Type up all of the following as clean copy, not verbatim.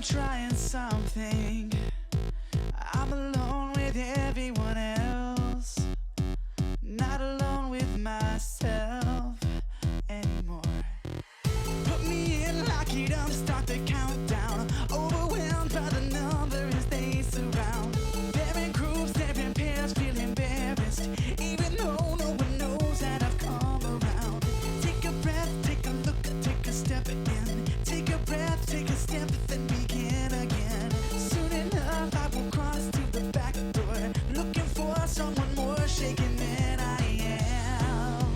trying something. I'm alone with everyone else, not alone with myself anymore. Put me in, lock it up, start the countdown. Overwhelmed by the number as they surround. They're in groups, they're in pairs, feel embarrassed, even though no one knows that I've come around. Take a breath, take a look, take a step in. Take a breath, take a step, then begin again. Soon enough I will cross to the back door, looking for someone more shaken than I am.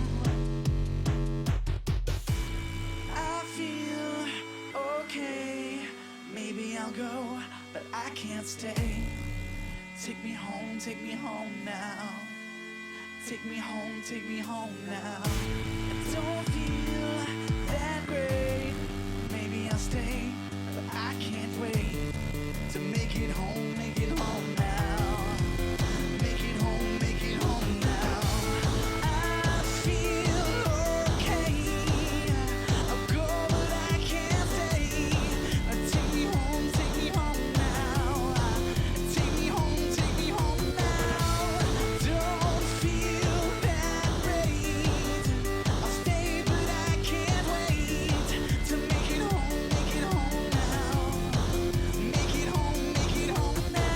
I feel okay, maybe I'll go, but I can't stay. Take me home now. Take me home now. I don't feel that great, maybe I'll stay, but I can't wait to make it home now. Make it home now. I feel okay, I'll go but I can't stay. Take me home now. Take me home now. Don't feel that great, I'll stay but I can't wait to make it home now. Make it home now.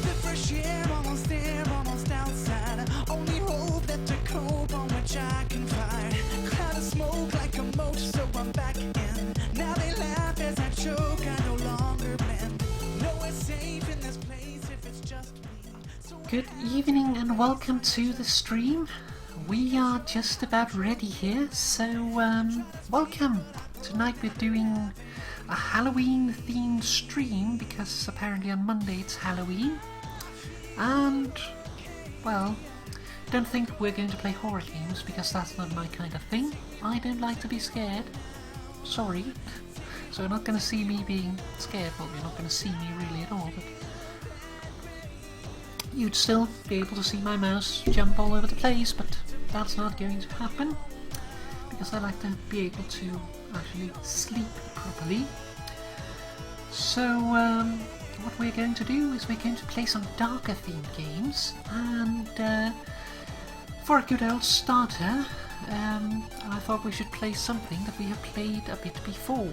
The fresh air, almost there, almost outside. Only hope that to cope on which I can find. Cloud of smoke like a moat, so I'm back in. Now they laugh as I choke, I no longer blend. Nowhere safe in this place if it's just me. So Good evening and welcome to the stream. We are just about ready here, so welcome. Tonight we're doing a Halloween themed stream because apparently on Monday it's Halloween. And, well, don't think we're going to play horror games because that's not my kind of thing. I don't like to be scared. Sorry. So you're not going to see me being scared. Well, you're not going to see me really at all, but you'd still be able to see my mouse jump all over the place, but that's not going to happen because I like to be able to actually sleep properly. So what we're going to do is we're going to play some darker themed games, and for a good old starter I thought we should play something that we have played a bit before.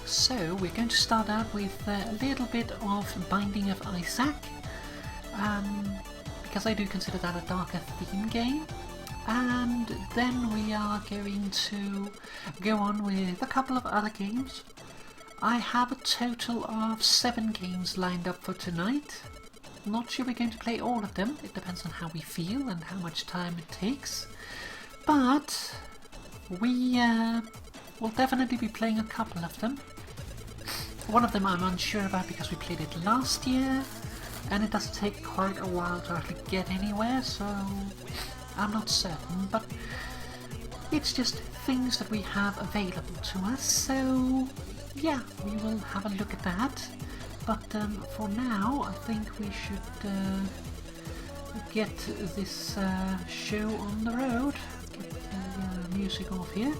So we're going to start out with a little bit of Binding of Isaac, because I do consider that a darker theme game, and then we are going to go on with a couple of other games. I have a total of 7 games lined up for tonight. Not sure we're going to play all of them, it depends on how we feel and how much time it takes, but we will definitely be playing a couple of them. One of them I'm unsure about because we played it last year, and it does take quite a while to actually get anywhere, so I'm not certain, but it's just things that we have available to us, so yeah, we will have a look at that. But for now, I think we should get this show on the road, get the music off here,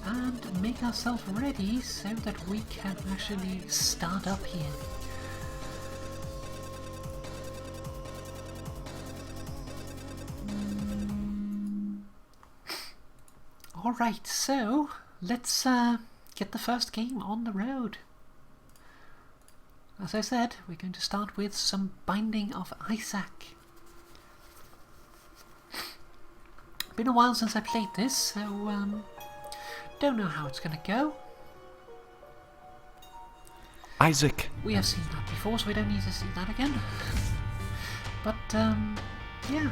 and make ourselves ready so that we can actually start up here. Alright, so let's get the first game on the road. As I said, we're going to start with some Binding of Isaac. Been a while since I played this, so don't know how it's gonna go. Isaac. We have seen that before, so we don't need to see that again. But yeah,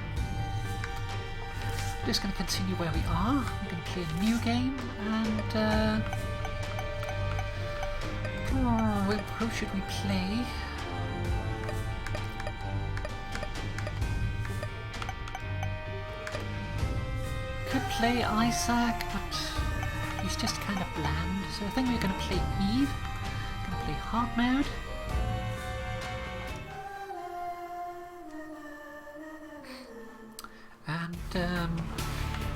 just gonna continue where we are. We're gonna play a new game, and who should we play? play Isaac, but he's just kind of bland. So I think we're going to play Eve. Going to play hard mode. And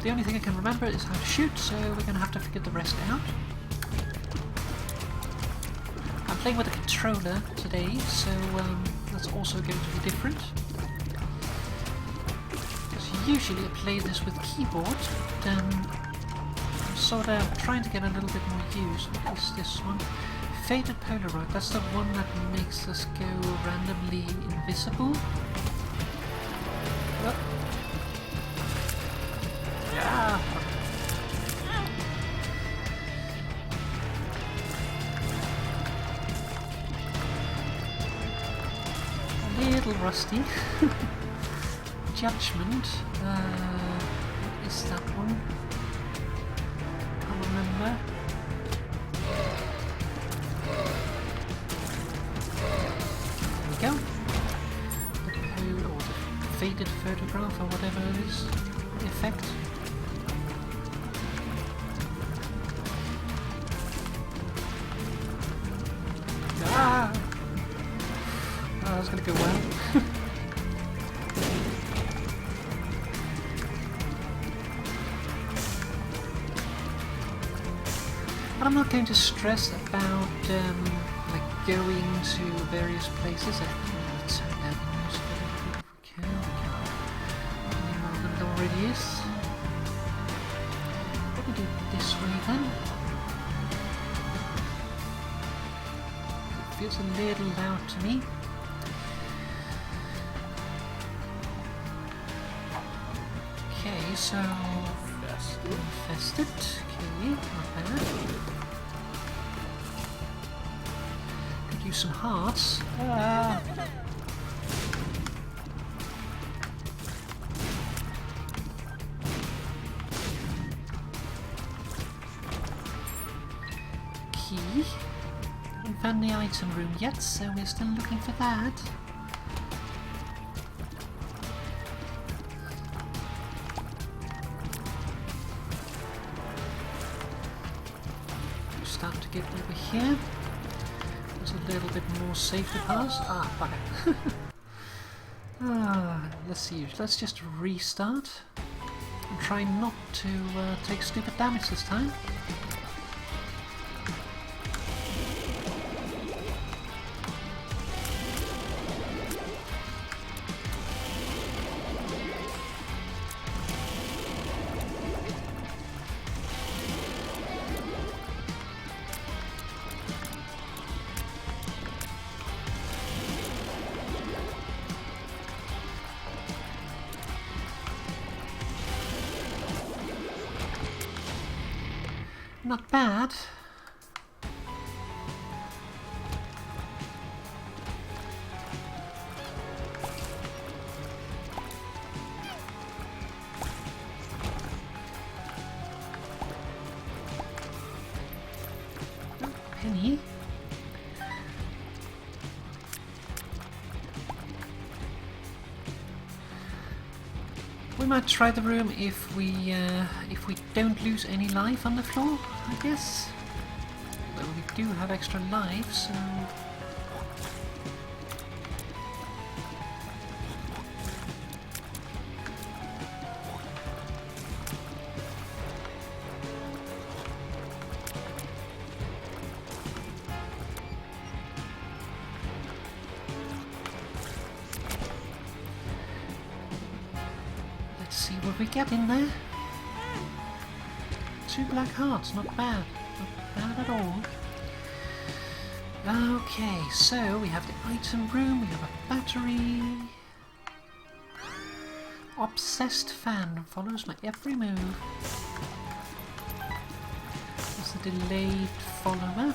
the only thing I can remember is how to shoot, so we're going to have to figure the rest out. I'm playing with a controller today, so that's also going to be different. Because usually I play this with keyboard, but I'm sort of trying to get a little bit more use. What is this one? Faded Polaroid, that's the one that makes us go randomly invisible. Oh. Yeah. A little rusty. Judgment. What is that one? Can't remember. There we go. The code or the faded photograph or whatever it is. The effect. Ah! Oh, that's gonna go well. But I'm not going to stress about like going to various places. I think let's turn down the music a little bit if we can. Any more than it already is. Let me do it this way then. It feels a little loud to me. Okay, so infested. Okay, not bad. Could use some hearts. Ah. Key. Haven't found the item room yet, so we're still looking for that. Start to get over here. There's a little bit more safety pass. Ah, bugger. Let's see. Let's just restart and try not to take stupid damage this time. Not bad. Oh, penny. We might try the room if we don't lose any life on the floor, I guess. Well, we do have extra lives, so let's see what we get in there. 2 black hearts, not bad. Not bad at all. Okay, so we have the item room, we have a battery. Obsessed fan follows my every move. There's the delayed follower.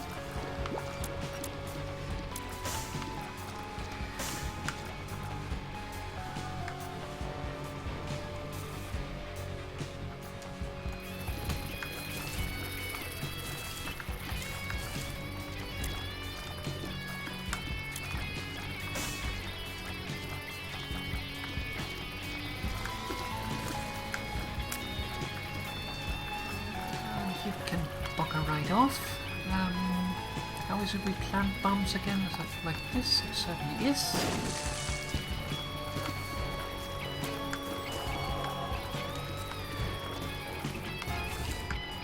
Oh, is it we plant bombs again? Is it like this? It certainly is.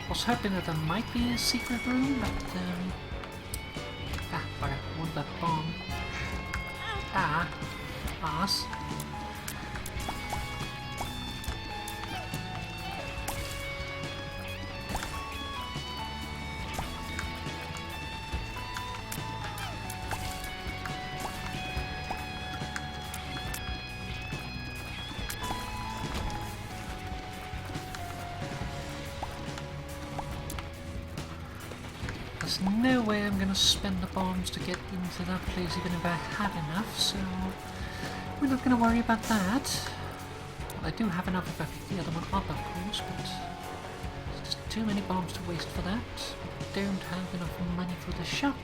I was hoping that there might be a secret room, but bugger, I want that bomb. Ah, ass. There's no way I'm going to spend the bombs to get into that place even if I have enough, so we're not going to worry about that. Well, I do have enough if I pick the other one up, of course, but there's just too many bombs to waste for that. I don't have enough money for the shop.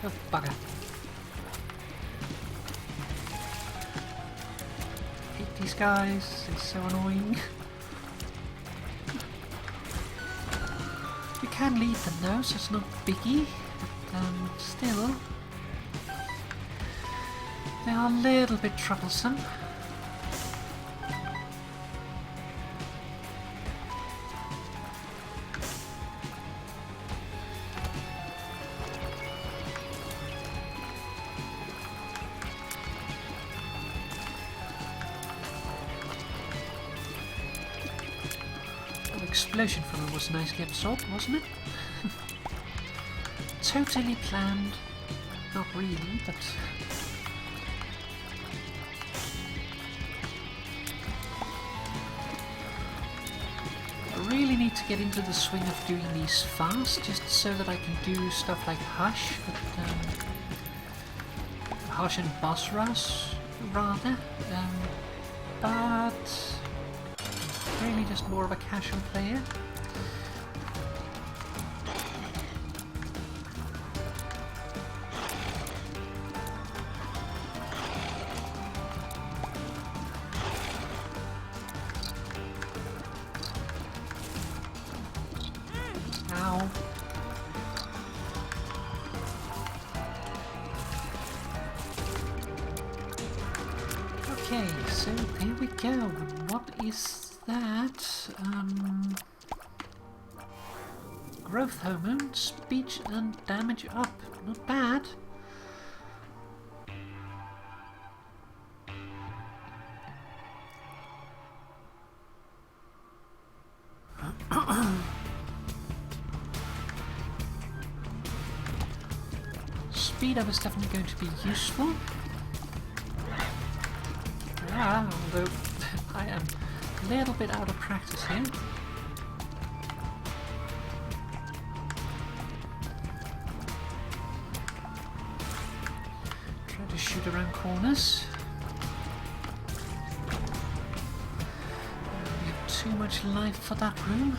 Oh, bugger. Hate these guys, they're so annoying. You can lead them though, so it's not biggie, but still, they are a little bit troublesome. Explosion funnel was nicely absorbed, wasn't it? Totally planned. Not really, but... I really need to get into the swing of doing these fast, just so that I can do stuff like Hush, but, Hush and Boss Rush, rather. But... really just more of a casual player. Ow. Okay, so there we go. What is that? Growth hormone, speech and damage up. Not bad. Speed up is definitely going to be useful. Although I am a little bit out of practice here. Try to shoot around corners. We have too much life for that room.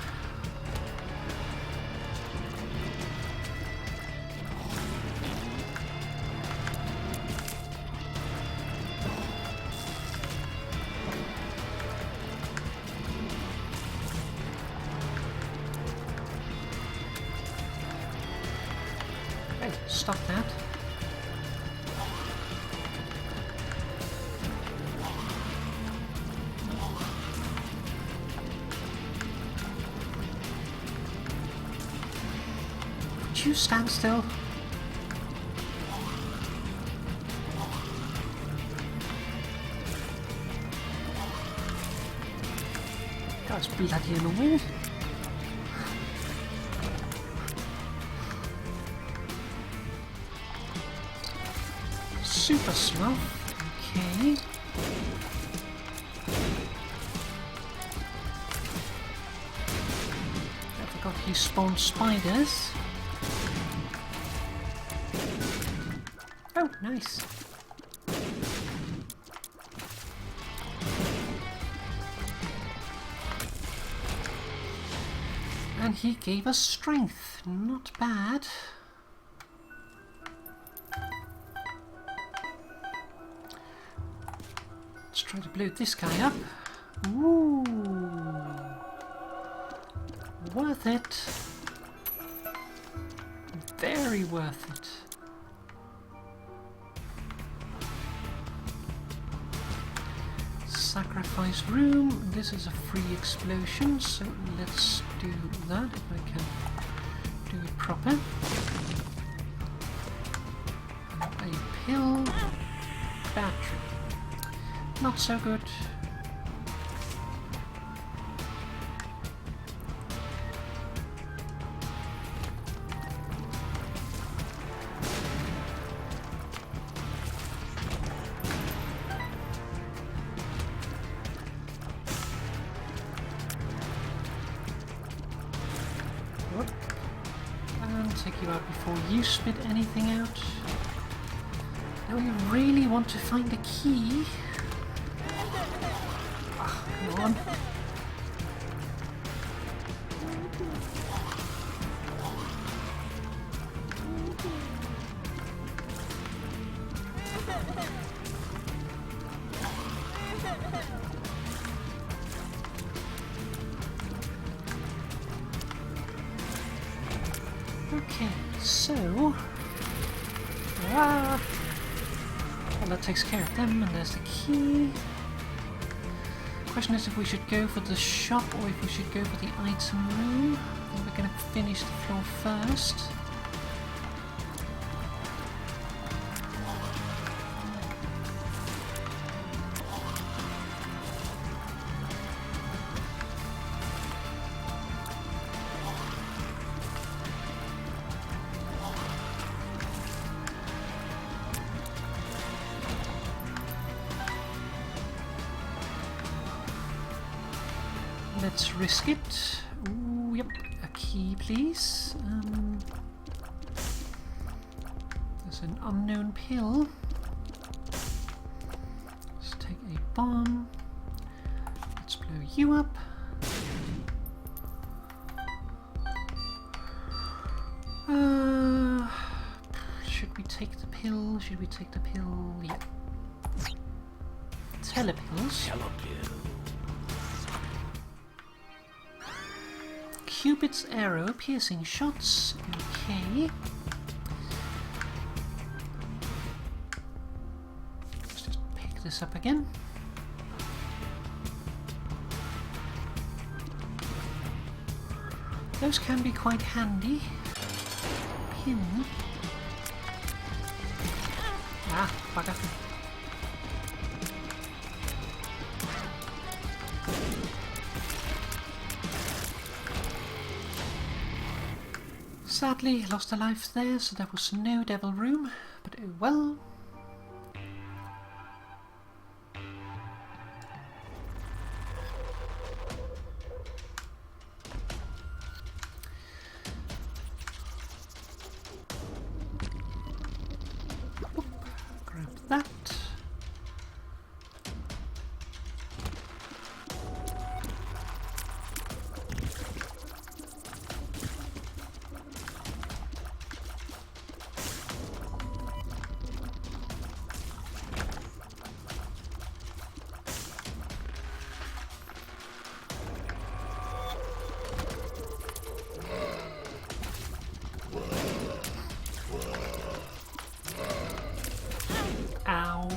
Stop that. Would you stand still? That's bloody annoying. Super slow. Okay. I forgot he spawned spiders. Oh, nice. And he gave us strength. Not bad. Let's try to blow this guy up. Ooh. worth it. Very worth it. Sacrifice room. This is a free explosion, so let's do that if I can do it proper. A pill. Battery. Not so good. And take you out before you spit anything out. Now we really want to find the key. Ah, come on. Okay, so... well, that takes care of them, and there's the key. Question is if we should go for the shop or if we should go for the item room. I think we're going to finish the floor first. Let's risk it. Ooh, yep, a key please. There's an unknown pill. Let's take a bomb. Let's blow you up. Should we take the pill? Should we take the pill? Yeah. Telepills. Cupid's arrow, piercing shots. Okay. Let's just pick this up again. Those can be quite handy. Pin. Ah, bugger. Sadly, lost a life there, so there was no devil room, but oh well. Oop, grab that. Ow.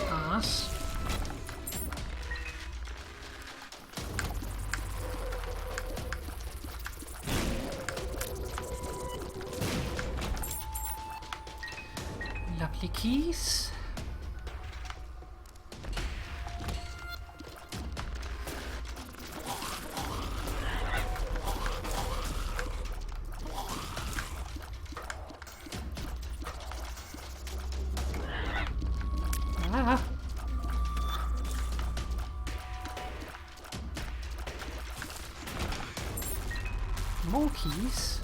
Ass. Lovely keys. Ah. More keys.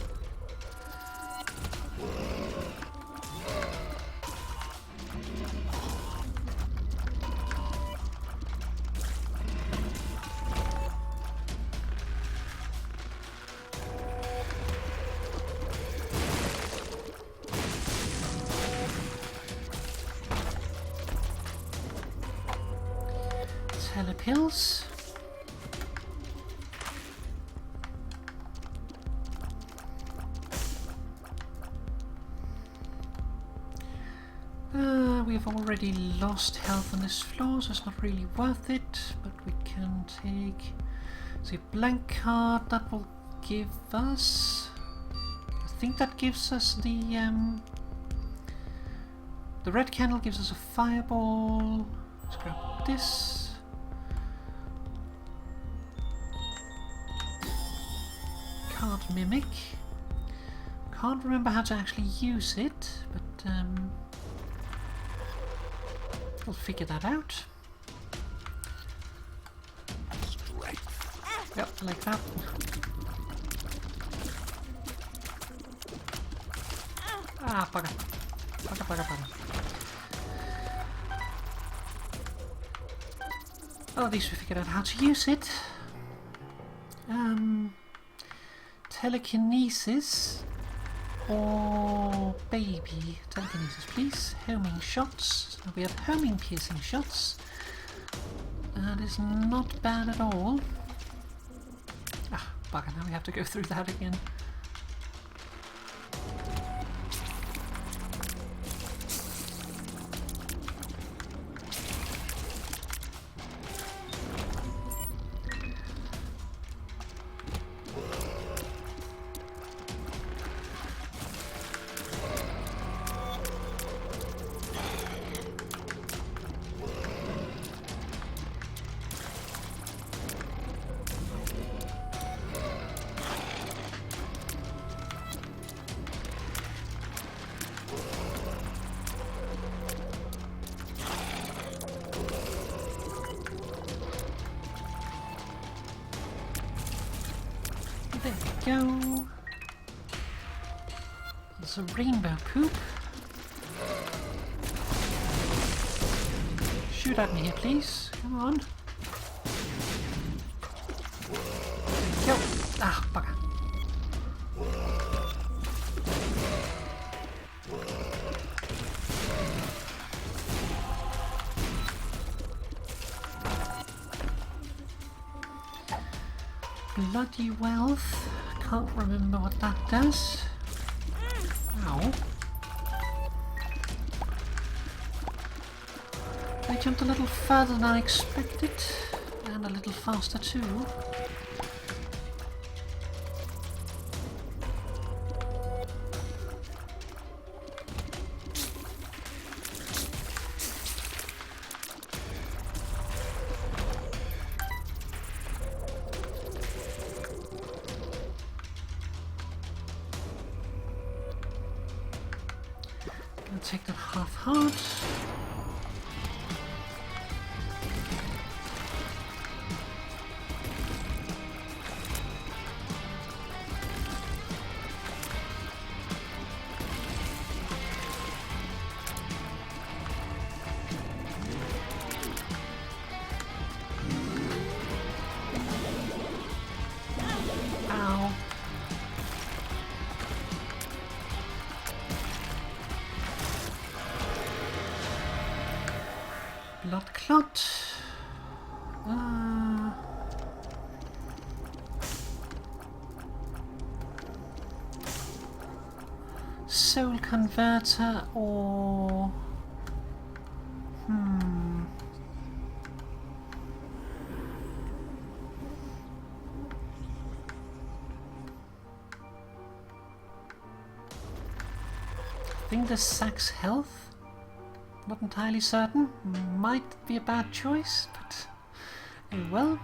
Telepills. we've already lost health on this floor, so it's not really worth it, but we can take... See, blank card, that will give us... I think that gives us the red candle gives us a fireball. Let's grab this. Card mimic. Can't remember how to actually use it, but we'll figure that out. Yep, like that. Ah, bugger. Bugger. Well, at least we figured out how to use it. Telekinesis or baby. Telekinesis, please. Homing shots. So we have homing piercing shots. That is not bad at all. Ah, bugger, now we have to go through that again. There we go. There's a rainbow poop. Shoot at me here, please. Come on. There we go. Ah, bugger. Bloody wealth. Can't remember what that does. Ow. I jumped a little further than I expected, and a little faster too. Take that half heart. Ow. Blood clot. Soul converter or I think this sacks health. Not entirely certain. Might be a bad choice, but oh well.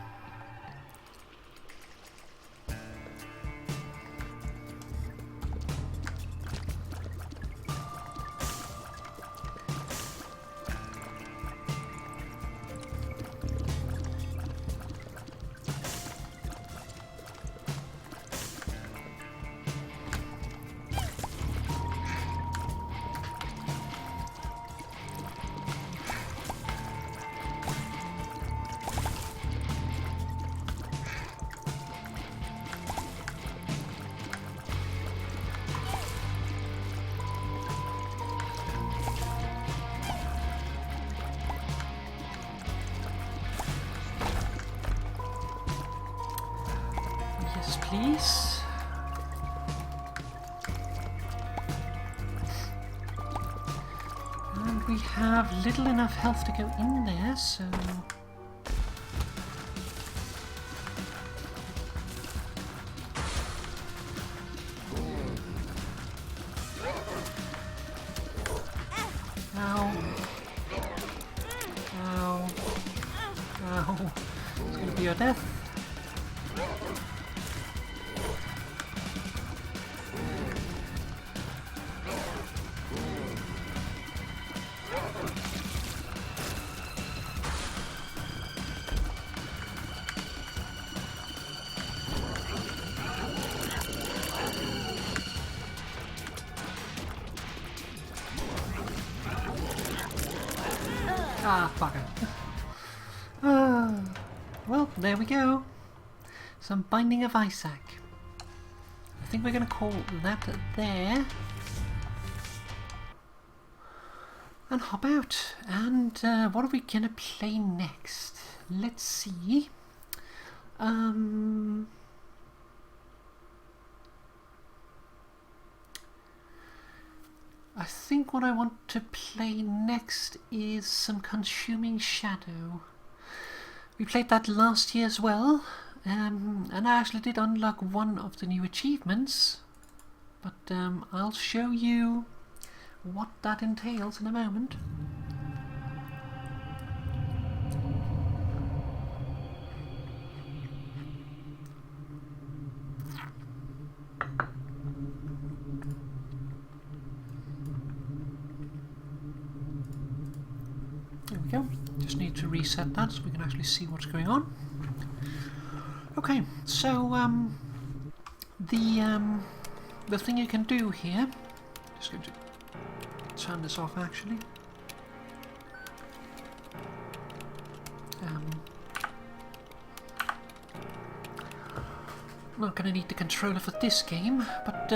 Please. And we have little enough health to go in there, so... Ow. Ow. Ow. It's gonna be your death. Ah, bugger. Well, there we go. Some Binding of Isaac. I think we're going to call that there. And hop out. And what are we going to play next? Let's see. I think what I want to play next is some Consuming Shadow. We played that last year as well, and I actually did unlock one of the new achievements, but I'll show you what that entails in a moment. There we go. Just need to reset that so we can actually see what's going on. Okay, so the thing you can do here, just going to turn this off actually. Not going to need the controller for this game, but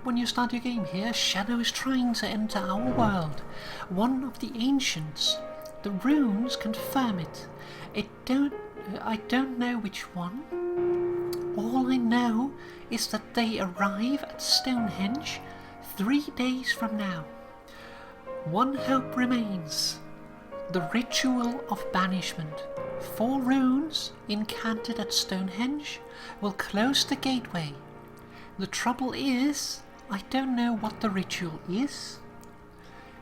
when you start your game here, Shadow is trying to enter our world. One of the ancients. The runes confirm it. I don't know which one. All I know is that they arrive at Stonehenge 3 days from now. One hope remains. The ritual of banishment. 4 runes incanted at Stonehenge will close the gateway. The trouble is, I don't know what the ritual is.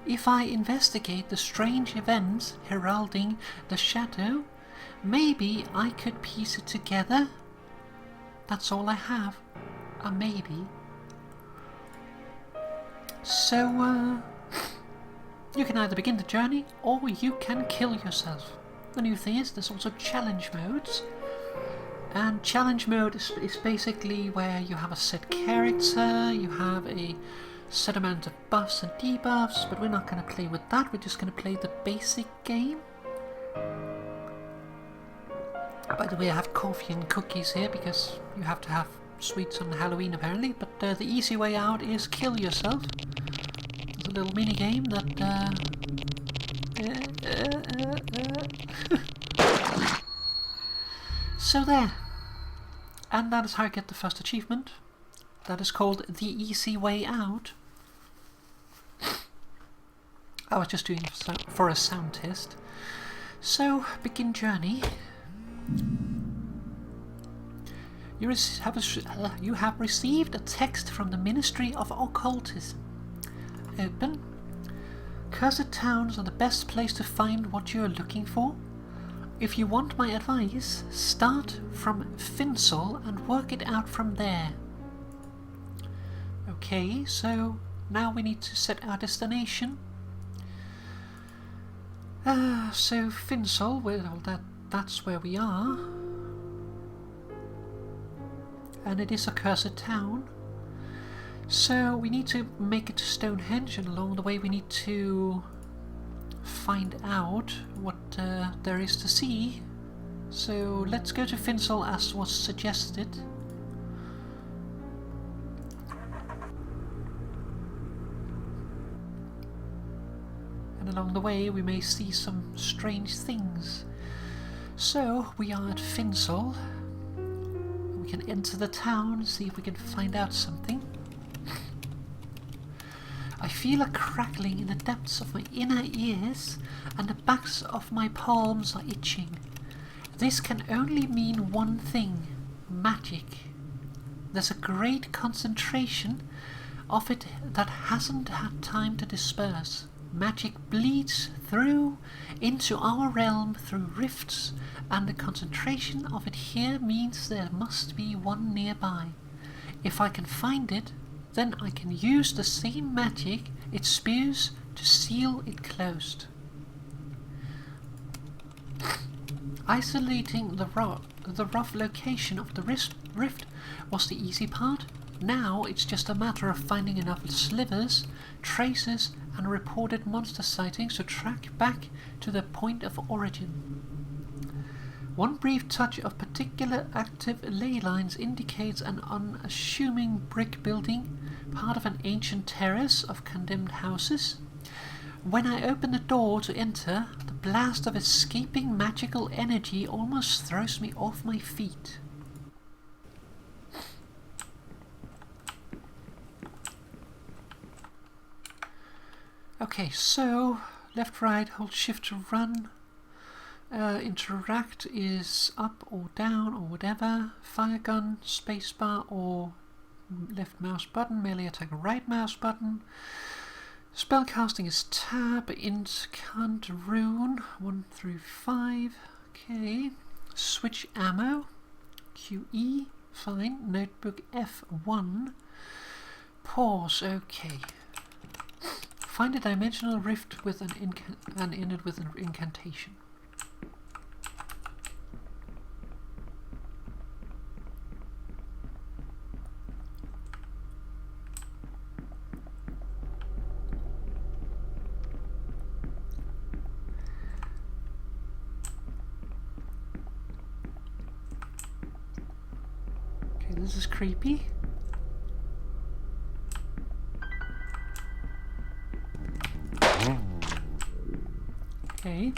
If I investigate the strange events heralding the shadow, maybe I could piece it together. That's all I have. A maybe. So, you can either begin the journey or you can kill yourself. The new thing is there's also challenge modes. And challenge mode is basically where you have a set character, you have a set amount of buffs and debuffs, but we're not going to play with that, we're just going to play the basic game. By the way, I have coffee and cookies here because you have to have sweets on Halloween apparently, but the easy way out is kill yourself. There's a little mini game that... So there. And that is how I get the first achievement. That is called the easy way out. I was just doing it for a sound test. So, begin journey. You have received a text from the Ministry of Occultism. Open. Cursed towns are the best place to find what you are looking for. If you want my advice, start from Finsel and work it out from there. Okay, so now we need to set our destination. So Finsel, well, that's where we are. And it is a cursed town. So we need to make it to Stonehenge, and along the way we need to find out what there is to see. So let's go to Finsel as was suggested. And along the way we may see some strange things. So we are at Finsel. We can enter the town and see if we can find out something. I feel a crackling in the depths of my inner ears, and the backs of my palms are itching. This can only mean one thing: magic. There's a great concentration of it that hasn't had time to disperse. Magic bleeds through into our realm through rifts, and the concentration of it here means there must be one nearby. If I can find it, then I can use the same magic it spews to seal it closed. Isolating the rough location of the rift was the easy part. Now it's just a matter of finding enough slivers, traces, and reported monster sightings to track back to the point of origin. One brief touch of particular active ley lines indicates an unassuming brick building, part of an ancient terrace of condemned houses. When I open the door to enter, the blast of escaping magical energy almost throws me off my feet. Okay, so left, right, hold shift to run. Interact is up or down or whatever. Fire gun, spacebar or left mouse button. Melee attack, right mouse button. Spellcasting is tab. Incant rune 1 through 5. Okay. Switch ammo. QE. Fine. Notebook F1. Pause. Okay. Find a dimensional rift with and in it with an incantation. Okay, this is creepy. Okay.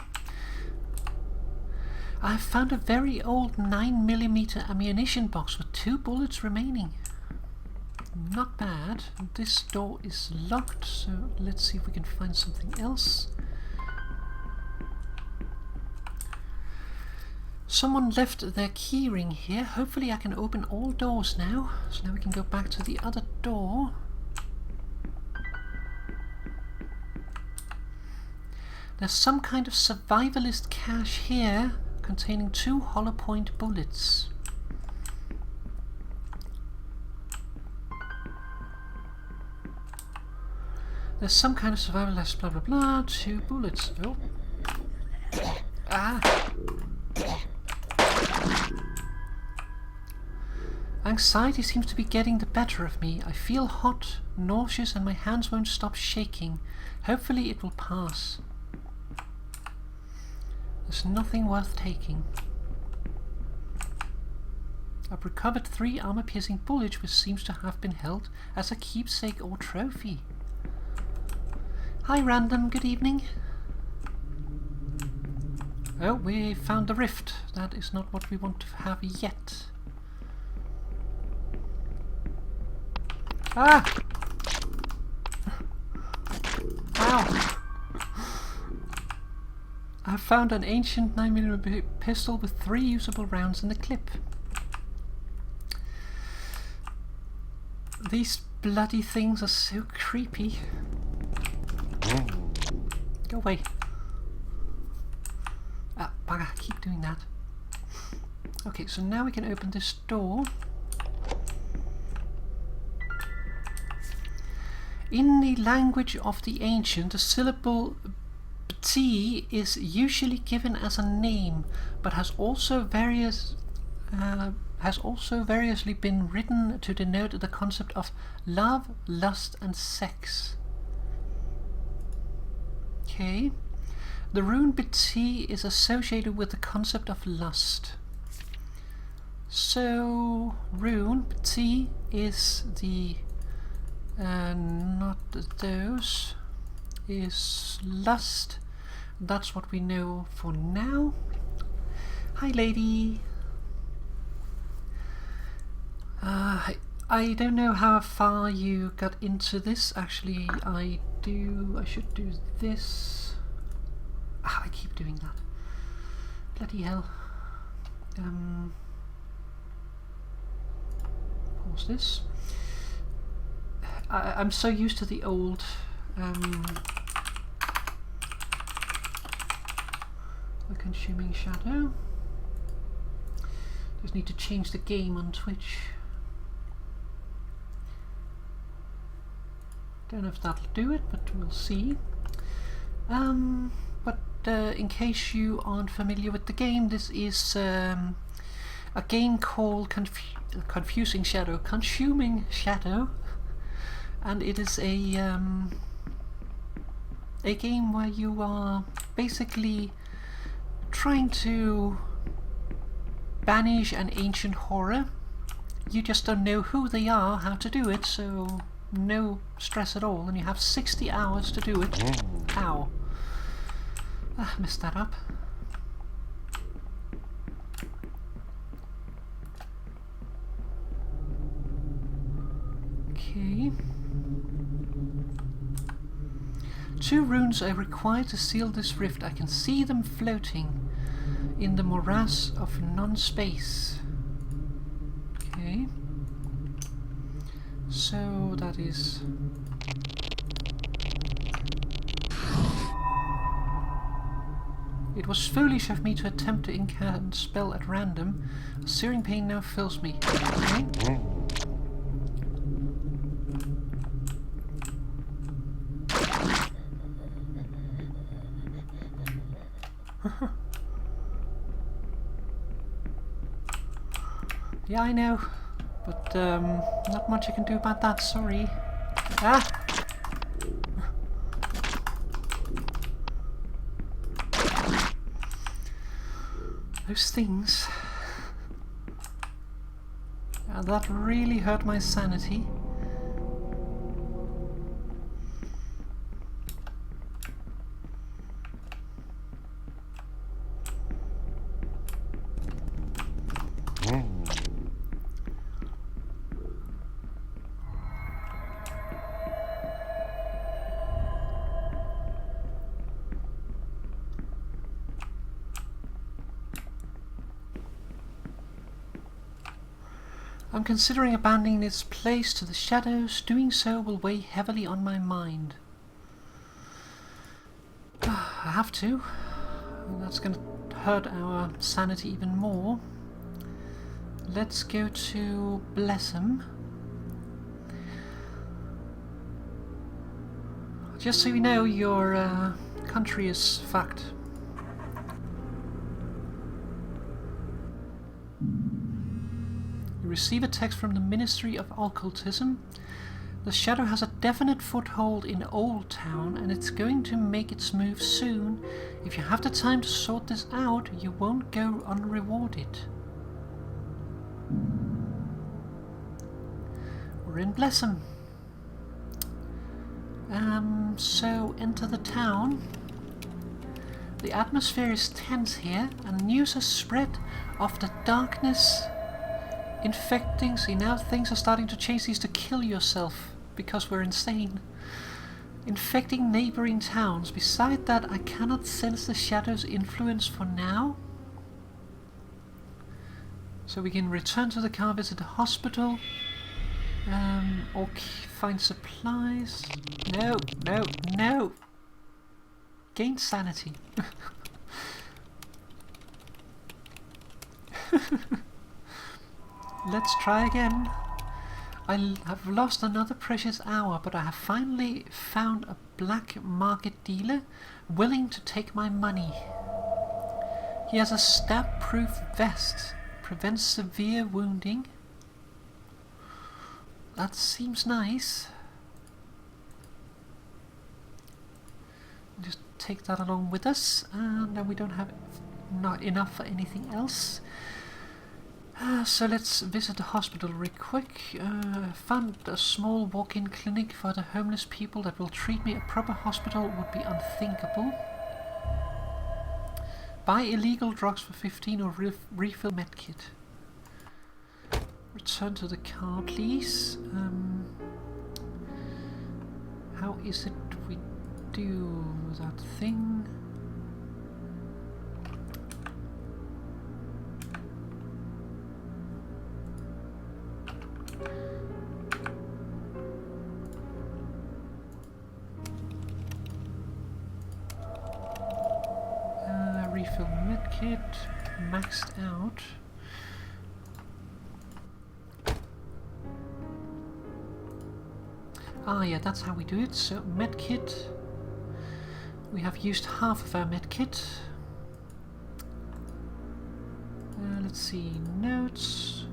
I've found a very old 9mm ammunition box with 2 bullets remaining. Not bad. This door is locked, so let's see if we can find something else. Someone left their keyring here. Hopefully I can open all doors now. So now we can go back to the other door. There's some kind of survivalist cache here containing 2 hollow point bullets. There's some kind of survivalist blah blah blah, 2 bullets. Oh. Ah. Anxiety seems to be getting the better of me. I feel hot, nauseous, and my hands won't stop shaking. Hopefully it will pass. There's nothing worth taking. I've recovered 3 armor-piercing bullets, which seems to have been held as a keepsake or trophy. Hi random, good evening. Oh, we found the rift. That is not what we want to have yet. Ah! Ow! I found an ancient 9mm pistol with 3 usable rounds in the clip. These bloody things are so creepy. Go away. Ah, bugger, keep doing that. Okay, so now we can open this door. In the language of the ancient, the syllable T is usually given as a name, but has also variously been written to denote the concept of love, lust, and sex. Okay. The rune T is associated with the concept of lust. So rune T is the not those, is lust. That's what we know for now. Hi lady. I don't know how far you got into this. Actually, I do... I should do this. Ah, I keep doing that. Bloody hell. Pause this. I'm so used to the old the consuming shadow. Just need to change the game on Twitch. Don't know if that'll do it, but we'll see. But in case you aren't familiar with the game, this is a game called Consuming Shadow, and it is a game where you are basically trying to banish an ancient horror. You just don't know who they are, how to do it, so no stress at all, and you have 60 hours to do it. Ow. Ah, messed that up. Okay. 2 runes are required to seal this rift. I can see them floating in the morass of non-space. Okay. So that is... It was foolish of me to attempt to incant spell at random. A searing pain now fills me. Okay. Yeah, I know, but not much I can do about that, sorry. Ah! Those things. That really hurt my sanity. I'm considering abandoning this place to the shadows. Doing so will weigh heavily on my mind. I have to. That's going to hurt our sanity even more. Let's go to Blessem. Just so you know, your country is fucked. You receive a text from the Ministry of Occultism. The shadow has a definite foothold in Old Town, and it's going to make its move soon. If you have the time to sort this out, you won't go unrewarded. We're in Blessem. So enter the town. The atmosphere is tense here, and news has spread of the darkness infecting. See, now things are starting to change. These to kill yourself because we're insane. Infecting neighboring towns. Beside that, I cannot sense the shadow's influence for now. So we can return to the car, visit the hospital, or find supplies. No, no, no! Gain sanity. Let's try again. I have lost another precious hour, but I have finally found a black market dealer willing to take my money. He has a stab-proof vest. Prevents severe wounding. That seems nice. Just take that along with us, and then we don't have not enough for anything else. So let's visit the hospital real quick. Found a small walk-in clinic for the homeless people that will treat me. A proper hospital would be unthinkable. Buy illegal drugs for 15 or refill medkit. Return to the car, please. How is it we do that thing. Refill medkit, maxed out. Ah yeah, that's how we do it. So medkit, we have used half of our medkit. Let's see, notes,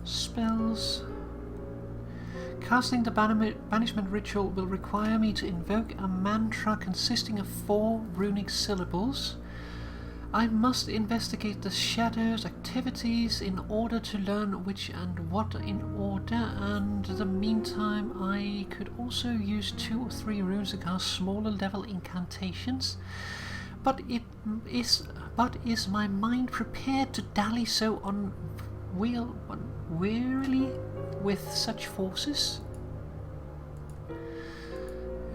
spells. Casting the banishment ritual will require me to invoke a mantra consisting of 4 runic syllables. I must investigate the shadows' activities in order to learn which and what in order, and in the meantime I could also use 2 or 3 runes to cast smaller level incantations. But is my mind prepared to dally so unwearily with such forces?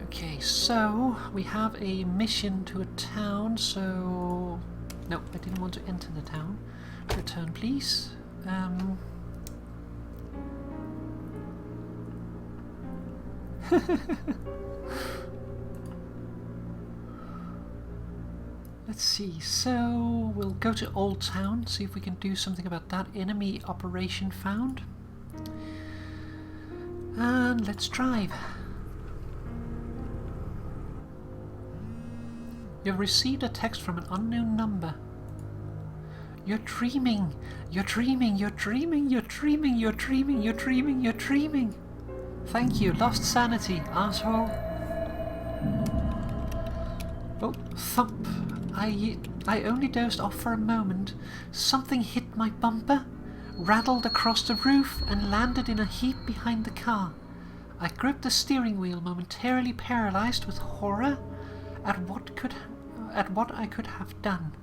Okay, so we have a mission to a town, so no, I didn't want to enter the town. Return please. Let's see, so we'll go to Old Town, see if we can do something about that. Enemy operation found. And let's drive. You've received a text from an unknown number. You're dreaming. You're dreaming. You're dreaming. You're dreaming. You're dreaming. You're dreaming. You're dreaming. Thank you. Lost sanity, asshole. Oh, thump. I only dozed off for a moment. Something hit my bumper, rattled across the roof and landed in a heap behind the car. I gripped the steering wheel, momentarily paralyzed with horror at what I could have done.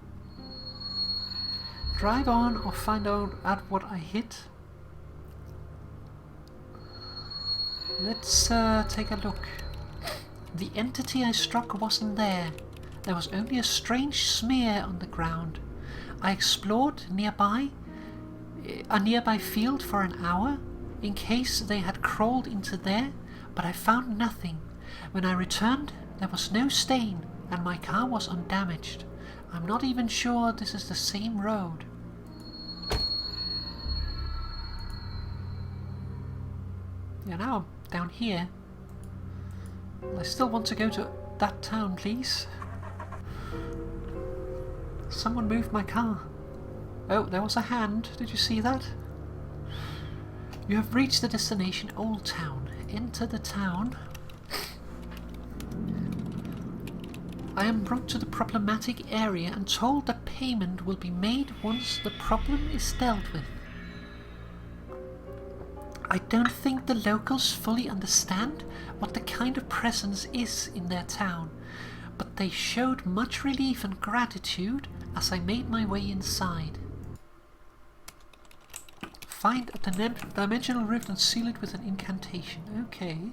Drive on or find out at what I hit. Let's take a look. The entity I struck wasn't there. There was only a strange smear on the ground. I explored a nearby field for an hour, in case they had crawled into there, but I found nothing. When I returned, there was no stain, and my car was undamaged. I'm not even sure this is the same road. Yeah, now I'm down here. I still want to go to that town, please. Someone moved my car. Oh, there was a hand. Did you see that? You have reached the destination, Old Town. Enter the town. I am brought to the problematic area and told that payment will be made once the problem is dealt with. I don't think the locals fully understand what the kind of presence is in their town, but they showed much relief and gratitude as I made my way inside. Find a dimensional rift and seal it with an incantation. Okay.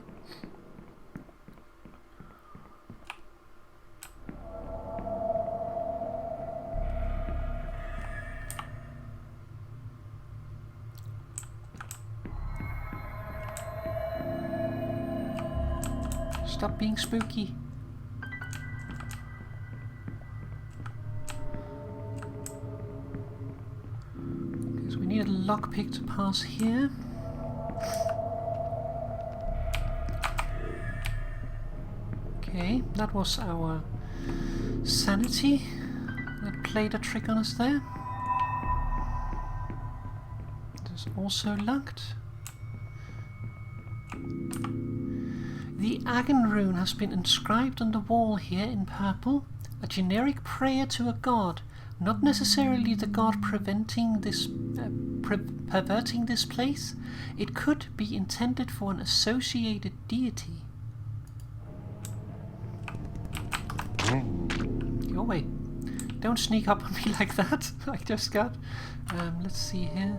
Stop being spooky. Okay, so we need a lockpick to pass here. Okay, that was our sanity that played a trick on us there. It is also locked. The Agon rune has been inscribed on the wall here in purple, a generic prayer to a god, not necessarily the god perverting this place. It could be intended for an associated deity. Go away. Don't sneak up on me like that. I just got. Let's see here.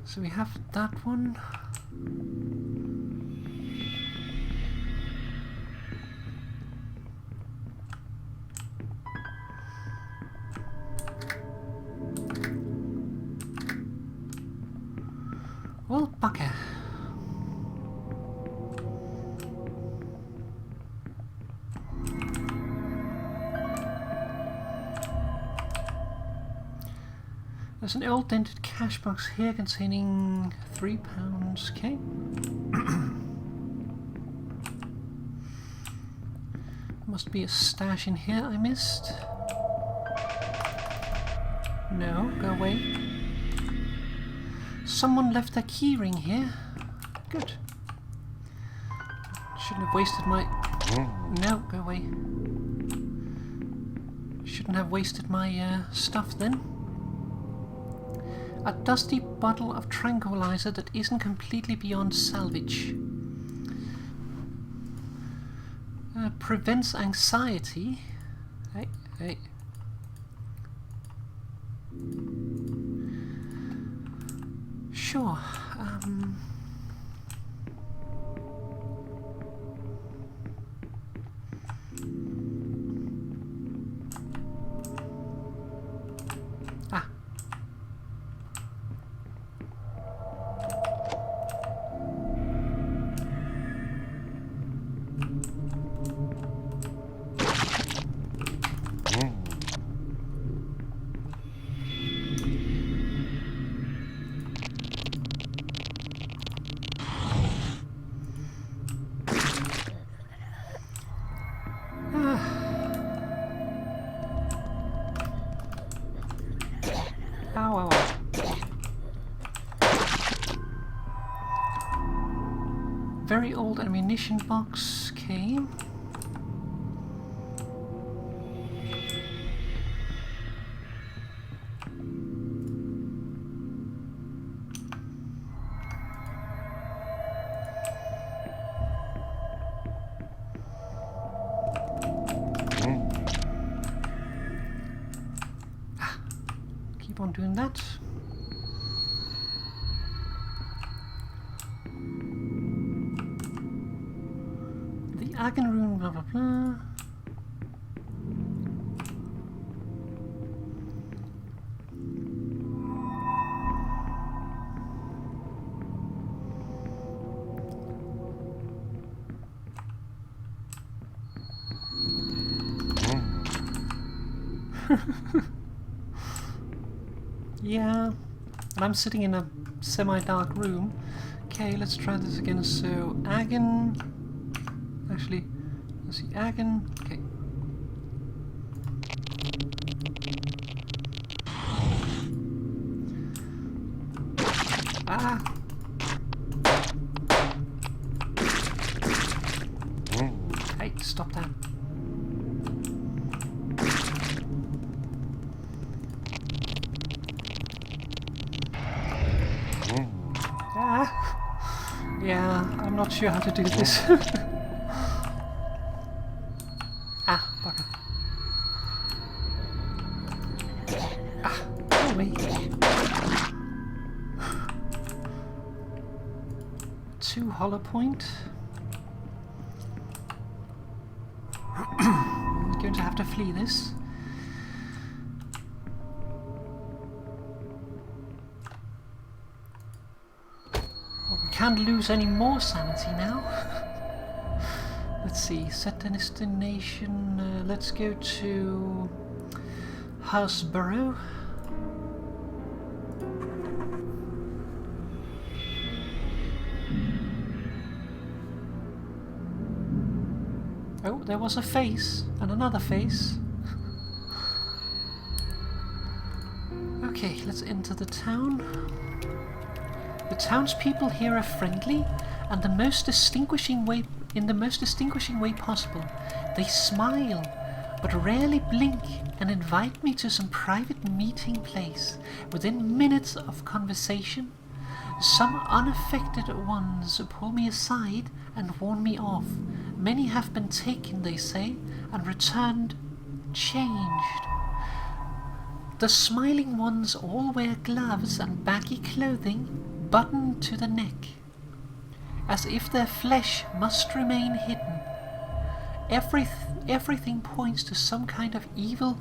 So we have that one. Well, bugger. There's an old dented cash box here containing £3. Okay. Must be a stash in here I missed. No, go away. Someone left their keyring here. Good. Shouldn't have wasted my... No, go away. Shouldn't have wasted my stuff then. A dusty bottle of tranquilizer that isn't completely beyond salvage. Prevents anxiety. Hey, hey. Sure. Very old ammunition box came. Keep on doing that. Agon rune, blah blah blah. Yeah, and I'm sitting in a semi-dark room. Okay, let's try this again. So, Agon. Actually, let's see, Agon. Okay. Ah! Hey, stop that. Ah! Yeah, I'm not sure how to do this. Ah, bugger. Ah, go away. 2 hollow point. I'm going to have to flee this. Well, we can't lose any more sanity now. Let's see, set destination, let's go to Houseborough. Oh, there was a face, and another face. Okay, let's enter the town. The townspeople here are friendly, and in the most distinguishing way possible. They smile, but rarely blink, and invite me to some private meeting place. Within minutes of conversation, some unaffected ones pull me aside and warn me off. Many have been taken, they say, and returned changed. The smiling ones all wear gloves and baggy clothing, buttoned to the neck, as if their flesh must remain hidden. Everything points to some kind of evil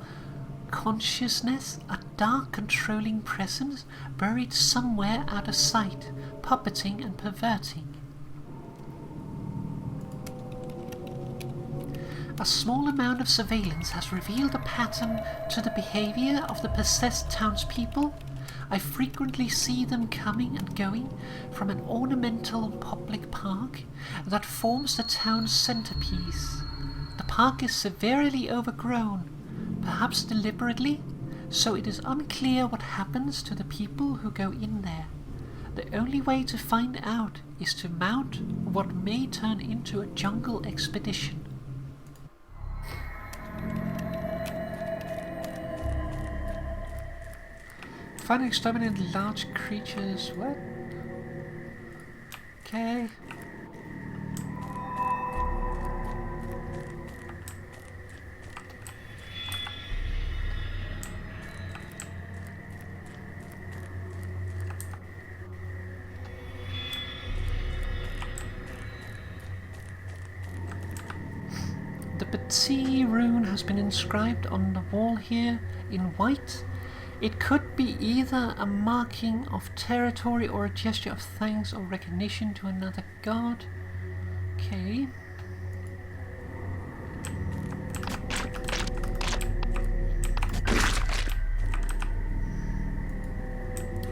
consciousness, a dark controlling presence buried somewhere out of sight, puppeting and perverting. A small amount of surveillance has revealed a pattern to the behavior of the possessed townspeople. I frequently see them coming and going from an ornamental public park that forms the town's centerpiece. The park is severely overgrown, perhaps deliberately, so it is unclear what happens to the people who go in there. The only way to find out is to mount what may turn into a jungle expedition. Find and exterminate large creatures. What? Okay. The Petit rune has been inscribed on the wall here in white. It could be either a marking of territory or a gesture of thanks or recognition to another god. Okay.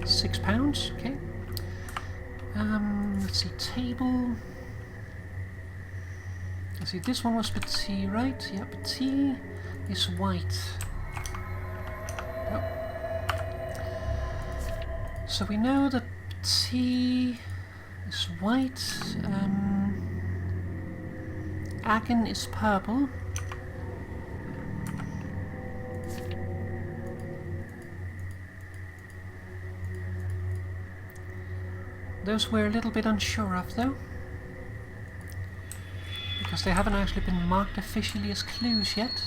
£6, okay. Let's see, table. Let's see, this one was Petit, right? Yeah, Petit is white. Oh. So we know that Petit is white, Agon is purple. Those we're a little bit unsure of though, because they haven't actually been marked officially as clues yet.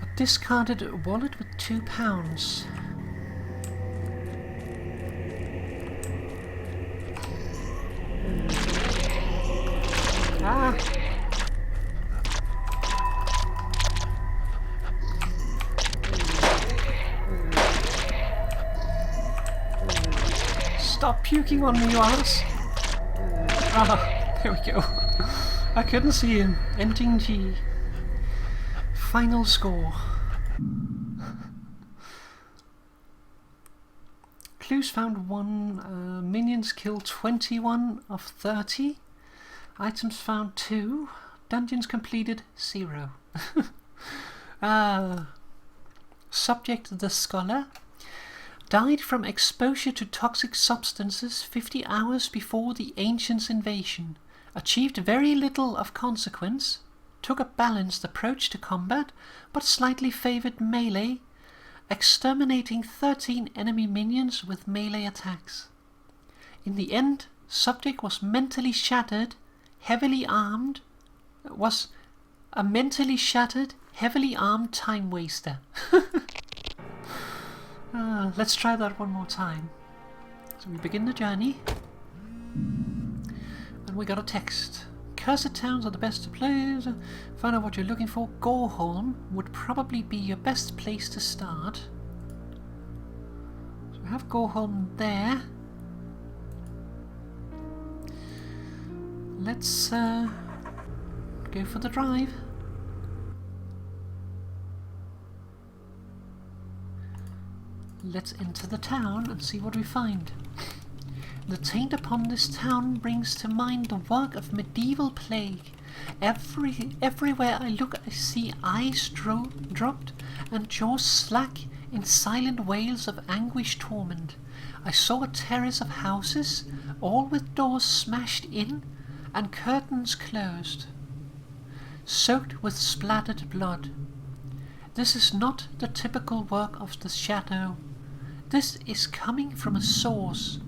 A discarded wallet with £2. Ah! Stop puking on me, you ass! Ah, there we go. I couldn't see him. Ending G. Final score. Clues found 1. Minions killed 21 of 30. Items found 2. Dungeons completed 0. Subject the Scholar. Died from exposure to toxic substances 50 hours before the Ancients' invasion. Achieved very little of consequence. Took a balanced approach to combat, but slightly favoured melee, exterminating 13 enemy minions with melee attacks. In the end, subject was mentally shattered, heavily armed, was a mentally shattered, heavily armed time waster. Let's try that one more time. So we begin the journey, and we got a text. Cursed towns are the best place. Find out what you're looking for. Goreholm would probably be your best place to start. So we have Goreholm there. Let's go for the drive. Let's enter the town and see what we find. The taint upon this town brings to mind the work of medieval plague. Everywhere I look I see eyes dropped and jaws slack in silent wails of anguish torment. I saw a terrace of houses, all with doors smashed in and curtains closed, soaked with splattered blood. This is not the typical work of the shadow. This is coming from a source.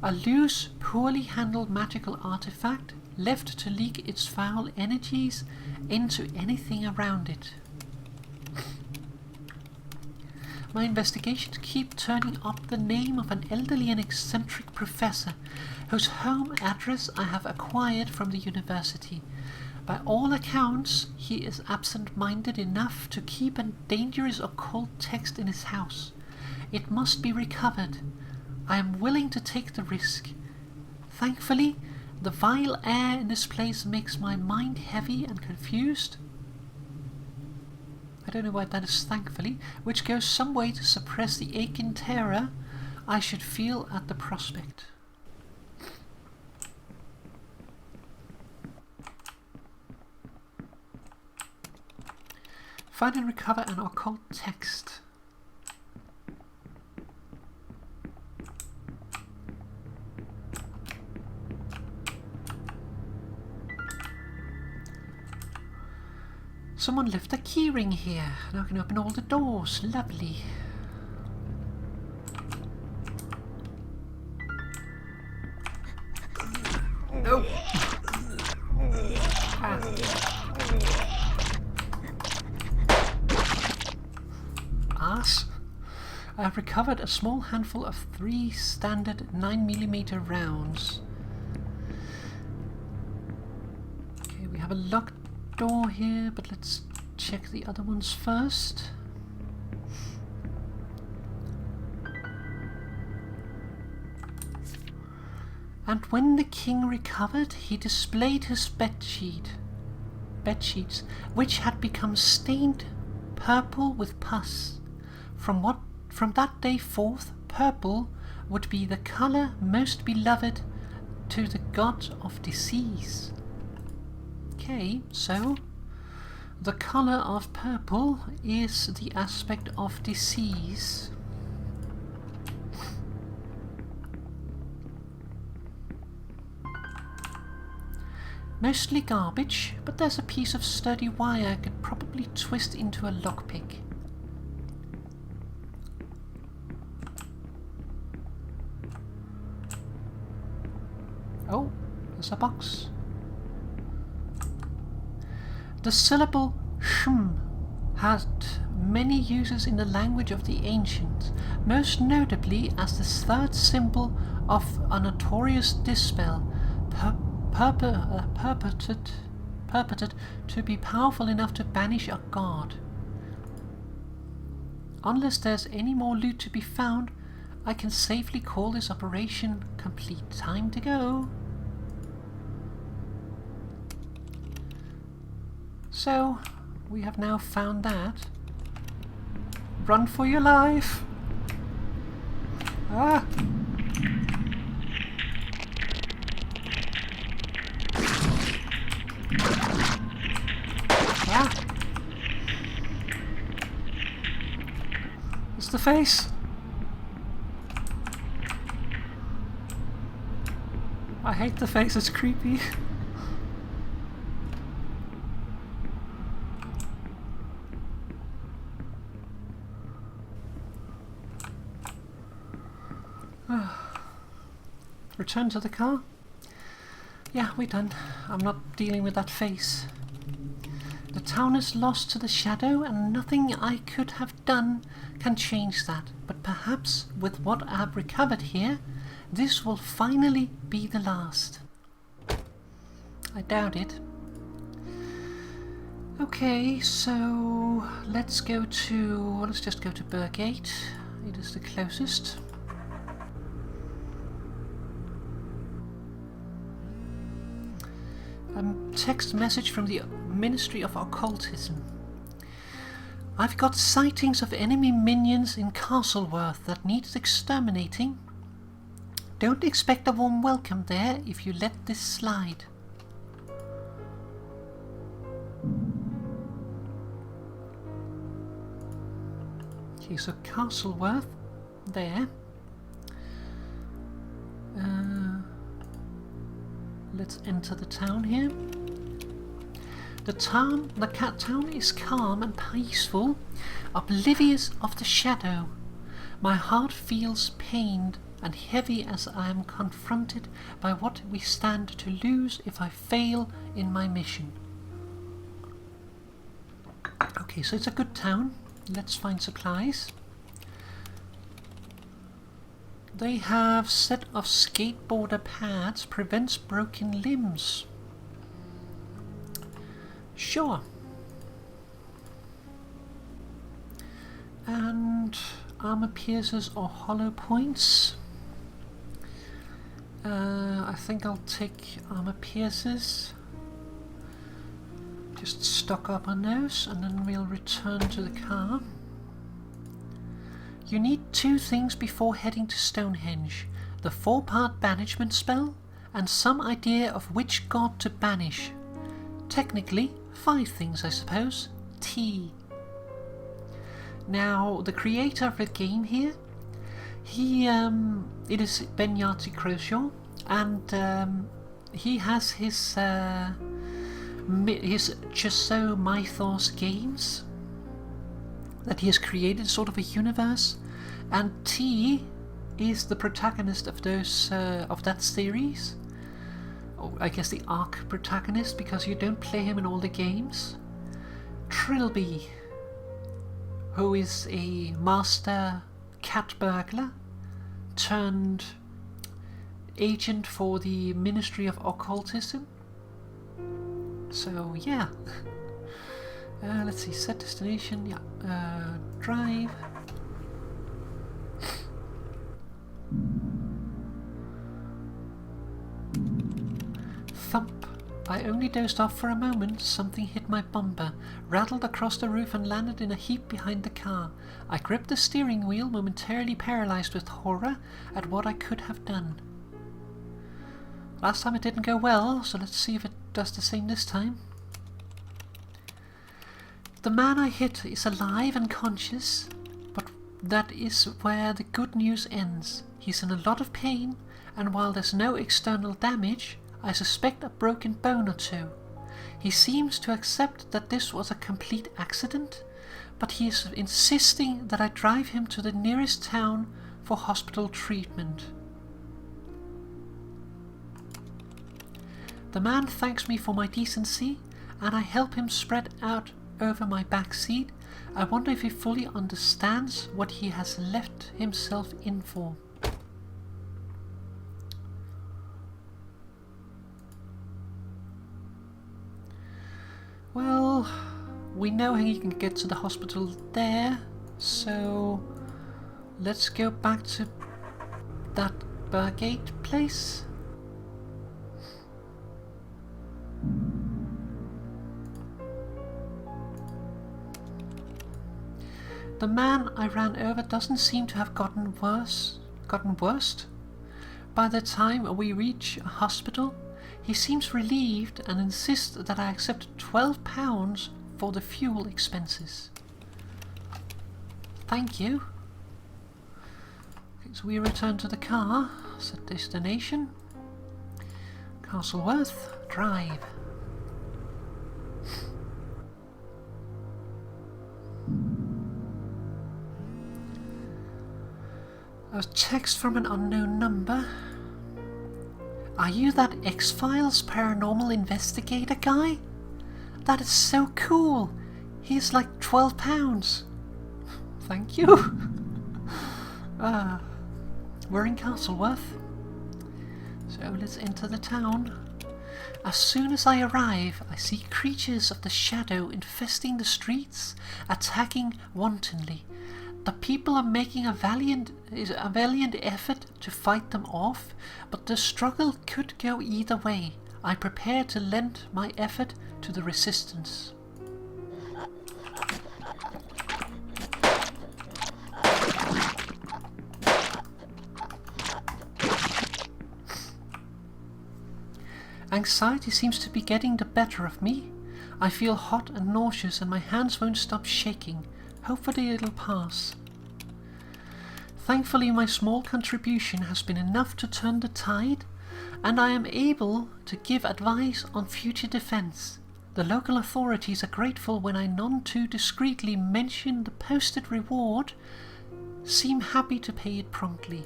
A loose, poorly handled magical artifact left to leak its foul energies into anything around it. my investigations keep turning up the name of an elderly and eccentric professor whose home address I have acquired from the university. By all accounts, he is absent-minded enough to keep a dangerous occult text in his house. It must be recovered. I am willing to take the risk. Thankfully, the vile air in this place makes my mind heavy and confused. I don't know why that is thankfully, which goes some way to suppress the aching terror I should feel at the prospect. Find and recover an occult text. Someone left a keyring here. Now I can open all the doors. Lovely. No. Ass. I have recovered a small handful of 3 standard 9mm rounds. Okay, we have a locked door here, but let's check the other ones first. And when the king recovered, he displayed his bedsheets, which had become stained purple with pus. From that day forth, purple would be the colour most beloved to the god of disease. Okay, so the colour of purple is the aspect of disease. Mostly garbage, but there's a piece of sturdy wire I could probably twist into a lockpick. Oh, there's a box. The syllable shm had many uses in the language of the ancients, most notably as the third symbol of a notorious dispel, purported to be powerful enough to banish a god. Unless there's any more loot to be found, I can safely call this operation complete. Time to go. So, we have now found that. Run for your life! Ah! Ah! It's the face! I hate the face, it's creepy. Return to the car? Yeah, we're done. I'm not dealing with that face. The town is lost to the shadow, and nothing I could have done can change that. But perhaps with what I have recovered here, this will finally be the last. I doubt it. Okay, so let's just go to Burgate. It is the closest. Text message from the Ministry of Occultism. I've got sightings of enemy minions in Castleworth that needs exterminating. Don't expect a warm welcome there if you let this slide. Okay, so Castleworth there. Let's enter the town here. The town is calm and peaceful, oblivious of the shadow. My heart feels pained and heavy as I am confronted by what we stand to lose if I fail in my mission. Okay, so it's a good town. Let's find supplies. They have set of skateboarder pads prevents broken limbs. Sure. And armor piercers or hollow points. I think I'll take armor piercers. Just stock up on those and then we'll return to the car. You need 2 things before heading to Stonehenge. The 4-part banishment spell and some idea of which god to banish. Technically 5 things, I suppose. Tea. Now, the creator of the game here, it is Benyati Croshaw, and he has his Chuseau Mythos games that he has created, sort of a universe, and T is the protagonist of those of that series. Oh, I guess the arc protagonist, because you don't play him in all the games. Trilby, who is a master cat burglar turned agent for the Ministry of Occultism. So yeah. Let's see, set destination, yeah, drive. Thump. I only dozed off for a moment. Something hit my bumper, rattled across the roof and landed in a heap behind the car. I gripped the steering wheel, momentarily paralyzed with horror at what I could have done. Last time it didn't go well, so let's see if it does the same this time. The man I hit is alive and conscious, but that is where the good news ends. He's in a lot of pain, and while there's no external damage, I suspect a broken bone or 2. He seems to accept that this was a complete accident, but he is insisting that I drive him to the nearest town for hospital treatment. The man thanks me for my decency, and I help him spread out over my back seat. I wonder if he fully understands what he has left himself in for. Well, we know how you can get to the hospital there, so let's go back to that Burgate place. The man I ran over doesn't seem to have gotten worse. By the time we reach a hospital, he seems relieved and insists that I accept £12 for the fuel expenses. Thank you. Okay, so we return to the car. Set destination. Castleworth Drive. A text from an unknown number. Are you that X-Files paranormal investigator guy? That is so cool. He's like £12. Thank you. We're in Castleworth. So let's enter the town. As soon as I arrive, I see creatures of the shadow infesting the streets, attacking wantonly. The people are making a valiant effort to fight them off, but the struggle could go either way. I prepare to lend my effort to the resistance. Anxiety seems to be getting the better of me. I feel hot and nauseous and my hands won't stop shaking. Hopefully it'll pass. Thankfully my small contribution has been enough to turn the tide, and I am able to give advice on future defense. The local authorities are grateful when I none too discreetly mention the posted reward, seem happy to pay it promptly.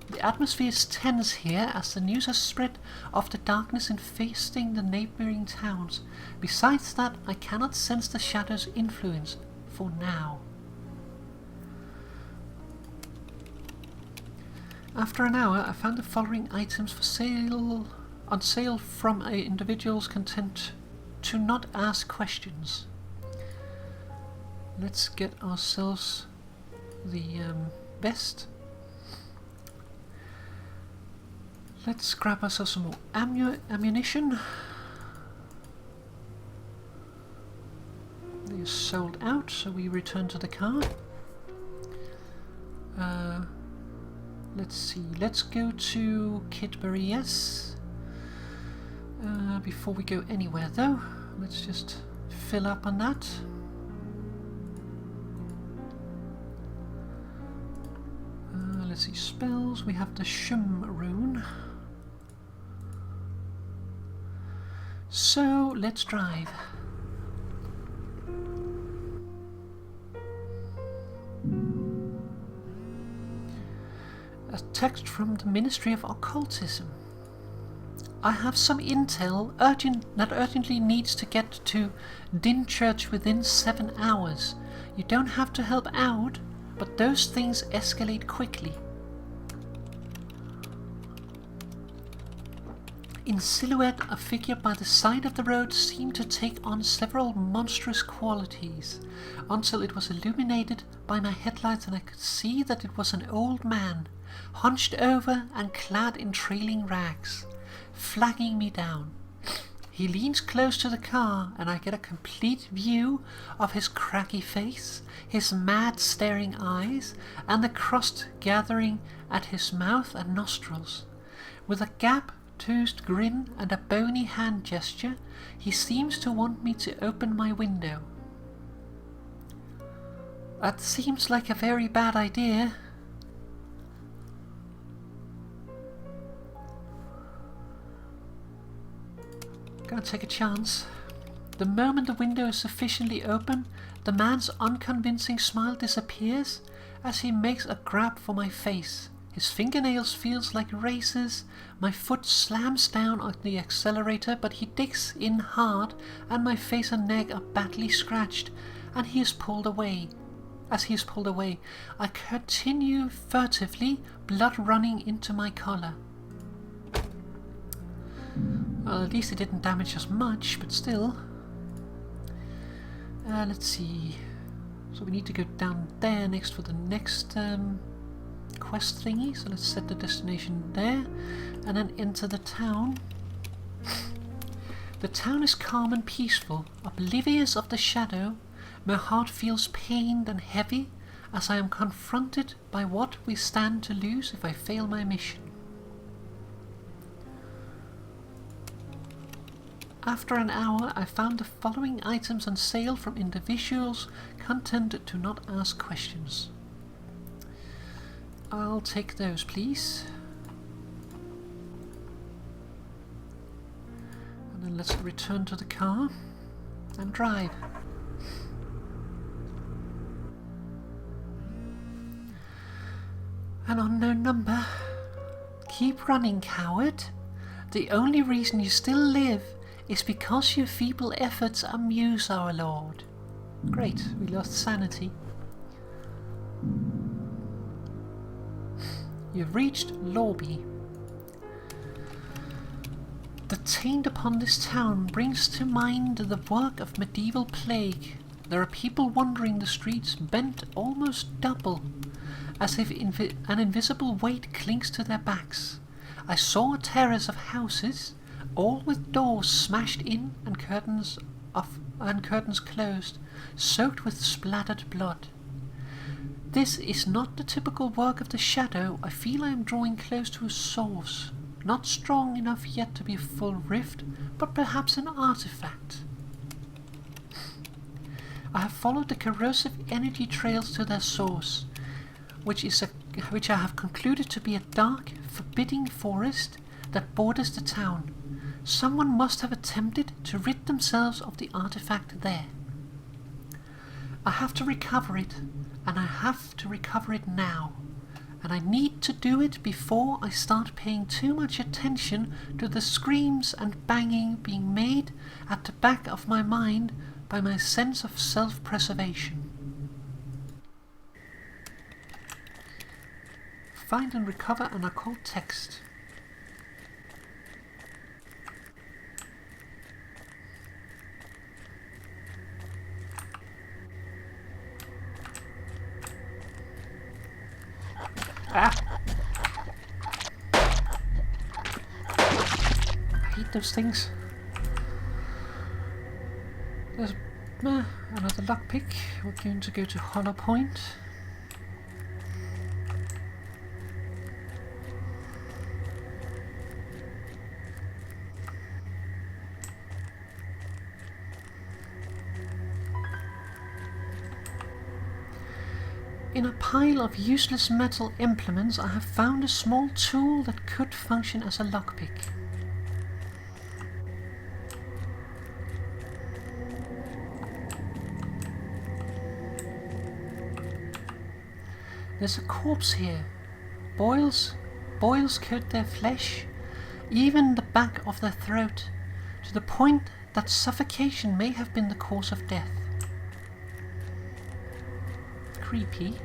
The atmosphere is tense here as the news has spread of the darkness infesting the neighbouring towns. Besides that, I cannot sense the shadow's influence for now. After an hour, I found the following items for sale on sale from individuals content to not ask questions. Let's get ourselves the best. Let's grab ourselves some more ammunition. These sold out, so we return to the car. Let's see, let's go to Kidbury, yes. Before we go anywhere though, let's just fill up on that. Let's see, spells, we have the Shum rune. So, let's drive. A text from the Ministry of Occultism. I have some intel that urgently needs to get to Dynchurch within 7 hours. You don't have to help out, but those things escalate quickly. In silhouette, a figure by the side of the road seemed to take on several monstrous qualities, until it was illuminated by my headlights and I could see that it was an old man, hunched over and clad in trailing rags, flagging me down. He leans close to the car and I get a complete view of his craggy face, his mad staring eyes, and the crust gathering at his mouth and nostrils. With a gap-toothed grin and a bony hand gesture, he seems to want me to open my window. That seems like a very bad idea. Gonna take a chance. The moment the window is sufficiently open, the man's unconvincing smile disappears as he makes a grab for my face. His fingernails feels like razors, my foot slams down on the accelerator, but he digs in hard and my face and neck are badly scratched, and he is pulled away. As he is pulled away, I continue furtively, blood running into my collar. Well, at least it didn't damage us much, but still. Let's see. So we need to go down there next for the next quest thingy. So let's set the destination there and then enter the town. The town is calm and peaceful, oblivious of the shadow. My heart feels pained and heavy as I am confronted by what we stand to lose if I fail my mission. After an hour, I found the following items on sale from individuals content to not ask questions. I'll take those, please. And then let's return to the car and drive. An unknown number. Keep running, coward. The only reason you still live is because your feeble efforts amuse our Lord. Great, we lost sanity. You've reached Lorby. The taint upon this town brings to mind the work of medieval plague. There are people wandering the streets, bent almost double, as if an invisible weight clings to their backs. I saw a terrace of houses, all with doors smashed in and curtains closed, soaked with splattered blood. This is not the typical work of the shadow. I feel I am drawing close to a source, not strong enough yet to be a full rift, but perhaps an artifact. I have followed the corrosive energy trails to their source, which I have concluded to be a dark, forbidding forest that borders the town. Someone must have attempted to rid themselves of the artifact there. I have to recover it, and I have to recover it now. And I need to do it before I start paying too much attention to the screams and banging being made at the back of my mind by my sense of self-preservation. Find and recover an occult text. Ah! I hate those things. There's another lockpick. We're going to go to Hollow Point. In a pile of useless metal implements, I have found a small tool that could function as a lockpick. There's a corpse here. Boils coat their flesh, even the back of their throat, to the point that suffocation may have been the cause of death. Creepy.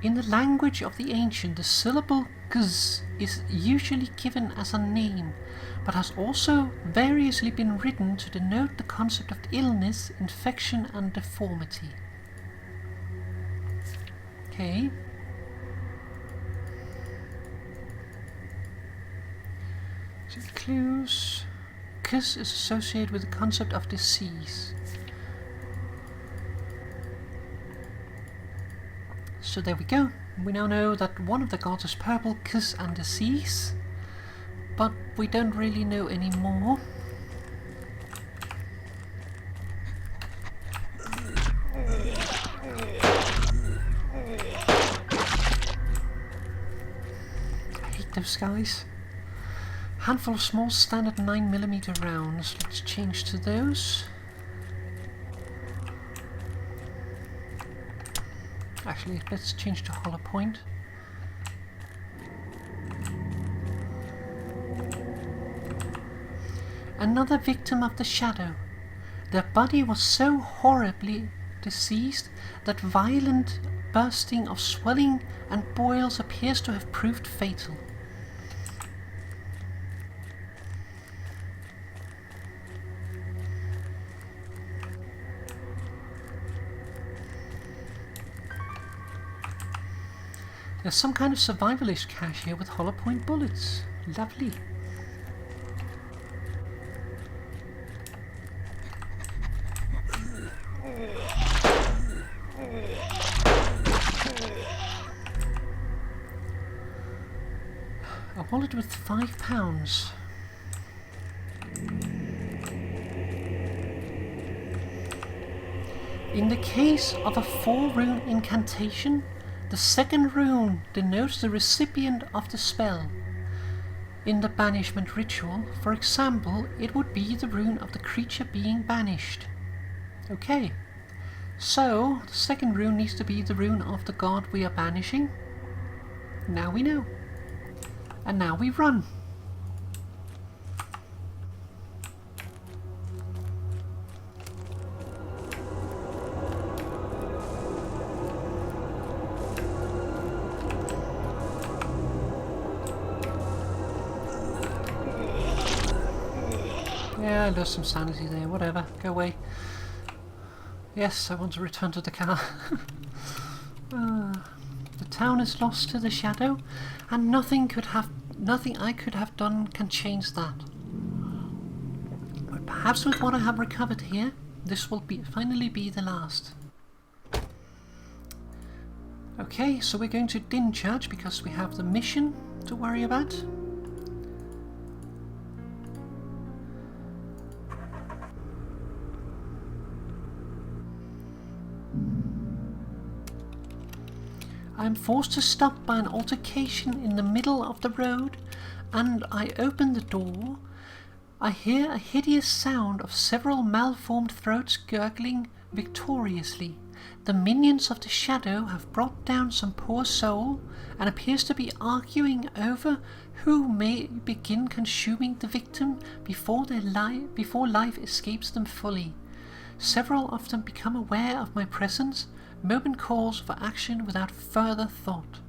In the language of the ancient, the syllable gz is usually given as a name, but has also variously been written to denote the concept of illness, infection, and deformity. Okay. So clues. Kz is associated with the concept of disease. So there we go. We now know that one of the gods is purple, Kz and disease, but we don't really know any more. I hate those guys. Handful of small standard 9mm rounds. Let's change to those. Actually, let's change to Hollow Point. Another victim of the shadow. Their body was so horribly diseased that violent bursting of swelling and boils appears to have proved fatal. There's some kind of survivalist cache here with hollow point bullets. Lovely. A wallet with £5. In the case of a 4-rune incantation, the second rune denotes the recipient of the spell. In the banishment ritual, for example, it would be the rune of the creature being banished. Okay, so the second rune needs to be the rune of the god we are banishing. Now we know. And now we run. Yeah, I lost some sanity there, whatever, go away. Yes, I want to return to the car. The town is lost to the shadow, and nothing I could have done can change that. But perhaps with what I have recovered here, this will finally be the last. Okay, so we're going to Dinchurch because we have the mission to worry about. I am forced to stop by an altercation in the middle of the road, and I open the door. I hear a hideous sound of several malformed throats gurgling victoriously. The minions of the shadow have brought down some poor soul, and appears to be arguing over who may begin consuming the victim before life escapes them fully. Several of them become aware of my presence, Moment calls for action without further thought.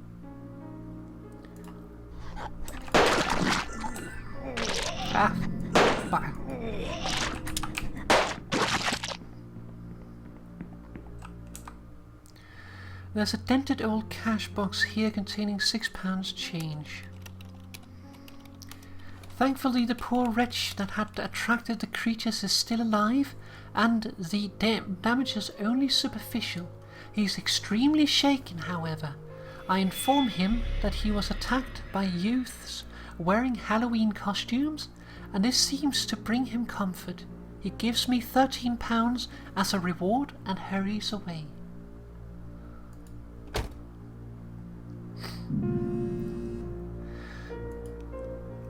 Ah, bugger. There's a dented old cash box here containing £6 change. Thankfully the poor wretch that had attracted the creatures is still alive, and the damage is only superficial. He is extremely shaken, however. I inform him that he was attacked by youths wearing Halloween costumes, and this seems to bring him comfort. He gives me £13 as a reward and hurries away.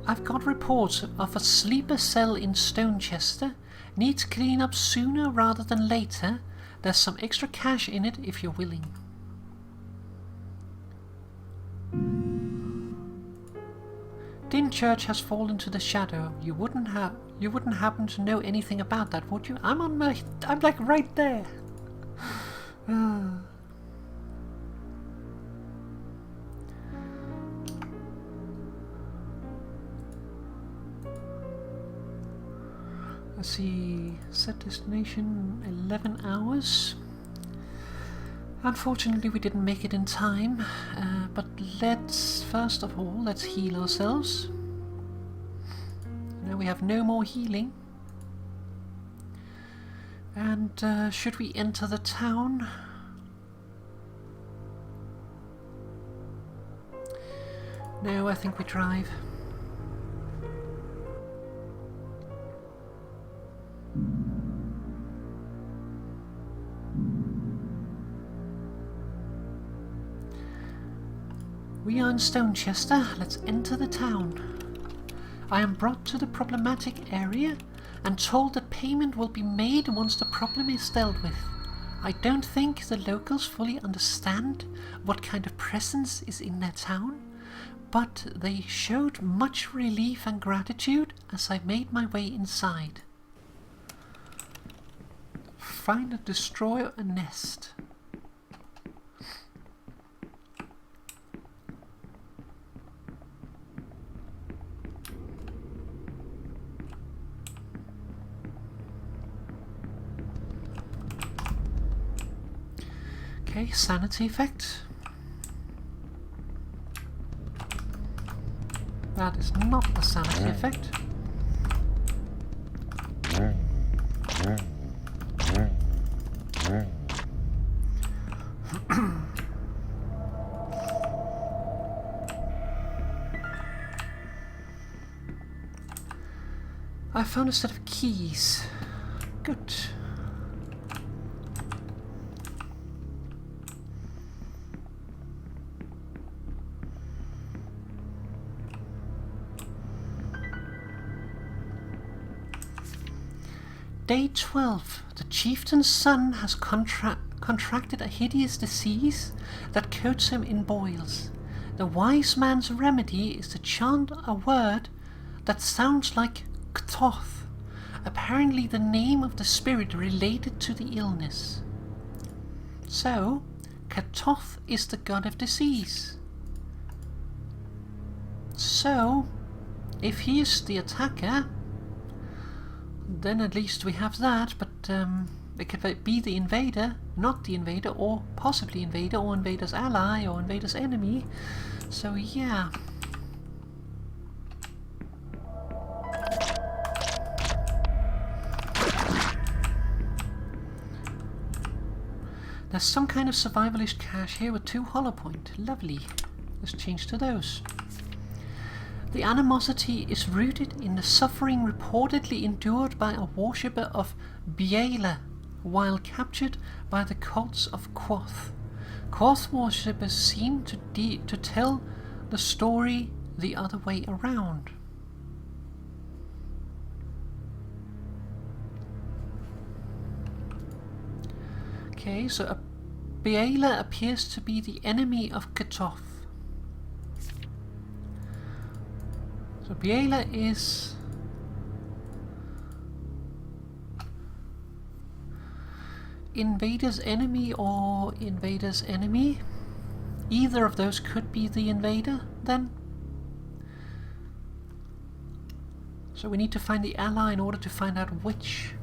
I've got reports of a sleeper cell in Stonechester. Needs clean up sooner rather than later. There's some extra cash in it if you're willing. Dymchurch has fallen to the shadow. You wouldn't happen to know anything about that, would you? I'm like right there. Let's see, set destination 11 hours. Unfortunately we didn't make it in time, but first of all let's heal ourselves. Now we have no more healing. And should we enter the town? No, I think we drive. We are in Stonechester. Let's enter the town. I am brought to the problematic area and told that payment will be made once the problem is dealt with. I don't think the locals fully understand what kind of presence is in their town, but they showed much relief and gratitude as I made my way inside. Find and destroy a nest. Okay, sanity effect. That is not a sanity effect. I found a set of keys. Good. Day 12. The chieftain's son has contracted a hideous disease that coats him in boils. The wise man's remedy is to chant a word that sounds like Ktoth, apparently the name of the spirit related to the illness. So, Ktoth is the god of disease. So, if he is the attacker, then at least we have that, but it could be the invader, not the invader, or possibly invader, or invader's ally, or invader's enemy. So yeah. There's some kind of survivalist cache here with 2 hollow point. Lovely. Let's change to those. The animosity is rooted in the suffering reportedly endured by a worshipper of Biela while captured by the cults of Quoth. Quoth worshippers seem to tell the story the other way around. Okay, so Biela appears to be the enemy of Ktoth. So Biela Invader's enemy or invader's enemy. Either of those could be the invader then. So we need to find the ally in order to find out which.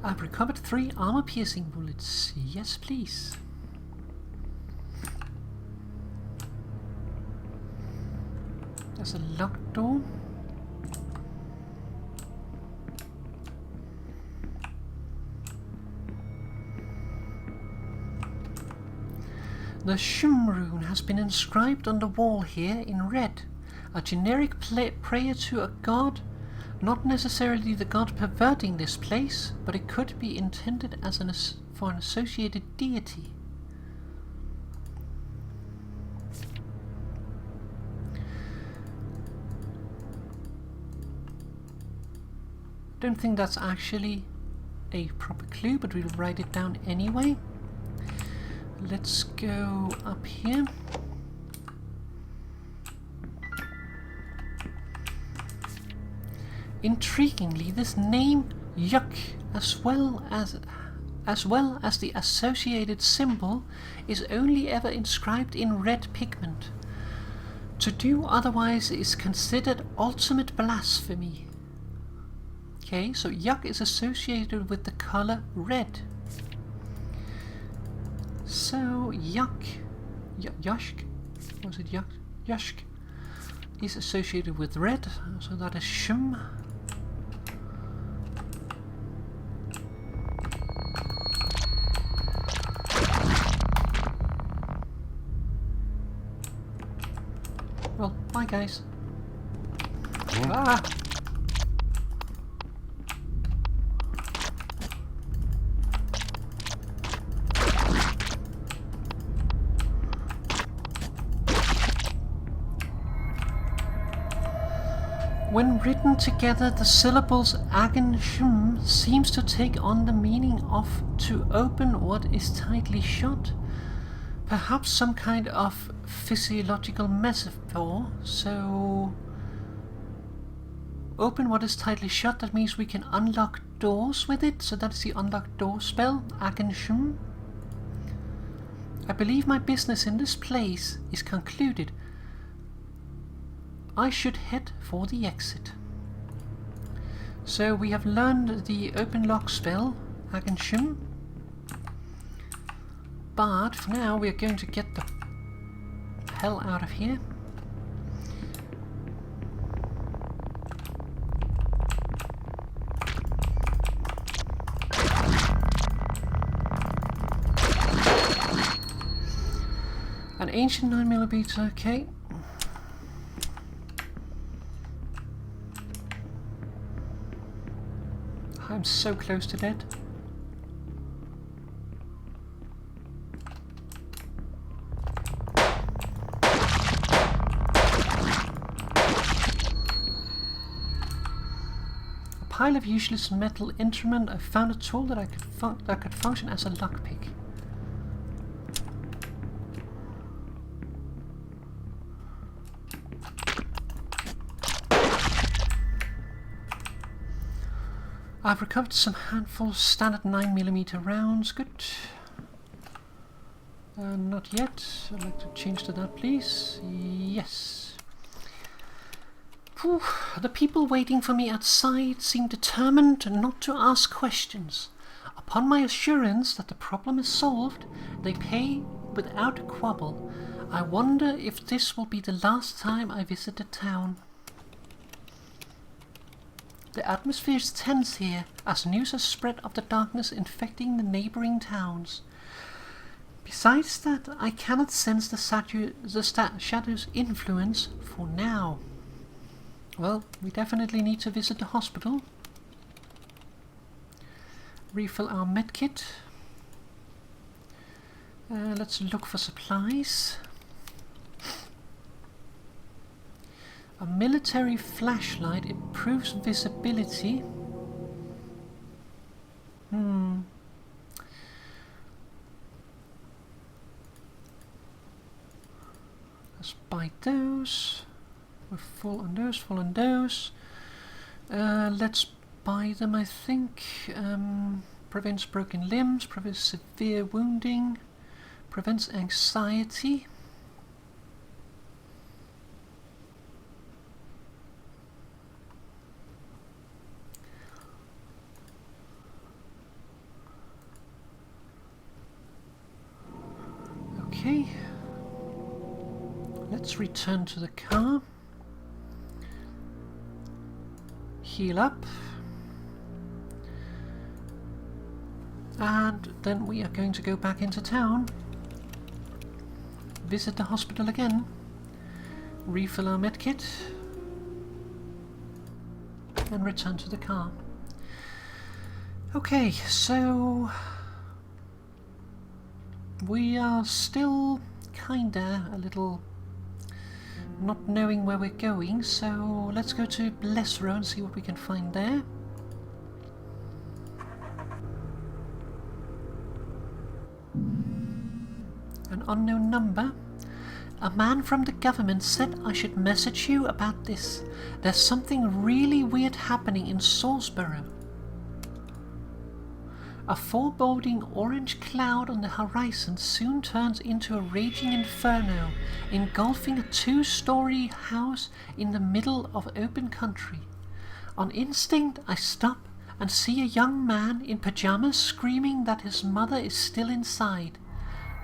I've recovered 3 armor-piercing bullets. Yes, please. There's a locked door. The Shum rune has been inscribed on the wall here in red. A generic prayer to a god. Not necessarily the god perverting this place, but it could be intended as for an associated deity. Don't think that's actually a proper clue, but we'll write it down anyway. Let's go up here. Intriguingly, this name Yuck, as well as the associated symbol, is only ever inscribed in red pigment. To do otherwise is considered ultimate blasphemy. Okay, so Yuck is associated with the color red. So Yushk, was it Yushk, is associated with red, so that is Shum. Well, bye guys. Ah! When written together, the syllables agen shum seems to take on the meaning of to open what is tightly shut. Perhaps some kind of physiological metaphor. So open what is tightly shut, that means we can unlock doors with it. So that's the unlock door spell, agen shum. I believe my business in this place is concluded. I should head for the exit. So we have learned the open lock spell, agen shum. But for now we are going to get the hell out of here. An ancient 9mm, okay. I'm so close to dead. A pile of useless metal instrument. I found a tool that could function as a lockpick. I've recovered some handful of standard 9mm rounds. Good. Not yet. I'd like to change to that, please. Yes. Whew. The people waiting for me outside seem determined not to ask questions. Upon my assurance that the problem is solved, they pay without a quibble. I wonder if this will be the last time I visit the town. The atmosphere is tense here, as news has spread of the darkness infecting the neighboring towns. Besides that, I cannot sense the shadow's influence for now. Well, we definitely need to visit the hospital. Refill our medkit. Let's look for supplies. A military flashlight improves visibility. like those. We're full on those, full on those. Let's buy them, I think. Prevents broken limbs, prevents severe wounding, prevents anxiety. Okay. Let's return to the car. Heal up. And then we are going to go back into town. Visit the hospital again. Refill our medkit. And return to the car. Okay, so we are still kinda a little not knowing where we're going, so let's go to Blessro and see what we can find there. An unknown number. A man from the government said I should message you about this. There's something really weird happening in Salisbury. A foreboding orange cloud on the horizon soon turns into a raging inferno, engulfing a 2-story house in the middle of open country. On instinct, I stop and see a young man in pajamas screaming that his mother is still inside.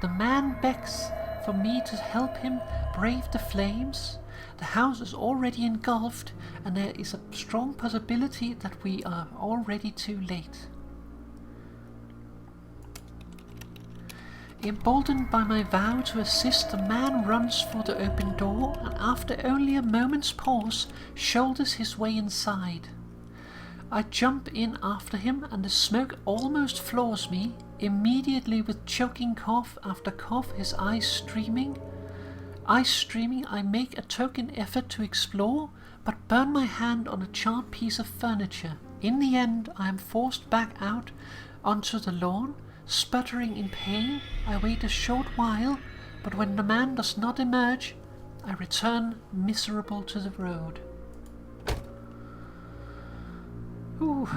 The man begs for me to help him brave the flames. The house is already engulfed, and there is a strong possibility that we are already too late. Emboldened by my vow to assist, the man runs for the open door and after only a moment's pause, shoulders his way inside. I jump in after him and the smoke almost floors me. Immediately with choking cough after cough, his eyes streaming, I make a token effort to explore, but burn my hand on a charred piece of furniture. In the end, I am forced back out onto the lawn. Sputtering in pain, I wait a short while, but when the man does not emerge, I return miserable to the road. Ooh.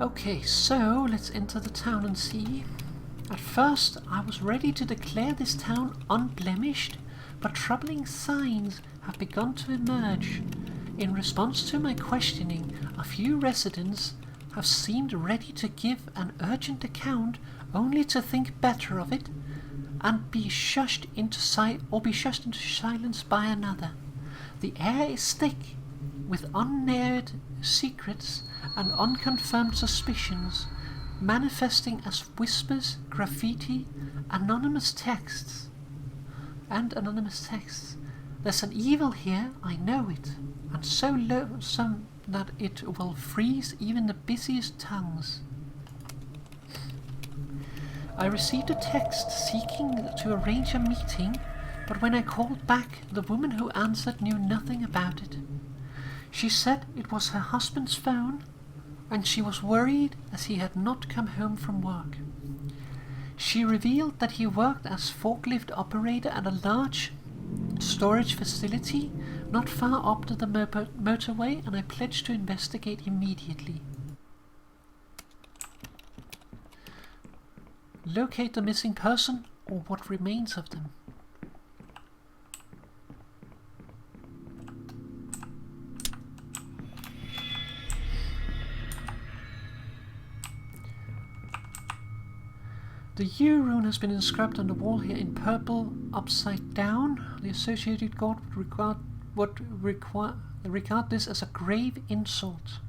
Okay, so let's enter the town and see. At first, I was ready to declare this town unblemished, but troubling signs have begun to emerge. In response to my questioning, a few residents have seemed ready to give an urgent account, only to think better of it and be shushed into silence by another. The air is thick with unaired secrets and unconfirmed suspicions, manifesting as whispers, graffiti, anonymous texts. There's an evil here, I know it, and so loathsome that it will freeze even the busiest tongues. I received a text seeking to arrange a meeting, but when I called back, the woman who answered knew nothing about it. She said it was her husband's phone, and she was worried as he had not come home from work. She revealed that he worked as forklift operator at a large storage facility not far up to the motorway, and I pledged to investigate immediately. Locate the missing person or what remains of them. The U rune has been inscribed on the wall here in purple, upside down. The associated god would regard this as a grave insult.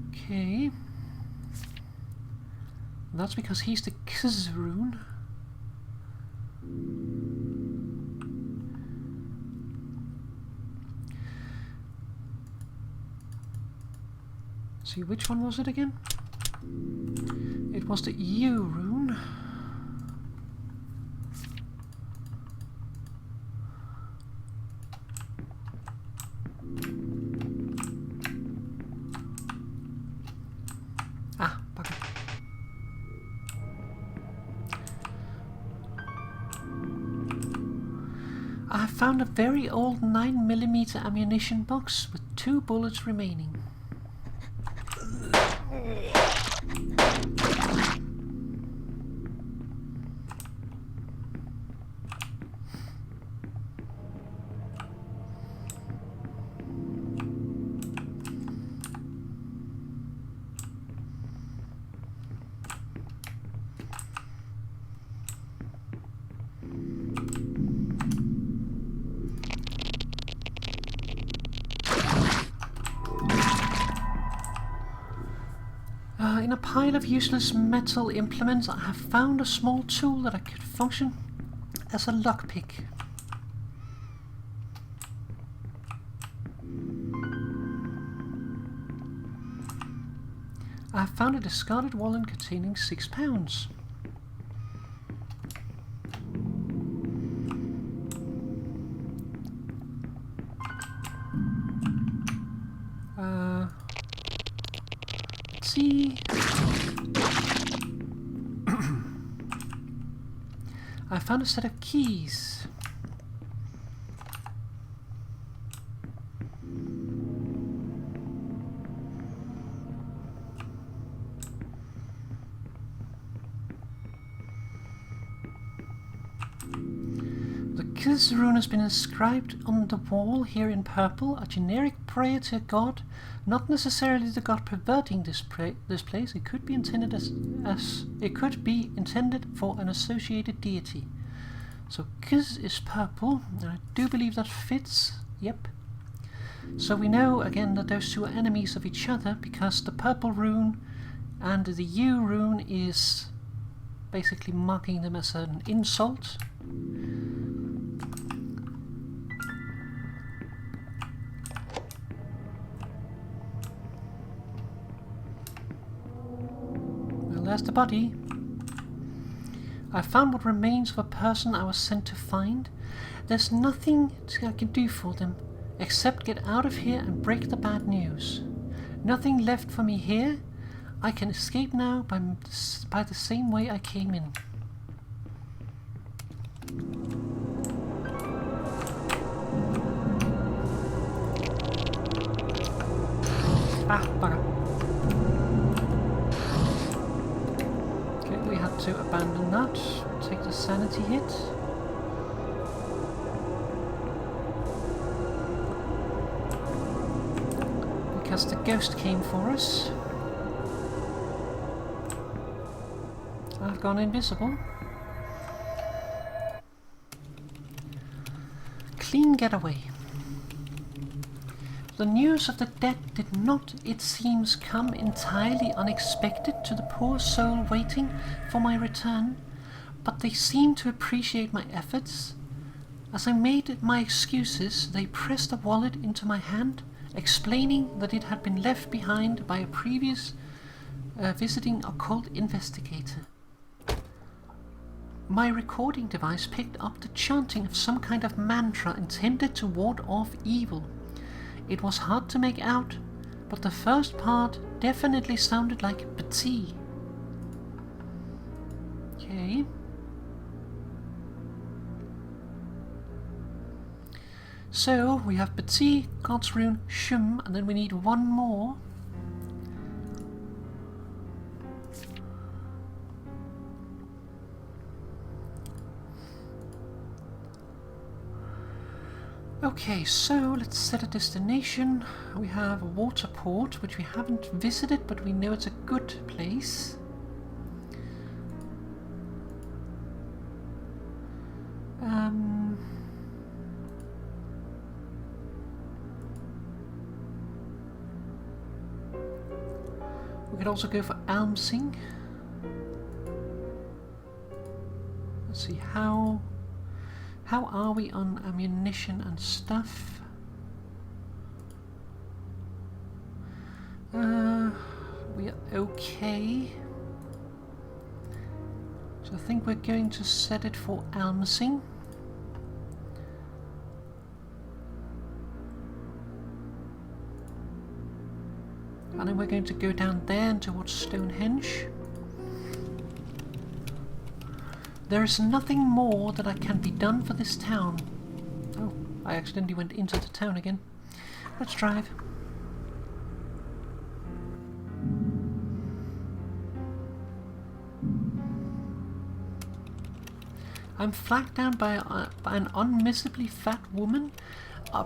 Okay. That's because he's the Kz rune. See, which one was it again? It was the U rune. found a very old 9mm ammunition box with 2 bullets remaining. In a pile of useless metal implements, I have found a small tool that could function as a lockpick. I have found a discarded wallet containing £6. Let's see. I found a set of keys. This rune has been inscribed on the wall here in purple, a generic prayer to a god, not necessarily the god perverting this place. It could be intended it could be intended for an associated deity. So Kiz is purple, and I do believe that fits. Yep. So we know again that those two are enemies of each other because the purple rune and the U rune is basically marking them as an insult. There's the body. I found what remains of a person I was sent to find. There's nothing I can do for them, except get out of here and break the bad news. Nothing left for me here. I can escape now by the same way I came in. Ah, bugger. We had to abandon that, take the sanity hit. Because the ghost came for us. I've gone invisible. Clean getaway. The news of the dead did not, it seems, come entirely unexpected to the poor soul waiting for my return, but they seemed to appreciate my efforts. As I made my excuses, they pressed a wallet into my hand, explaining that it had been left behind by a previous visiting occult investigator. My recording device picked up the chanting of some kind of mantra intended to ward off evil. It was hard to make out, but the first part definitely sounded like Petit. Okay. So we have Petit, God's rune, Shum, and then we need one more. Okay, so let's set a destination. We have a water port, which we haven't visited, but we know it's a good place. We could also go for Almsing. Let's see, how are we on ammunition and stuff? We are okay. So I think we're going to set it for Almsing. And then we're going to go down there and towards Stonehenge. There is nothing more that can be done for this town. Oh. I accidentally went into the town again. Let's drive. I'm flagged down by an unmissably fat woman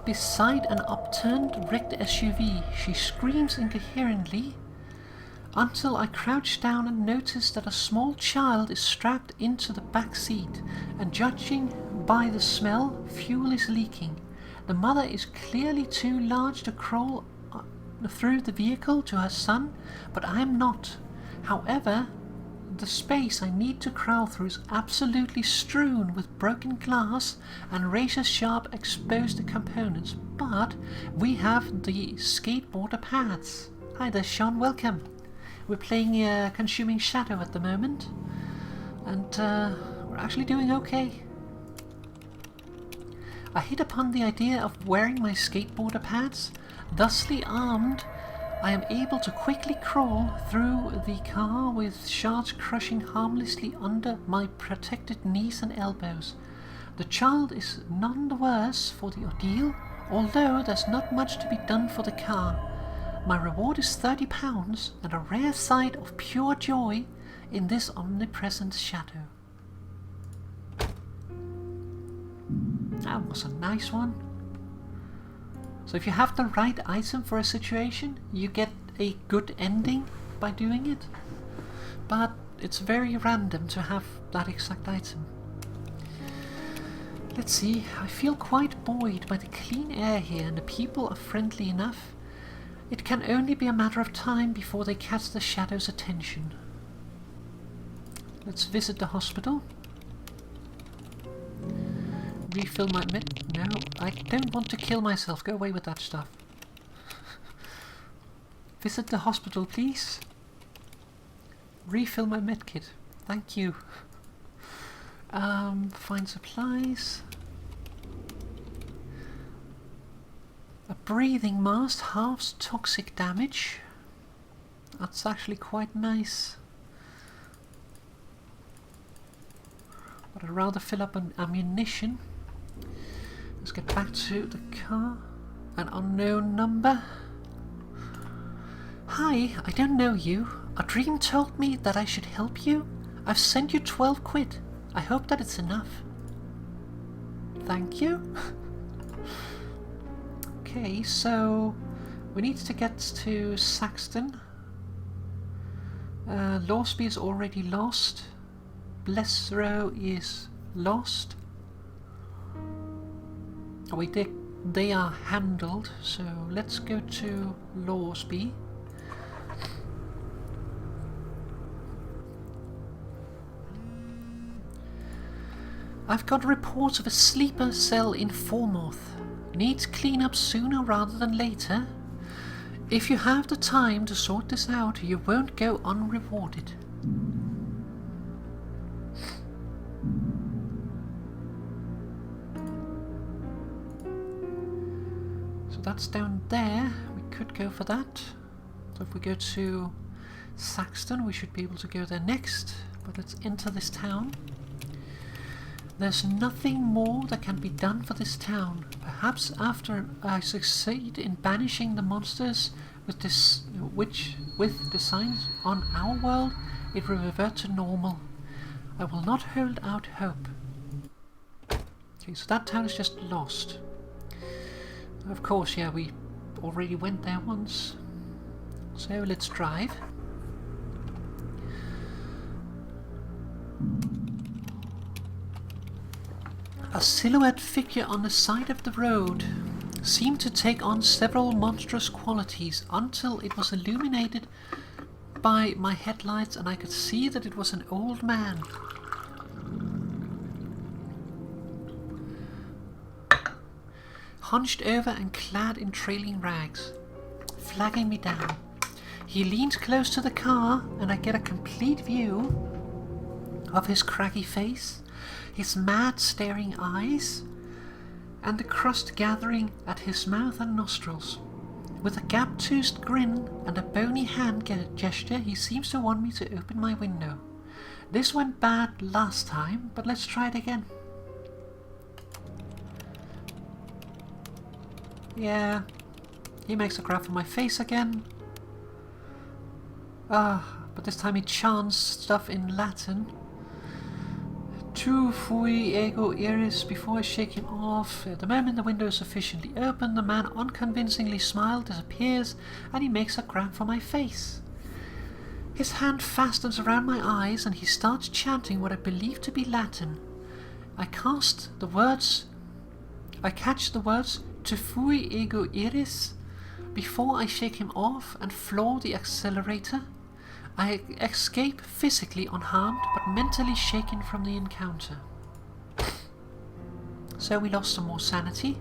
beside an upturned wrecked SUV. She screams incoherently until I crouch down and notice that a small child is strapped into the back seat, and judging by the smell, fuel is leaking. The mother is clearly too large to crawl through the vehicle to her son, but I am not. However, the space I need to crawl through is absolutely strewn with broken glass and razor-sharp exposed components, but we have the skateboarder paths. Hi there, Sean, welcome. We're playing Consuming Shadow at the moment, and we're actually doing okay. I hit upon the idea of wearing my skateboarder pads. Thusly armed, I am able to quickly crawl through the car with shards crushing harmlessly under my protected knees and elbows. The child is none the worse for the ordeal, although there's not much to be done for the car. My reward is £30 and a rare sight of pure joy in this omnipresent shadow. That was a nice one. So if you have the right item for a situation, you get a good ending by doing it. But it's very random to have that exact item. Let's see, I feel quite buoyed by the clean air here, and the people are friendly enough. It can only be a matter of time before they catch the shadow's attention. Let's visit the hospital. Refill my no, I don't want to kill myself. Go away with that stuff. Visit the hospital, please. Refill my medkit. Thank you. Find supplies. A breathing mask halves toxic damage. That's actually quite nice. But I'd rather fill up on ammunition. Let's get back to the car. An unknown number. Hi, I don't know you. A dream told me that I should help you. I've sent you 12 quid. I hope that it's enough. Thank you. Okay, so we need to get to Saxton. Lawsby is already lost. Blessrow is lost. Oh wait, they are handled, so let's go to Lawsby. I've got reports of a sleeper cell in Falmouth. Needs cleanup sooner rather than later. If you have the time to sort this out, you won't go unrewarded. So that's down there. We could go for that. So if we go to Saxton, we should be able to go there next. But let's enter this town. There's nothing more that can be done for this town. Perhaps after I succeed in banishing the monsters with designs on our world, it will revert to normal. I will not hold out hope. Okay, so that town is just lost. Of course, yeah, we already went there once. So let's drive. A silhouette figure on the side of the road seemed to take on several monstrous qualities until it was illuminated by my headlights and I could see that it was an old man. Hunched over and clad in trailing rags, flagging me down. He leans close to the car and I get a complete view of his craggy face, his mad staring eyes, and the crust gathering at his mouth and nostrils. With a gap-toothed grin and a bony hand gesture, he seems to want me to open my window. This went bad last time, but let's try it again. Yeah, he makes a grab for my face again. But this time he chants stuff in Latin. Tu fui ego iris. Before I shake him off, the moment the window is sufficiently open, the man unconvincingly smiles, disappears, and he makes a grab for my face. His hand fastens around my eyes and he starts chanting what I believe to be Latin. I catch the words Tu fui ego iris. Before I shake him off and floor the accelerator, I escape physically unharmed but mentally shaken from the encounter. So we lost some more sanity.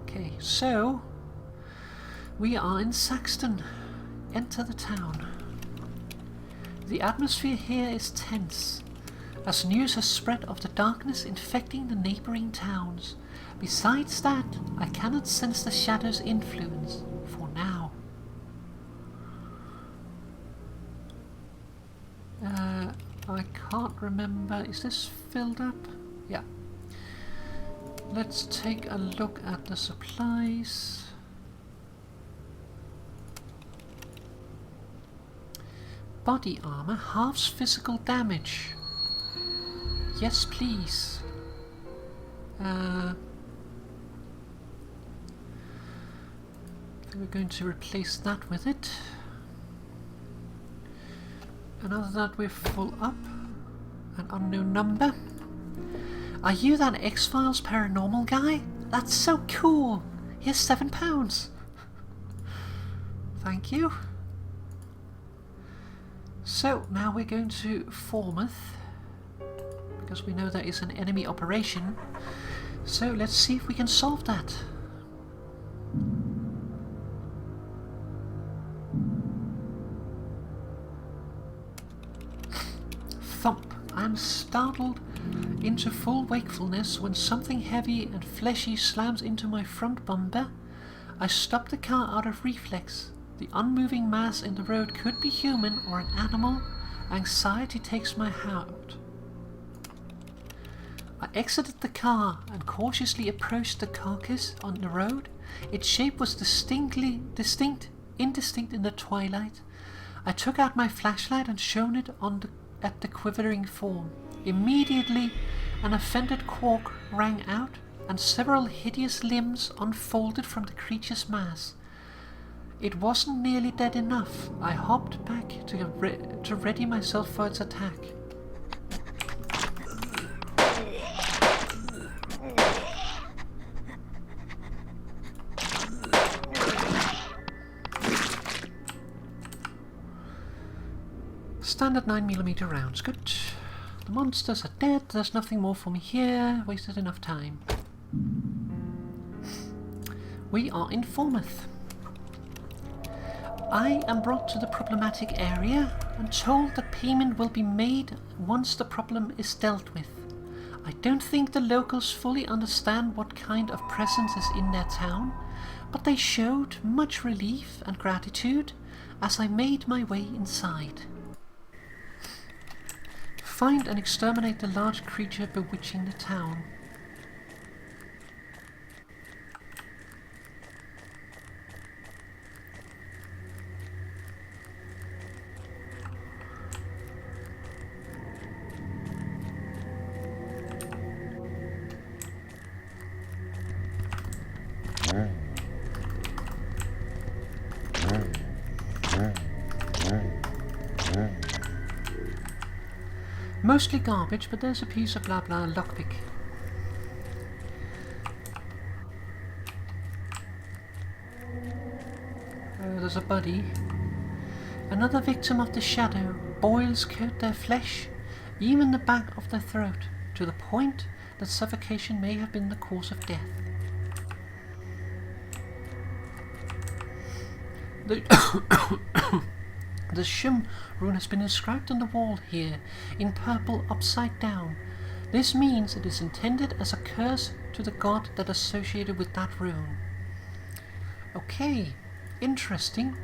Okay, so we are in Saxton. Enter the town. The atmosphere here is tense, as news has spread of the darkness infecting the neighbouring towns. Besides that, I cannot sense the shadow's influence, for now. I can't remember, is this filled up? Yeah. Let's take a look at the supplies. Body armor halves physical damage. Yes, please. I think we're going to replace that with it. And other than that, we're full up. An unknown number. Are you that X-Files paranormal guy? That's so cool. Here's £7. Thank you. So now we're going to Falmouth, because we know there is an enemy operation. So let's see if we can solve that. Thump! I am startled into full wakefulness when something heavy and fleshy slams into my front bumper. I stop the car out of reflex. The unmoving mass in the road could be human or an animal. Anxiety takes my heart. I exited the car and cautiously approached the carcass on the road. Its shape was indistinct in the twilight. I took out my flashlight and shone it at the quivering form. Immediately, an offended quawk rang out, and several hideous limbs unfolded from the creature's mass. It wasn't nearly dead enough. I hopped back to ready myself for its attack. Standard 9mm rounds, good. The monsters are dead, there's nothing more for me here, wasted enough time. We are in Falmouth. I am brought to the problematic area and told that payment will be made once the problem is dealt with. I don't think the locals fully understand what kind of presence is in their town, but they showed much relief and gratitude as I made my way inside. Find and exterminate the large creature bewitching the town. Mostly garbage, but there's a piece of blah blah lockpick. There's a buddy. Another victim of the shadow. Boils coat their flesh, even the back of their throat, to the point that suffocation may have been the cause of death. The Shum rune has been inscribed on the wall here, in purple upside down. This means it is intended as a curse to the god that associated with that rune. Okay, interesting.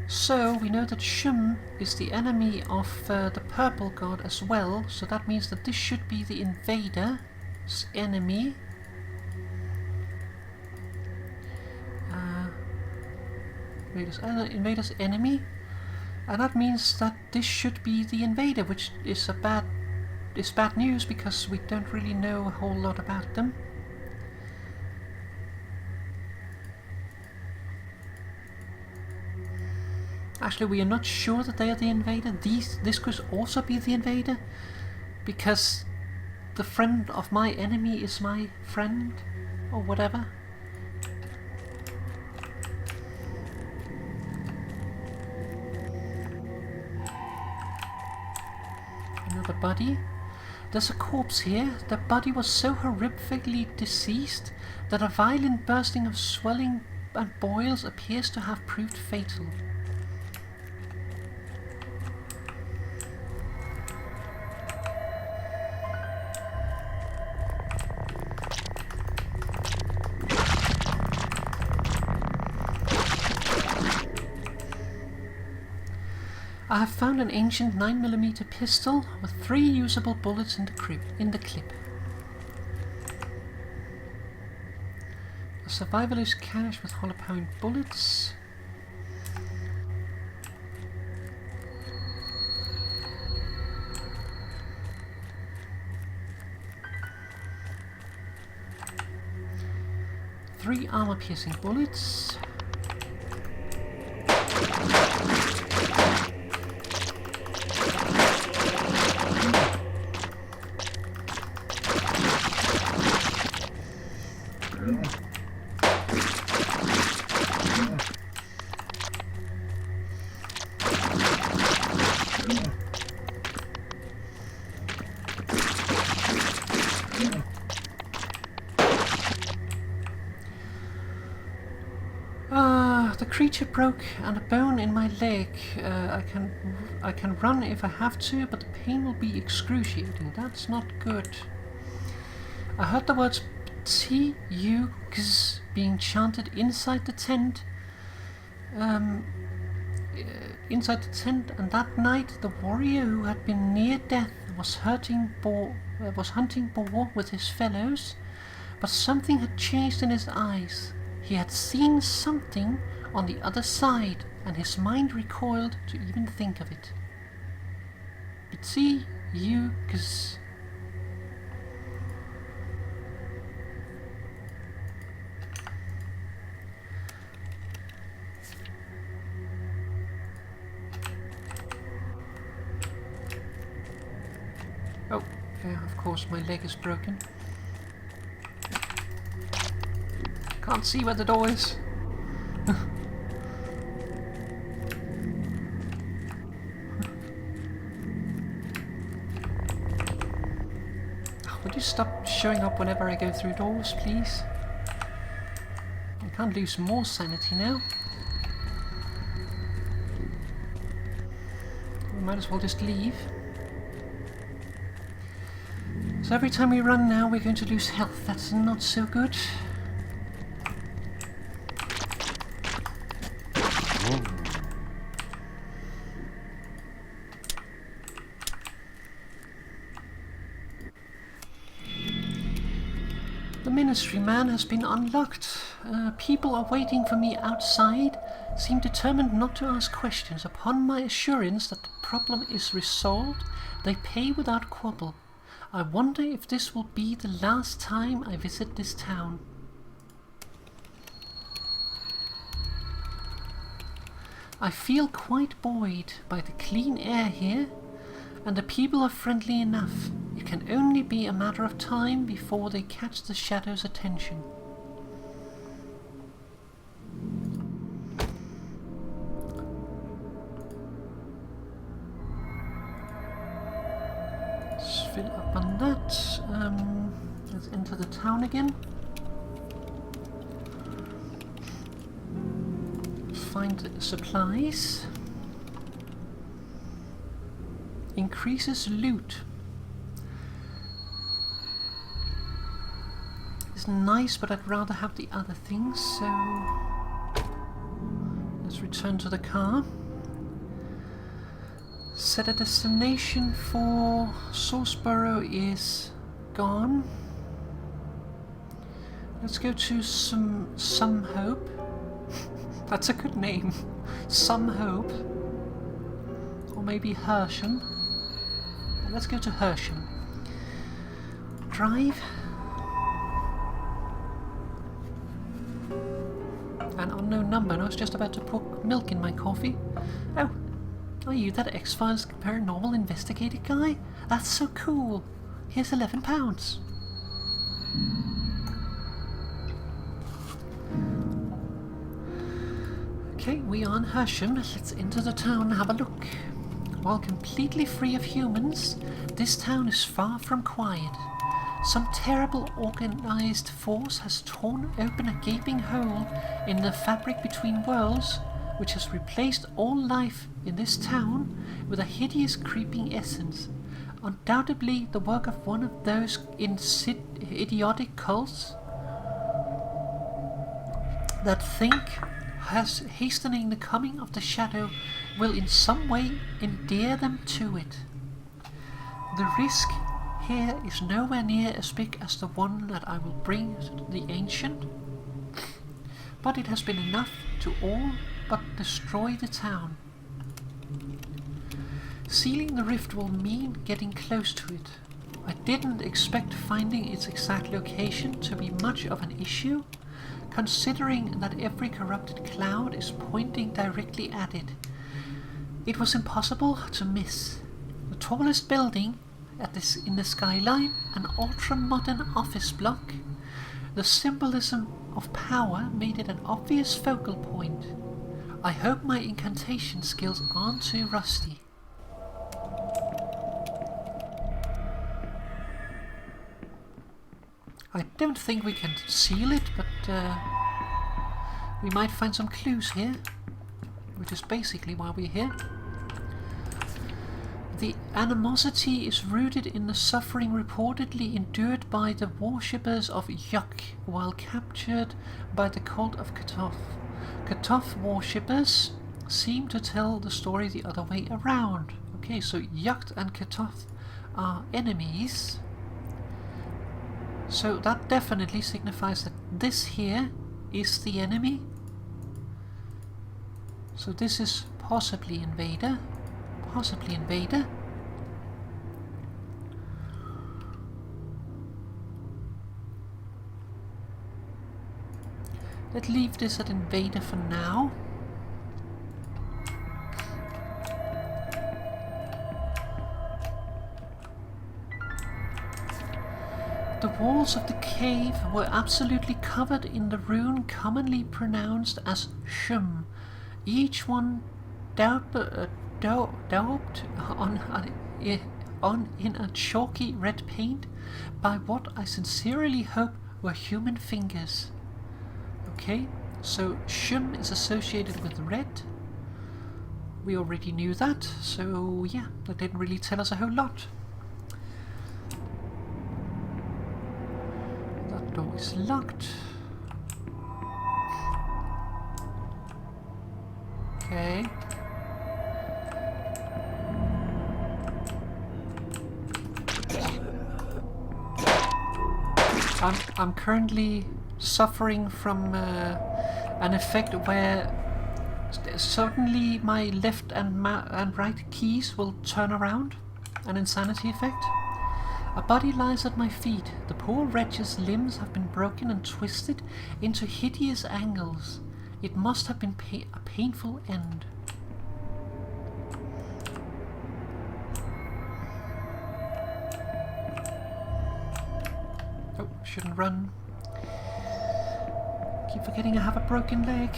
So we know that Shum is the enemy of the purple god as well, so that means that this should be the invader's enemy. Invader's enemy. And that means that this should be the invader, which is bad news because we don't really know a whole lot about them. Actually, we are not sure that they are the invader. This could also be the invader, because the friend of my enemy is my friend, or whatever. Another body. There's a corpse here. The body was so horrifically diseased that a violent bursting of swelling and boils appears to have proved fatal. I have found an ancient 9mm pistol with 3 usable bullets in the clip. A survivalist cache with hollow point bullets. Three armor-piercing bullets. The creature broke and a bone in my leg. I can run if I have to, but the pain will be excruciating. That's not good. I heard the words T-U-G being chanted inside the tent. And that night the warrior who had been near death was hunting boar with his fellows, but something had changed in his eyes. He had seen something on the other side, and his mind recoiled to even think of it. T-U-G. Oh, yeah, of course my leg is broken. Can't see where the door is. Would you stop showing up whenever I go through doors, please? I can't lose more sanity now. We might as well just leave. So every time we run now, we're going to lose health. That's not so good. The ministry man has been unlocked. People are waiting for me outside, seem determined not to ask questions. Upon my assurance that the problem is resolved, they pay without quibble. I wonder if this will be the last time I visit this town. I feel quite buoyed by the clean air here, and the people are friendly enough. It can only be a matter of time before they catch the shadow's attention. Let's fill up on that. Let's enter the town again. Find supplies. Increases loot. It's nice, but I'd rather have the other things, so let's return to the car. Set a destination for Sourceboro is gone. Let's go to some hope. That's a good name. Some Hope. Or maybe Hersham. Let's go to Hersham. Drive. An unknown number, and I was just about to put milk in my coffee. Oh, are you that X-Files paranormal investigator guy? That's so cool. Here's £11. Okay, we are in Hersham. Let's enter the town and have a look. While completely free of humans, this town is far from quiet. Some terrible organized force has torn open a gaping hole in the fabric between worlds, which has replaced all life in this town with a hideous creeping essence. Undoubtedly the work of one of those idiotic cults that think hastening the coming of the shadow will in some way endear them to it. The risk here is nowhere near as big as the one that I will bring to the ancient, but it has been enough to all but destroy the town. Sealing the rift will mean getting close to it. I didn't expect finding its exact location to be much of an issue, considering that every corrupted cloud is pointing directly at it. It was impossible to miss. The tallest building in the skyline, an ultra-modern office block. The symbolism of power made it an obvious focal point. I hope my incantation skills aren't too rusty. I don't think we can seal it, but we might find some clues here, which is basically why we're here. The animosity is rooted in the suffering reportedly endured by the worshippers of Yuk while captured by the cult of Katoth. Katoth worshippers seem to tell the story the other way around. Okay, so Yuk and Katoth are enemies. So that definitely signifies that this here is the enemy. So this is possibly Invader. Possibly Invader. Let's leave this at Invader for now. The walls of the cave were absolutely covered in the rune commonly pronounced as Shum, each one daubed on in a chalky red paint by what I sincerely hope were human fingers. Okay, so Shum is associated with red. We already knew that, so yeah, that didn't really tell us a whole lot. That door is locked. Okay. I'm currently suffering from an effect where suddenly my left and right keys will turn around, an insanity effect. A body lies at my feet. The poor wretch's limbs have been broken and twisted into hideous angles. It must have been a painful end. Oh, shouldn't run. Keep forgetting I have a broken leg.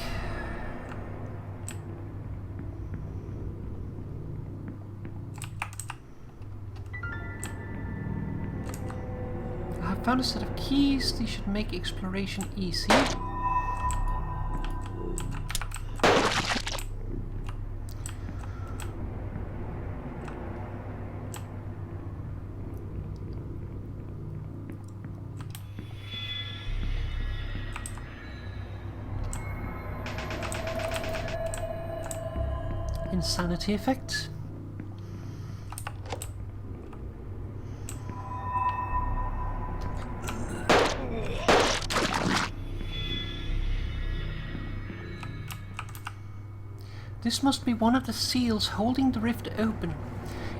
I have found a set of keys. These should make exploration easy. Insanity effect. This must be one of the seals holding the rift open.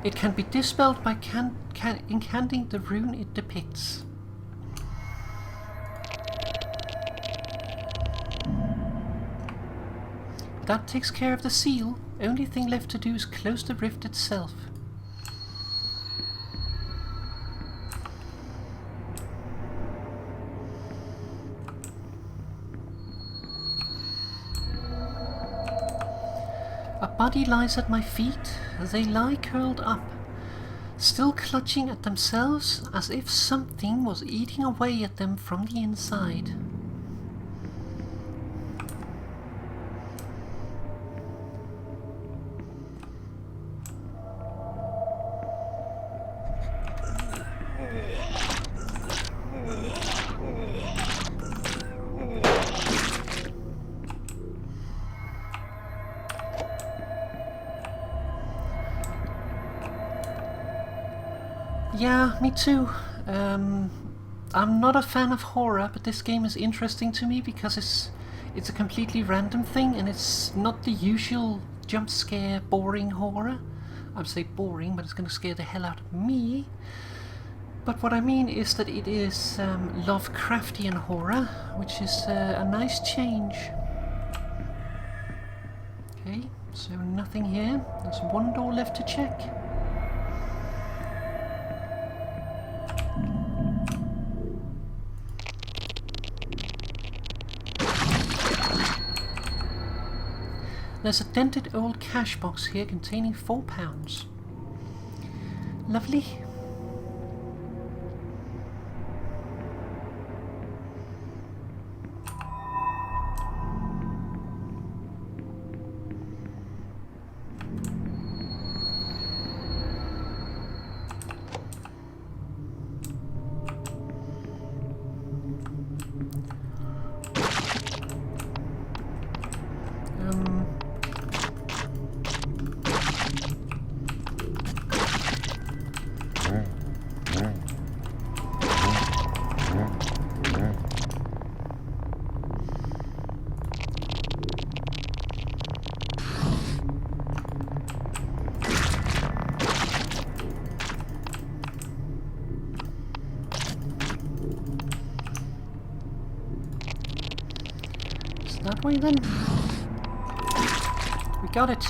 It can be dispelled by incanting the rune it depicts. That takes care of the seal. Only thing left to do is close the rift itself. A body lies at my feet. They lie curled up, still clutching at themselves as if something was eating away at them from the inside. Yeah, me too. I'm not a fan of horror, but this game is interesting to me because it's a completely random thing and it's not the usual jump scare boring horror. I'd say boring, but it's going to scare the hell out of me. But what I mean is that it is Lovecraftian horror, which is a nice change. Okay, so nothing here. There's one door left to check. There's a dented old cash box here containing £4. Lovely. That way then. We got it.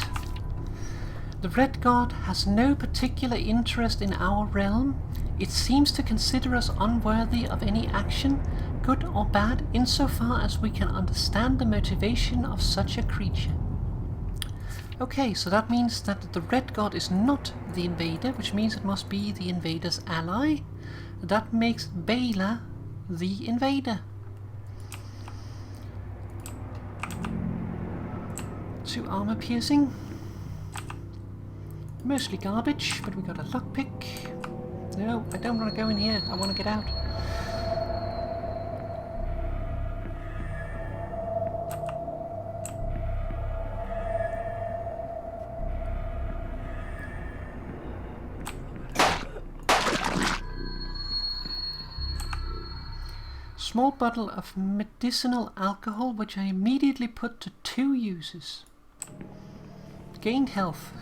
The Red God has no particular interest in our realm. It seems to consider us unworthy of any action, good or bad, insofar as we can understand the motivation of such a creature. Okay, so that means that the Red God is not the invader, which means it must be the invader's ally. That makes Bela the invader. 2 armor piercing. Mostly garbage, but we got a lockpick. No, I don't want to go in here. I want to get out. Small bottle of medicinal alcohol, which I immediately put to 2 uses. Gained health.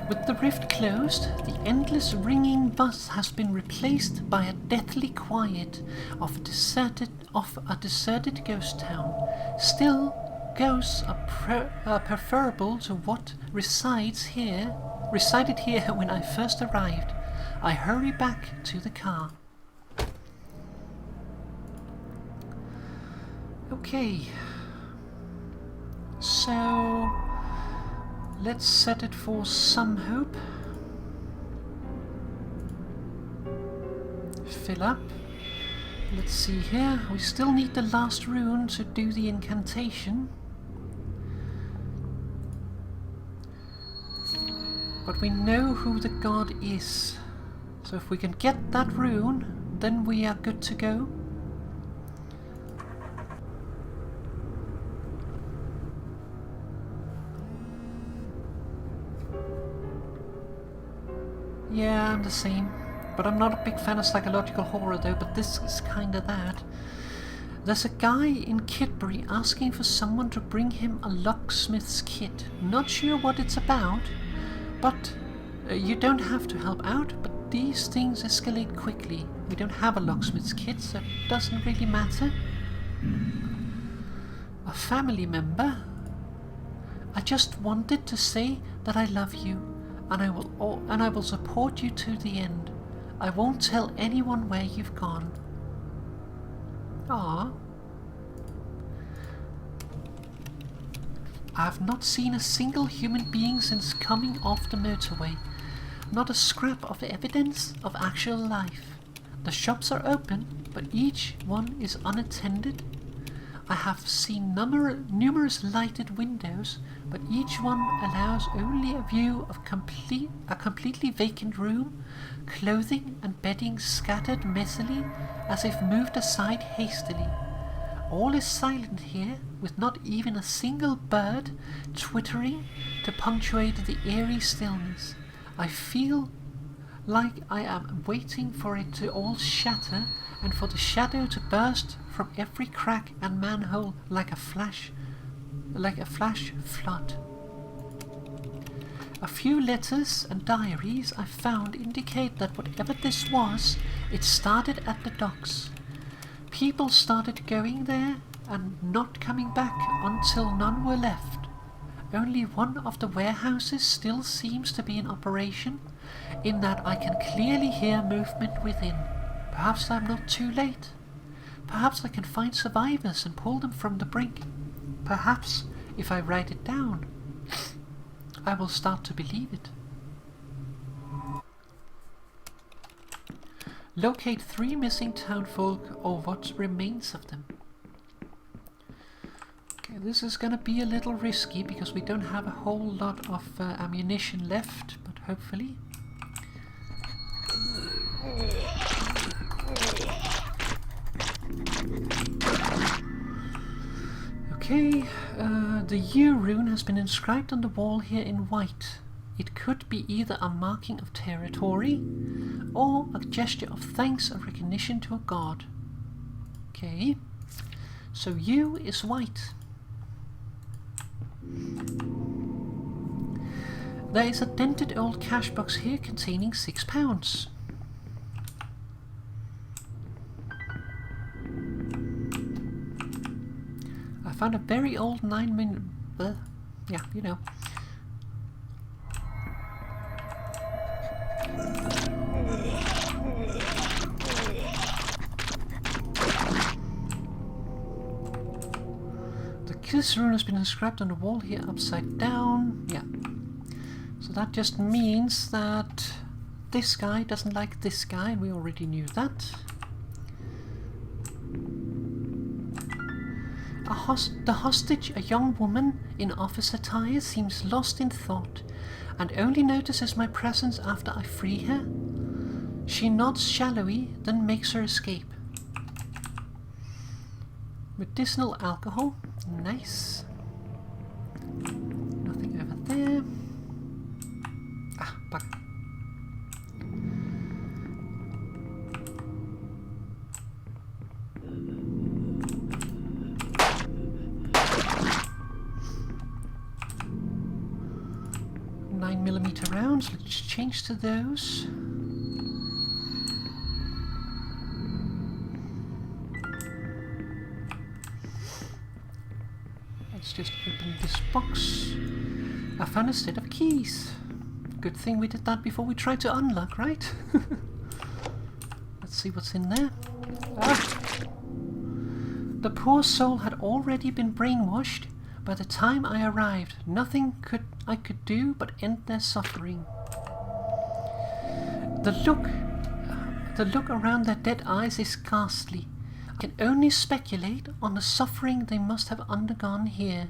With the rift closed, the endless ringing buzz has been replaced by a deathly quiet of a deserted ghost town. Still, ghosts are preferable to what resided here when I first arrived. I hurry back to the car. Okay, so let's set it for some hope. Fill up. Let's see here, we still need the last rune to do the incantation. But we know who the god is. So if we can get that rune, then we are good to go. Yeah, I'm the same. But I'm not a big fan of psychological horror though, but this is kinda that. There's a guy in Kidbury asking for someone to bring him a locksmith's kit. Not sure what it's about, but you don't have to help out, but these things escalate quickly. We don't have a locksmith's kit, so it doesn't really matter. A family member. I just wanted to say that I love you, and I will support you to the end. I won't tell anyone where you've gone. Ah. I have not seen a single human being since coming off the motorway. Not a scrap of evidence of actual life. The shops are open, but each one is unattended. I have seen numerous lighted windows, but each one allows only a view of a completely vacant room, clothing and bedding scattered messily as if moved aside hastily. All is silent here, with not even a single bird twittering to punctuate the eerie stillness. I feel like I am waiting for it to all shatter and for the shadow to burst from every crack and manhole like a flash flood. A few letters and diaries I found indicate that whatever this was, it started at the docks. People started going there and not coming back until none were left. Only one of the warehouses still seems to be in operation, in that I can clearly hear movement within. Perhaps I'm not too late. Perhaps I can find survivors and pull them from the brink. Perhaps, if I write it down, I will start to believe it. Locate 3 missing townfolk or what remains of them. Okay, this is gonna be a little risky because we don't have a whole lot of ammunition left, but hopefully. Okay, the U rune has been inscribed on the wall here in white. It could be either a marking of territory or a gesture of thanks and recognition to a god. Okay, so U is white. There is a dented old cash box here containing £6. I found a very old 9mm... yeah, you know. The kiss rune has been inscribed on the wall here upside down. Yeah. So that just means that this guy doesn't like this guy, and we already knew that. The hostage, a young woman in office attire, seems lost in thought and only notices my presence after I free her. She nods shallowly, then makes her escape. Medicinal alcohol, nice. Nothing over there. Ah, bugger. Rounds, let's change to those. Let's just open this box. I found a set of keys. Good thing we did that before we tried to unlock, right? Let's see what's in there. Ah. The poor soul had already been brainwashed. By the time I arrived, nothing I could do but end their suffering. The look around their dead eyes is ghastly. I can only speculate on the suffering they must have undergone here.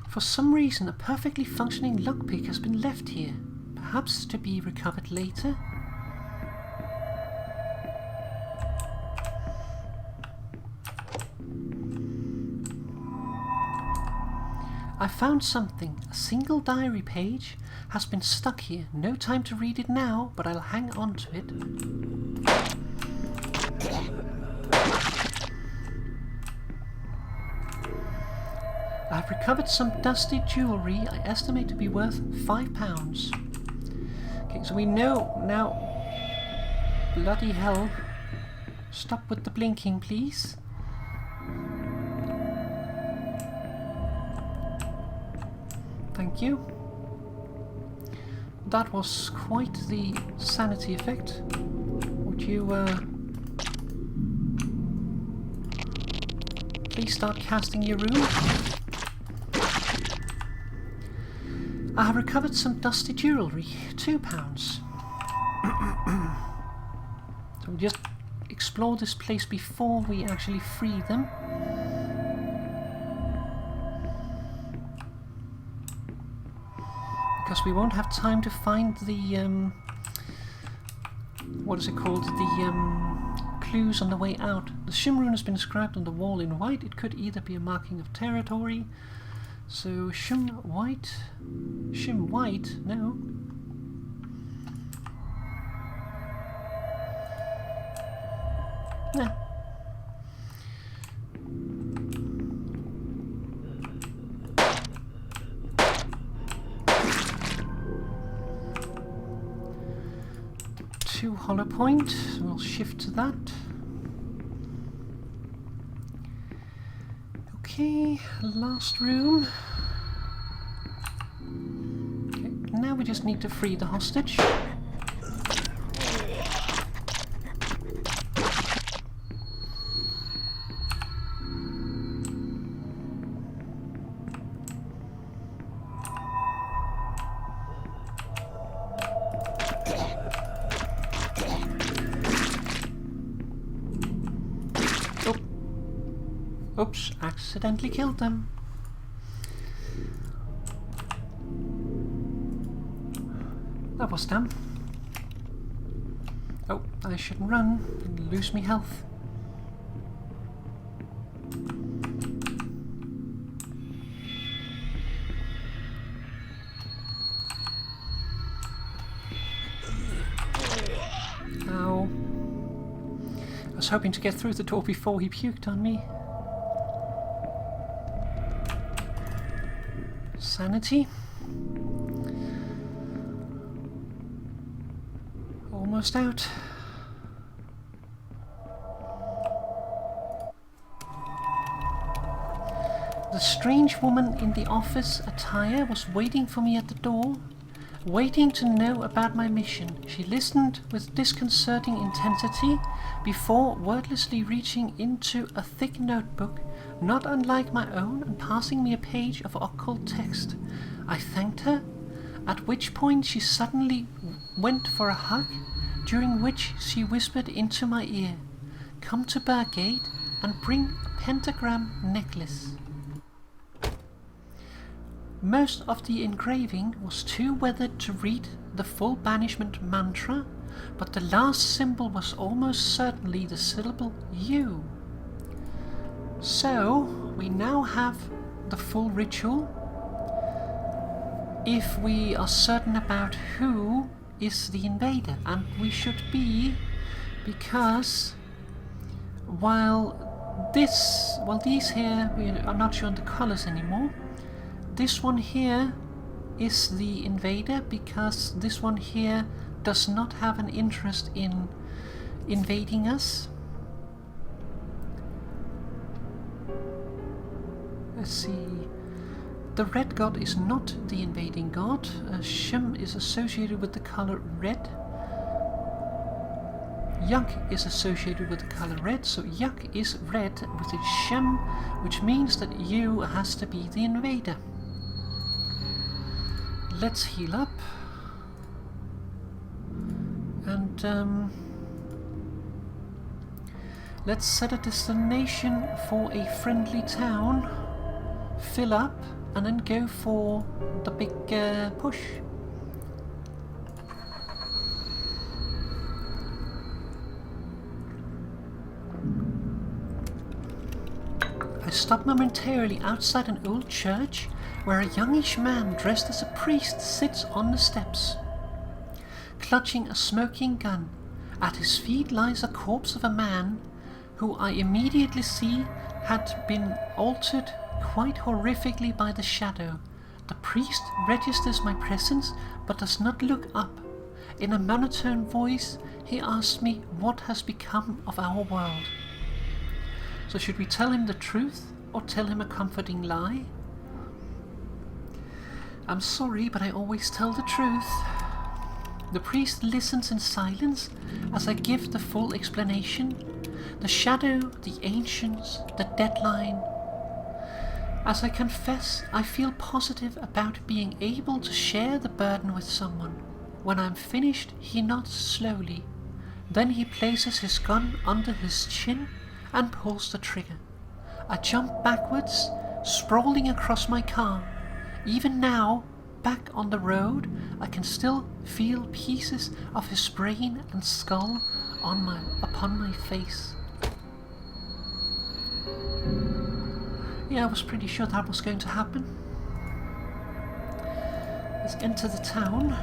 For some reason, a perfectly functioning lockpick has been left here. Perhaps to be recovered later. I found something. A single diary page has been stuck here. No time to read it now, but I'll hang on to it. I've recovered some dusty jewellery I estimate to be worth £5. Okay, so we know now. Bloody hell. Stop with the blinking, please. Thank you. That was quite the sanity effect. Would you please start casting your rune? I have recovered some dusty jewellery, £2. So we just explore this place before we actually free them. Because we won't have time to find the what is it called? The clues on the way out. The Shim rune has been inscribed on the wall in white. It could either be a marking of territory. So Shim white, no. Nah. Two hollow point, we'll shift to that. Okay, last room. Okay, now we just need to free the hostage. Oops, accidentally killed them. That was dumb. Oh, I shouldn't run and lose me health. Ow. I was hoping to get through the door before he puked on me. Sanity. Almost out. The strange woman in the office attire was waiting for me at the door, waiting to know about my mission. She listened with disconcerting intensity before wordlessly reaching into a thick notebook, not unlike my own, and passing me a page of occult text. I thanked her, at which point she suddenly went for a hug, during which she whispered into my ear, "Come to Burgate and bring a pentagram necklace." Most of the engraving was too weathered to read the full banishment mantra, but the last symbol was almost certainly the syllable U. So, we now have the full ritual. If we are certain about who is the invader, and we should be, because these here, we are not sure on the colors anymore. This one here is the invader, because this one here does not have an interest in invading us. Let's see. The red god is not the invading god. Shim is associated with the color red. Yak is associated with the color red, so Yak is red with its Shim, which means that you has to be the invader. Let's heal up. And let's set a destination for a friendly town. Fill up and then go for the big push. I stopped momentarily outside an old church where a youngish man dressed as a priest sits on the steps, clutching a smoking gun. At his feet lies a corpse of a man who I immediately see had been altered quite horrifically by the shadow. The priest registers my presence but does not look up. In a monotone voice, he asks me what has become of our world. So should we tell him the truth or tell him a comforting lie? I'm sorry, but I always tell the truth. The priest listens in silence as I give the full explanation. The shadow, the ancients, the deadline. As I confess, I feel positive about being able to share the burden with someone. When I'm finished, he nods slowly. Then he places his gun under his chin and pulls the trigger. I jump backwards, sprawling across my car. Even now, back on the road, I can still feel pieces of his brain and skull upon my face. Yeah, I was pretty sure that was going to happen. Let's enter the town.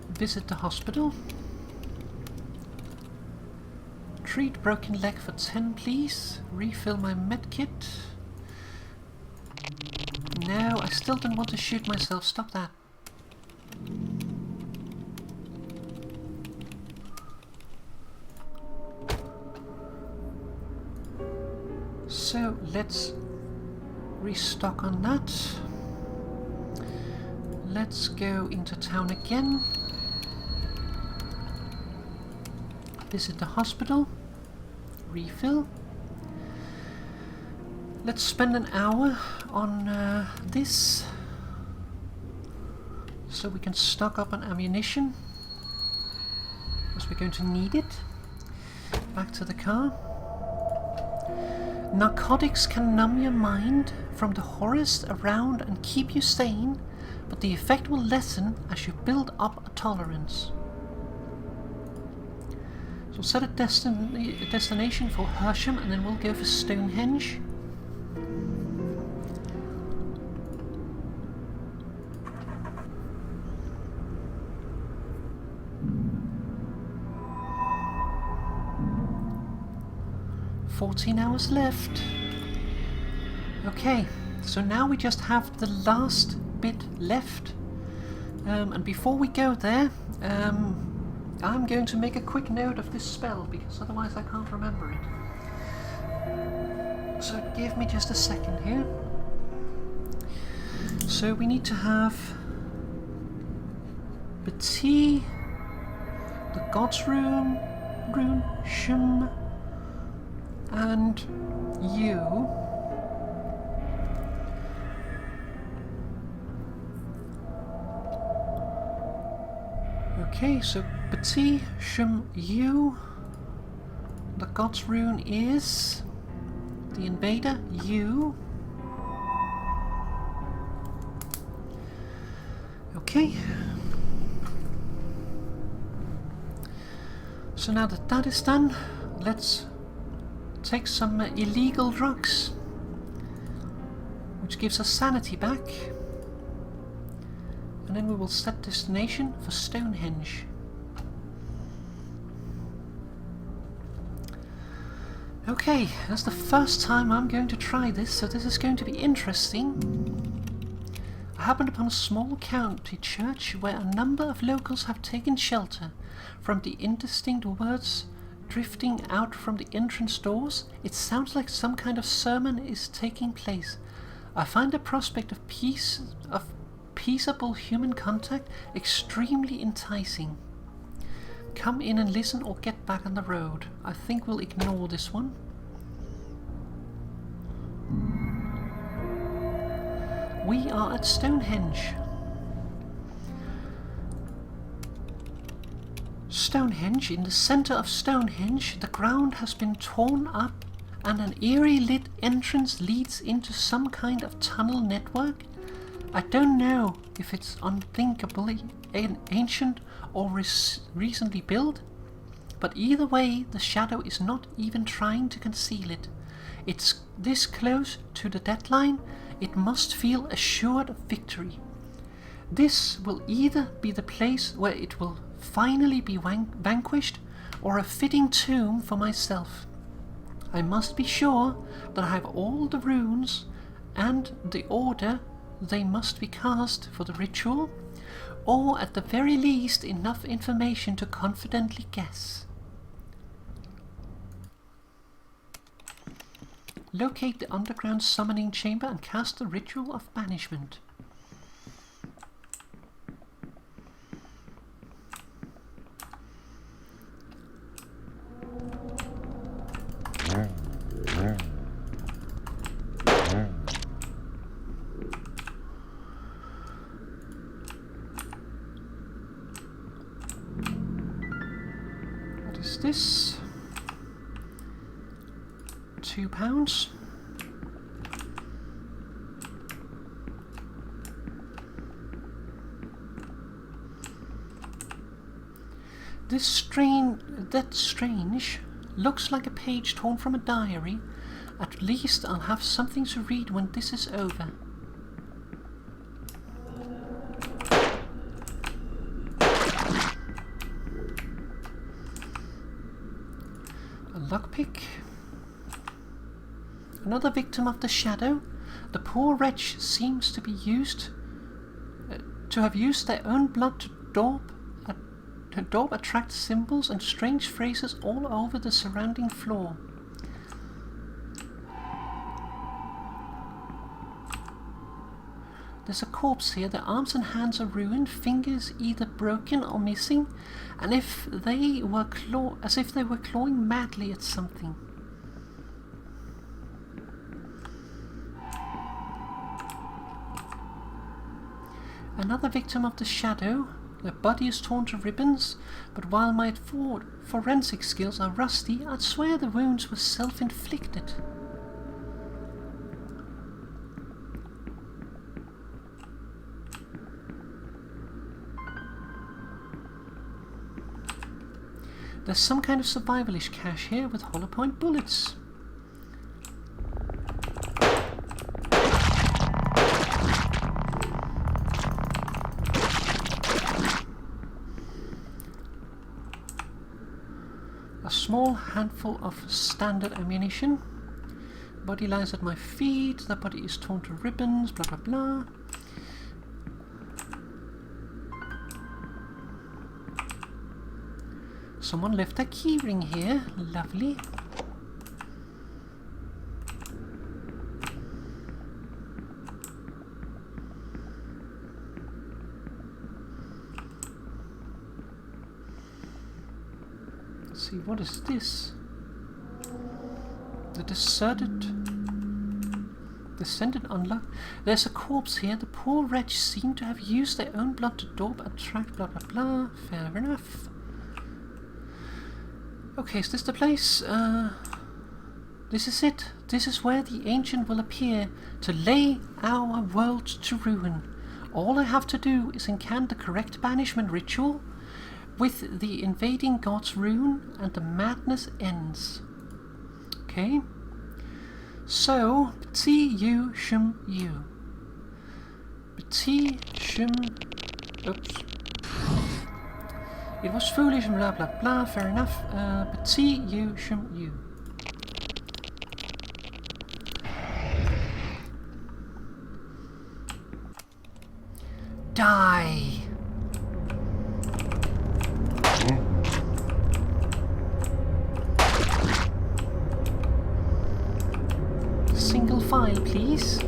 Visit the hospital. Treat broken leg for 10, please. Refill my medkit. No, I still don't want to shoot myself. Stop that. So let's restock on that. Let's go into town again. Visit the hospital. Refill. Let's spend an hour on this so we can stock up on ammunition, because we're going to need it. Back to the car. Narcotics can numb your mind from the horrors around and keep you sane, but the effect will lessen as you build up a tolerance. So set a destination for Hersham and then we'll go for Stonehenge. "14 hours left." Okay, so now we just have the last bit left. And before we go there, I'm going to make a quick note of this spell, because otherwise I can't remember it. So give me just a second here. So we need to have Bati, the God's Rune, Shum, and you. Okay, so Bati, Shum, you. The God's Rune is the invader, you. Okay. So now that that is done, let's take some illegal drugs, which gives us sanity back. And then we will set destination for Stonehenge. Okay, that's the first time I'm going to try this, so this is going to be interesting. I happened upon a small county church where a number of locals have taken shelter from the indistinct words drifting out from the entrance doors. It sounds like some kind of sermon is taking place. I find the prospect of peaceable human contact extremely enticing. Come in and listen or get back on the road. I think we'll ignore this one. We are at Stonehenge. Stonehenge. In the center of Stonehenge, the ground has been torn up and an eerie lit entrance leads into some kind of tunnel network. I don't know if it's unthinkably ancient or recently built, but either way the shadow is not even trying to conceal it. It's this close to the deadline, it must feel assured of victory. This will either be the place where it will finally be vanquished, or a fitting tomb for myself. I must be sure that I have all the runes and the order they must be cast for the ritual, or at the very least enough information to confidently guess. Locate the underground summoning chamber and cast the ritual of banishment. What is this? £2. That's strange. Looks like a page torn from a diary. At least I'll have something to read when this is over. A lockpick. Another victim of the shadow. The poor wretch seems to have used their own blood to daub attract symbols and strange phrases all over the surrounding floor. There's a corpse here. The arms and hands are ruined, fingers either broken or missing, and as if they were clawing madly at something. Another victim of the shadow. The body is torn to ribbons, but while my forensic skills are rusty, I'd swear the wounds were self-inflicted. There's some kind of survivalish cache here with hollow point bullets. A small handful of standard ammunition. Body lies at my feet. The body is torn to ribbons. Blah blah blah. Someone left a keyring here. Lovely. Let's see, what is this? The descendant unlocked. There's a corpse here. The poor wretch seem to have used their own blood to daub attract blah blah blah. Fair enough. Okay, is this the place? This is it. This is where the Ancient will appear to lay our world to ruin. All I have to do is incant the correct banishment ritual with the invading god's rune and the madness ends. Okay. So, Petit Yu Shum Yu. Petit Shum... Oops. It was foolish and blah blah blah, fair enough. Petit Yu Shum Yu. Die! Single file, please.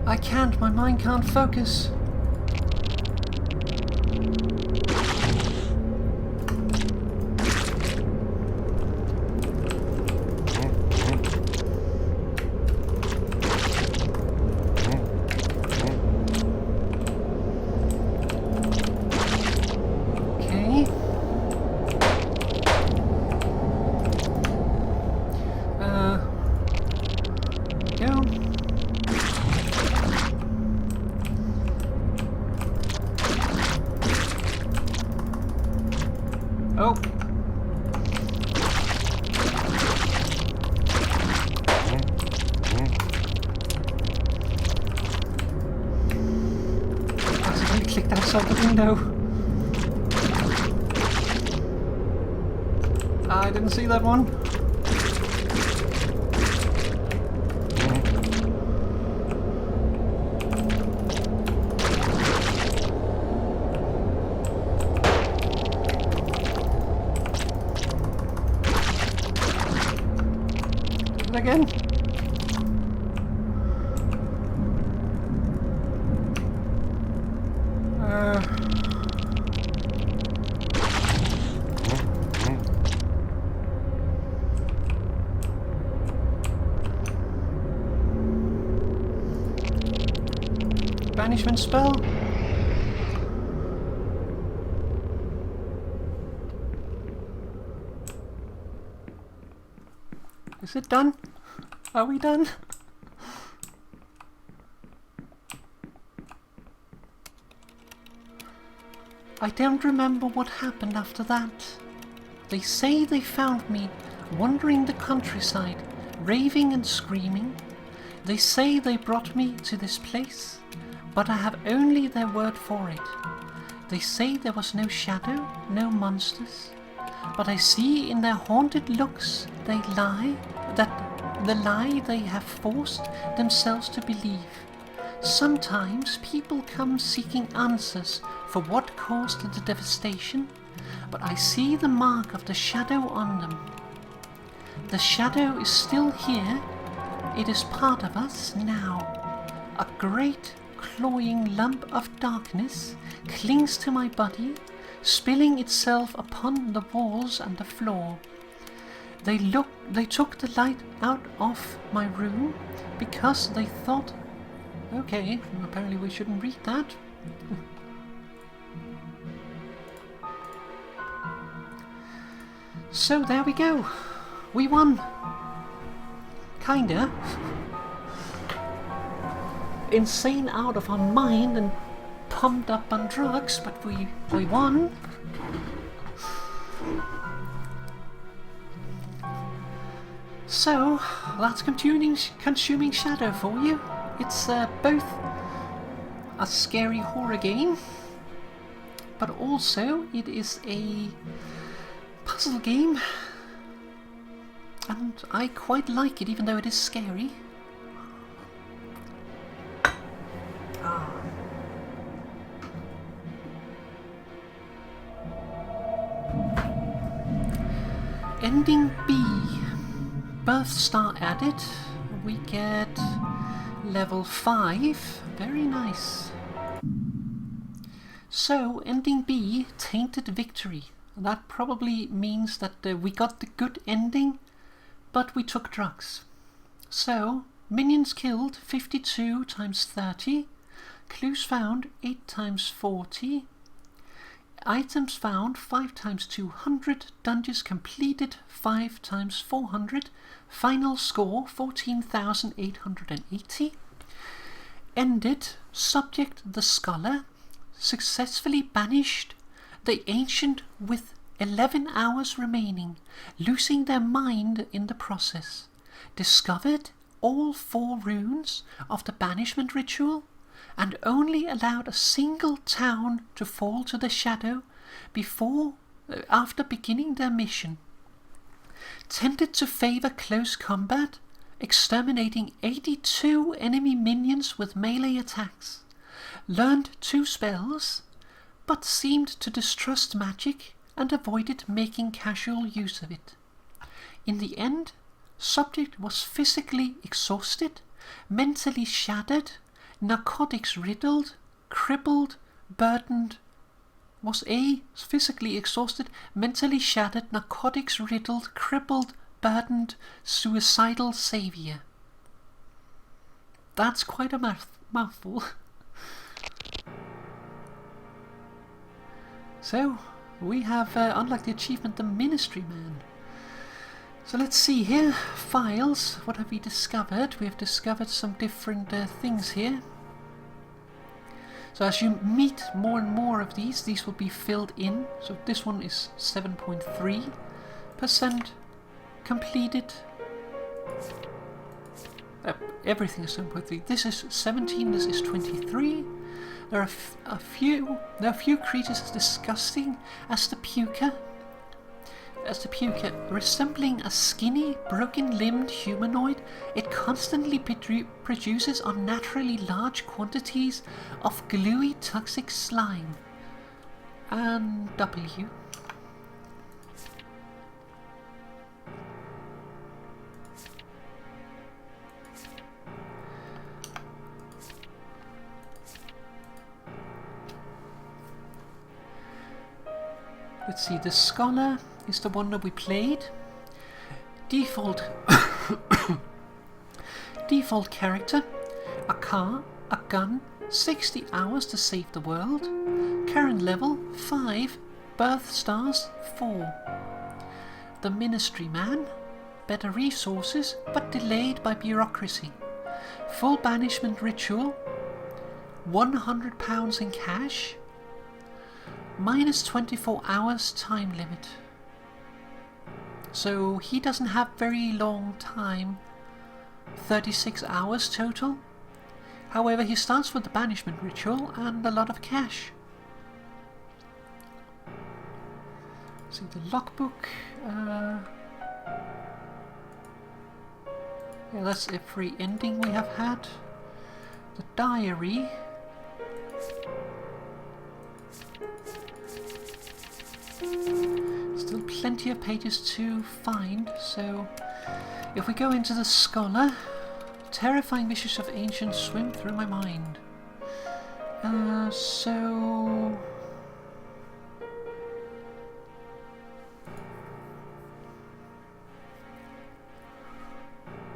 I can't, my mind can't focus. outside the window. I didn't see that one. Do it again. Banishment spell. Is it done? Are we done? I don't remember what happened after that. They say they found me wandering the countryside, raving and screaming. They say they brought me to this place, but I have only their word for it. They say there was no shadow, no monsters, but I see in their haunted looks they lie, that the lie they have forced themselves to believe. Sometimes people come seeking answers for what caused the devastation, but I see the mark of the shadow on them. The shadow is still here. It is part of us now. A great clawing lump of darkness clings to my body, spilling itself upon the walls and the floor. They took the light out of my room because they thought, okay, apparently we shouldn't read that. So there we go. We won. Kinda. Insane out of our mind and pumped up on drugs, but we won. So that's consuming shadow for you. It's both a scary horror game, but also it is a puzzle game, and I quite like it, even though it is scary. Ending B. Birth star added. We get level 5. Very nice. So, ending B, tainted victory. That probably means that we got the good ending, but we took drugs. So, minions killed 52 times 30. Clues found 8 times 40. Items found 5 times 200, dungeons completed 5 times 400, final score 14,880. Ended, subject the scholar, successfully banished the ancient with 11 hours remaining, losing their mind in the process. Discovered all 4 runes of the banishment ritual, and only allowed a single town to fall to the shadow after beginning their mission. Tended to favor close combat, exterminating 82 enemy minions with melee attacks. Learned 2 spells, but seemed to distrust magic and avoided making casual use of it. In the end, subject was physically exhausted, mentally shattered, narcotics riddled, crippled, burdened, was a physically exhausted, mentally shattered, narcotics riddled, crippled, burdened, suicidal savior. That's quite a mouthful. So, we have unlocked the achievement, the Ministry Man. So let's see here, files, what have we discovered? We have discovered some different things here. So as you meet more and more of these will be filled in. So this one is 7.3% completed. Everything is 7.3. This is 17, this is 23. There are a few creatures as disgusting as the puker. Resembling a skinny, broken-limbed humanoid, it constantly produces unnaturally large quantities of gluey, toxic slime. And W. Let's see, the scholar is the one that we played. Default default character, a car, a gun, 60 hours to save the world. Current level 5, birth stars 4. The ministry man, better resources but delayed by bureaucracy. Full banishment ritual, £100 in cash. Minus 24 hours time limit. So he doesn't have very long time, 36 hours total. However, he starts with the banishment ritual and a lot of cash. See the logbook. Yeah, that's every ending we have had. The diary. Still plenty of pages to find, so if we go into the scholar, terrifying visions of ancient swim through my mind.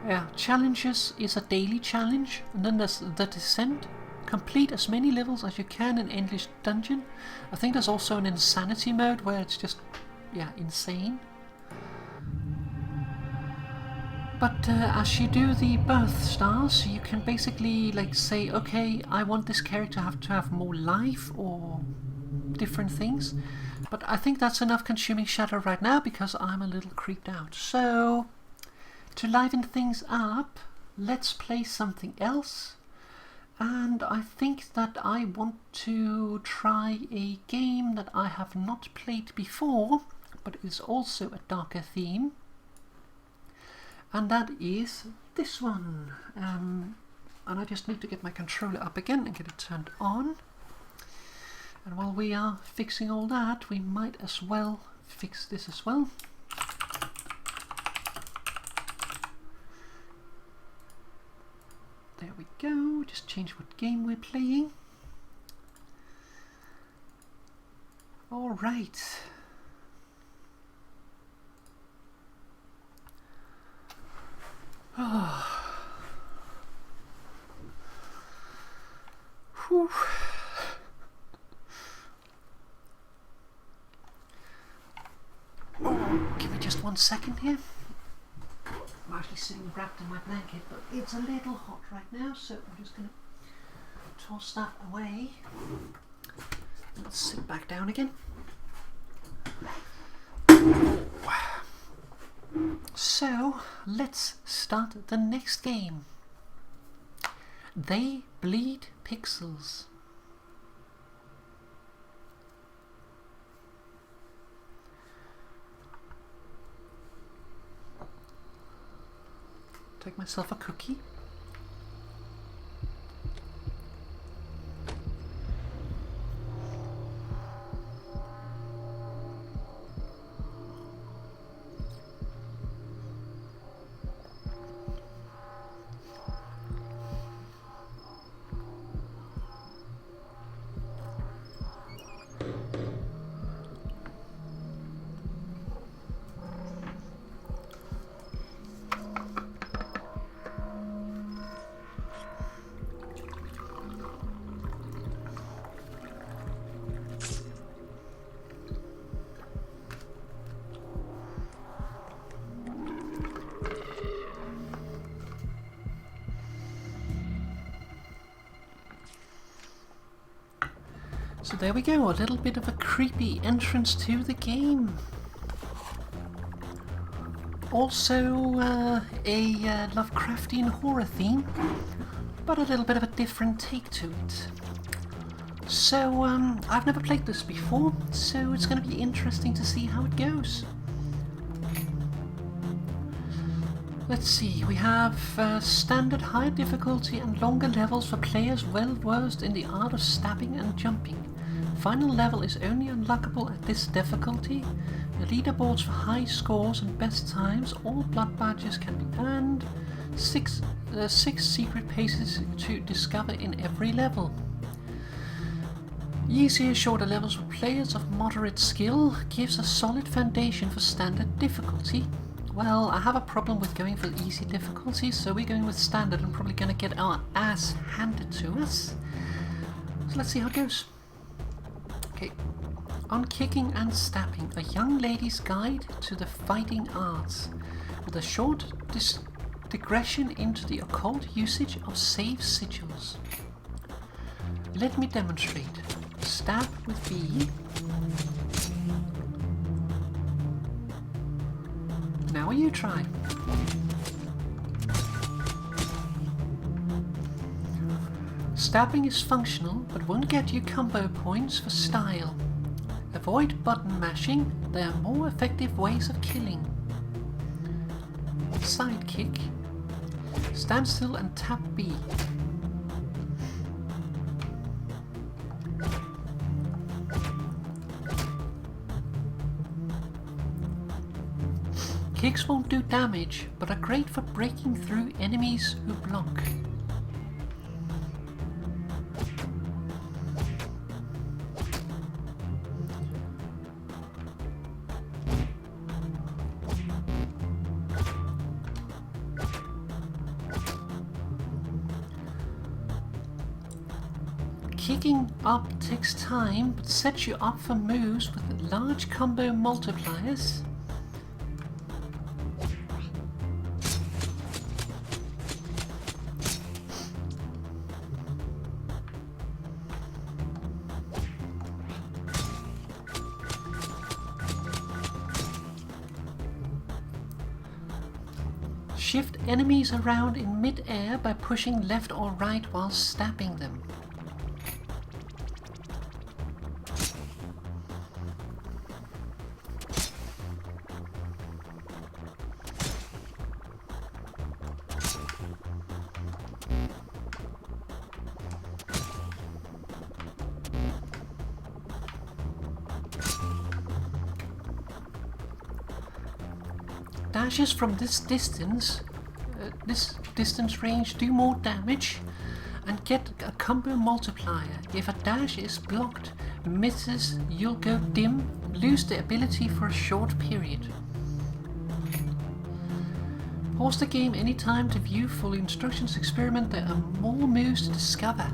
Yeah, challenges is a daily challenge, and then there's the descent. Complete as many levels as you can in endless dungeon. I think there's also an insanity mode where it's just, yeah, insane. But as you do the birth stars, you can basically like say, okay, I want this character to have more life or different things. But I think that's enough consuming shadow right now because I'm a little creeped out. So to liven things up, let's play something else. And I think that I want to try a game that I have not played before, but is also a darker theme. And that is this one. And I just need to get my controller up again and get it turned on. And while we are fixing all that, we might as well fix this as well. There we go, just change what game we're playing. Alright. Oh. Whew. Oh, give me just 1 second here. I'm actually sitting wrapped in my blanket, but it's a little hot right now, so I'm just going to toss that away. Let's sit back down again. So, let's start the next game. They Bleed Pixels. Take myself a cookie. So there we go, a little bit of a creepy entrance to the game. Also a Lovecraftian horror theme, but a little bit of a different take to it. So, I've never played this before, so it's going to be interesting to see how it goes. Let's see, we have standard, high difficulty and longer levels for players well versed in the art of stabbing and jumping. Final level is only unlockable at this difficulty. The leaderboards for high scores and best times, all blood badges can be earned. Six secret paces to discover in every level. Easier, shorter levels for players of moderate skill gives a solid foundation for standard difficulty. Well, I have a problem with going for easy difficulty, so we're going with standard and probably going to get our ass handed to us. So let's see how it goes. Okay. On Kicking and Stabbing, a young lady's guide to the fighting arts, with a short digression into the occult usage of save sigils. Let me demonstrate. Stab with B. Now you try. Stabbing is functional, but won't get you combo points for style. Avoid button mashing, there are more effective ways of killing. Sidekick. Stand still and tap B. Kicks won't do damage, but are great for breaking through enemies who block. Kicking up takes time, but sets you up for moves with large combo multipliers. Shift enemies around in mid-air by pushing left or right while stabbing them. Dashes from this distance range do more damage and get a combo multiplier. If a dash is blocked, misses, you'll go dim, lose the ability for a short period. Pause the game anytime to view full instructions. Experiment, there are more moves to discover.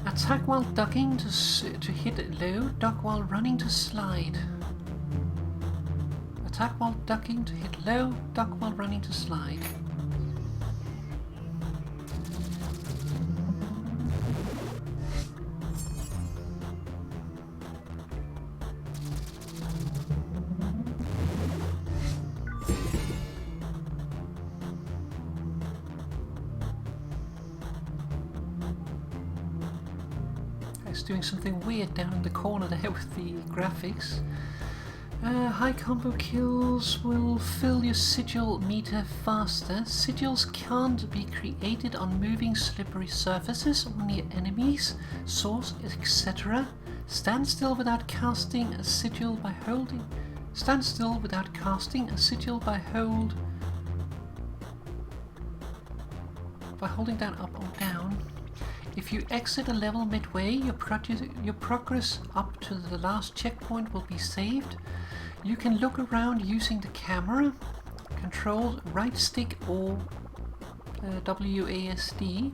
Attack while ducking to hit low, duck while running to slide. Attack while ducking to hit low, duck while running to slide. Doing something weird down in the corner there with the graphics. High combo kills will fill your sigil meter faster. Sigils can't be created on moving slippery surfaces or near enemies, source, etc. Stand still without casting a sigil by holding. Stand still without casting a sigil by holding down, up or down. If you exit a level midway, your progress up to the last checkpoint will be saved. You can look around using the camera, control right stick or WASD.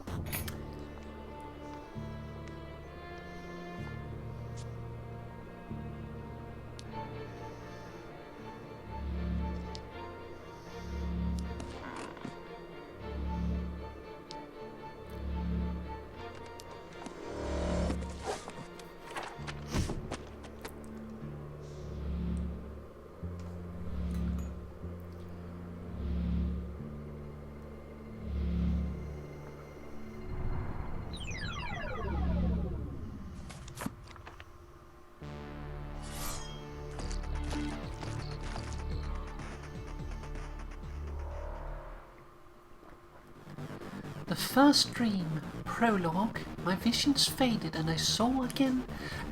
The first dream, prologue, my visions faded and I saw again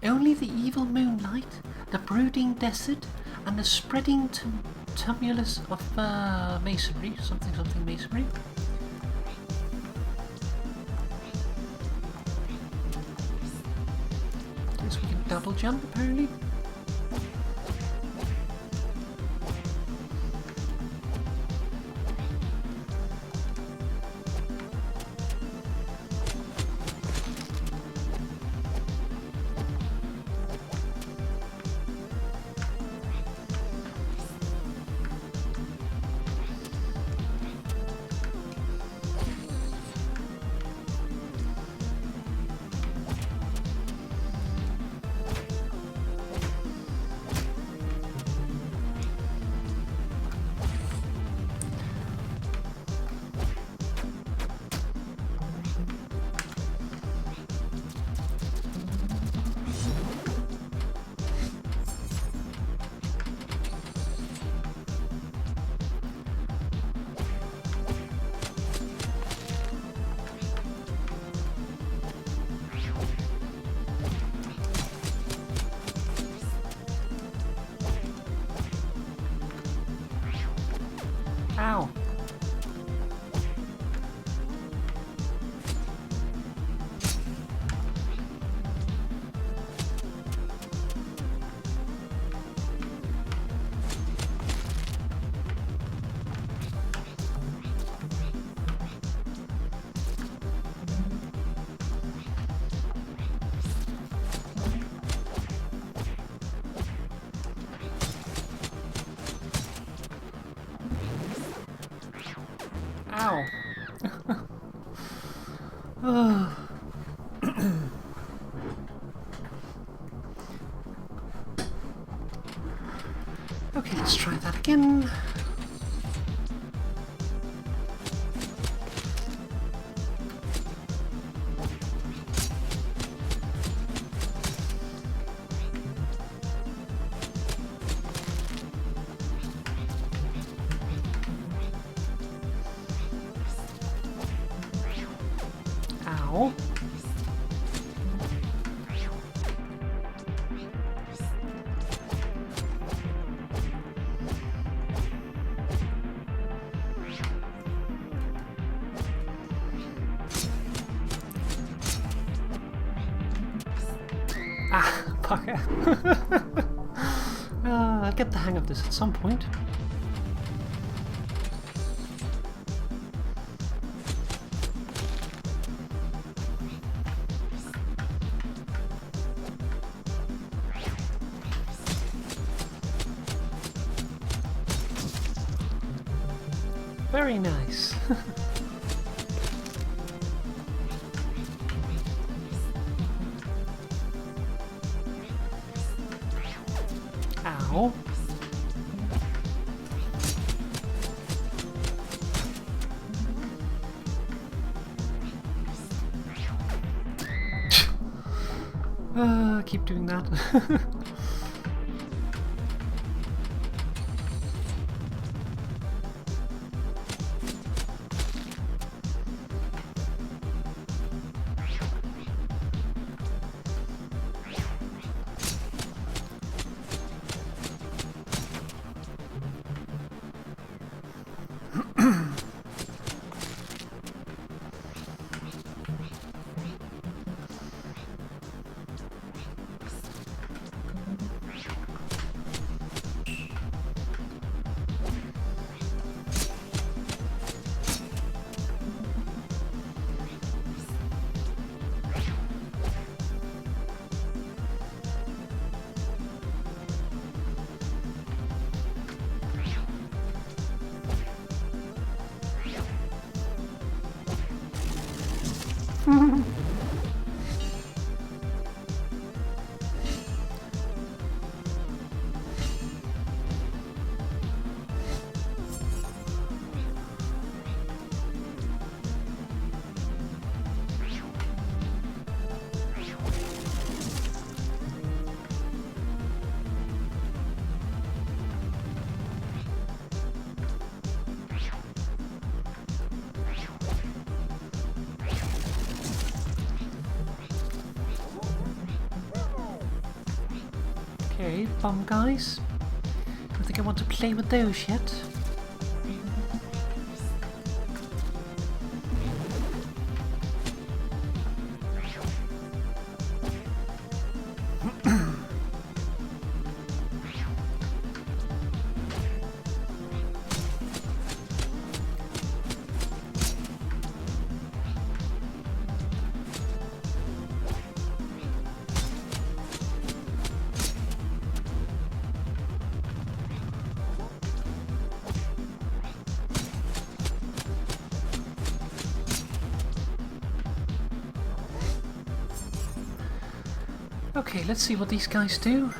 only the evil moonlight, the brooding desert, and the spreading tumulus of masonry, something masonry. Guess we can double jump apparently. Ow. Ow. Okay, let's try that again. Ow. Ah, bugger. I'll get the hang of this at some point. Very nice. Ow. Keep doing that. Okay, bomb guys. Don't think I want to play with those yet. Okay, let's see what these guys do.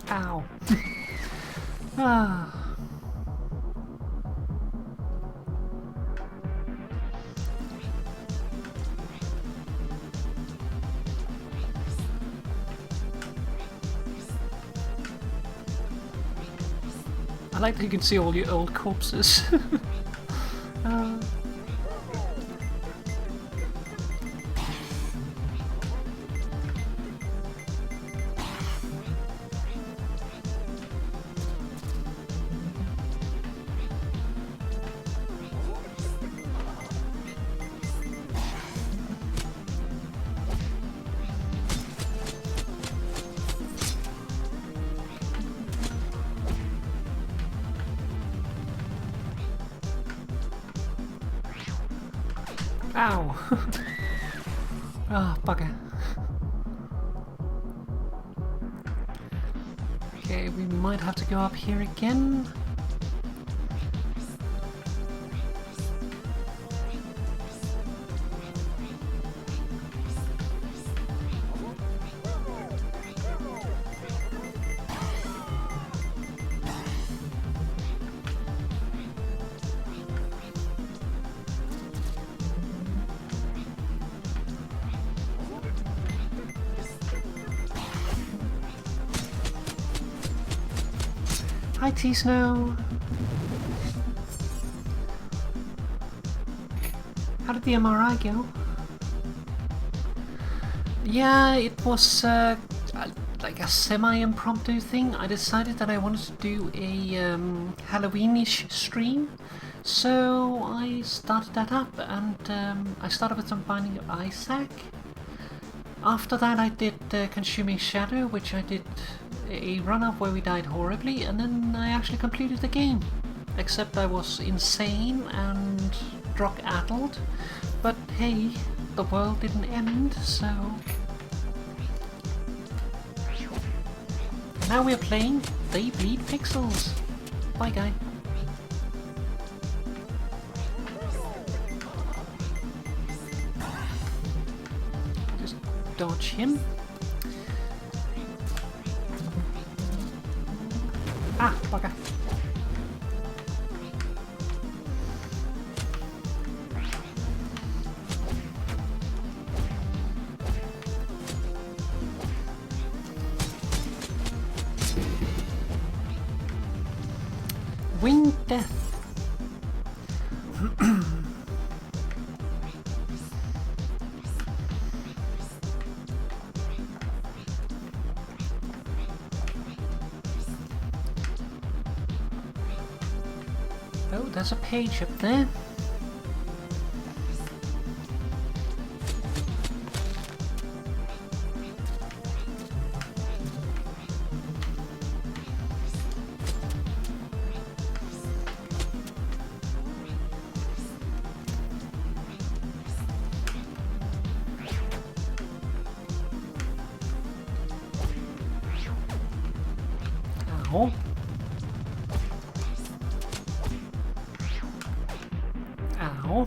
Ow. Ah. I like that you can see all your old corpses. Ow! Ah, bugger. Okay, we might have to go up here again. Hi T-Snow! How did the MRI go? Yeah, it was like a semi-impromptu thing. I decided that I wanted to do a Halloweenish stream, so I started that up, and I started with some Binding of Isaac. After that I did Consuming Shadow, which I did a run-up where we died horribly, and then I actually completed the game. Except I was insane and drug-addled, but hey, the world didn't end, so... Now we're playing They Bleed Pixels. Bye guy. Just dodge him. Ah, bugger. Winged Death. Oh, there's a page up there. Ow. Ow.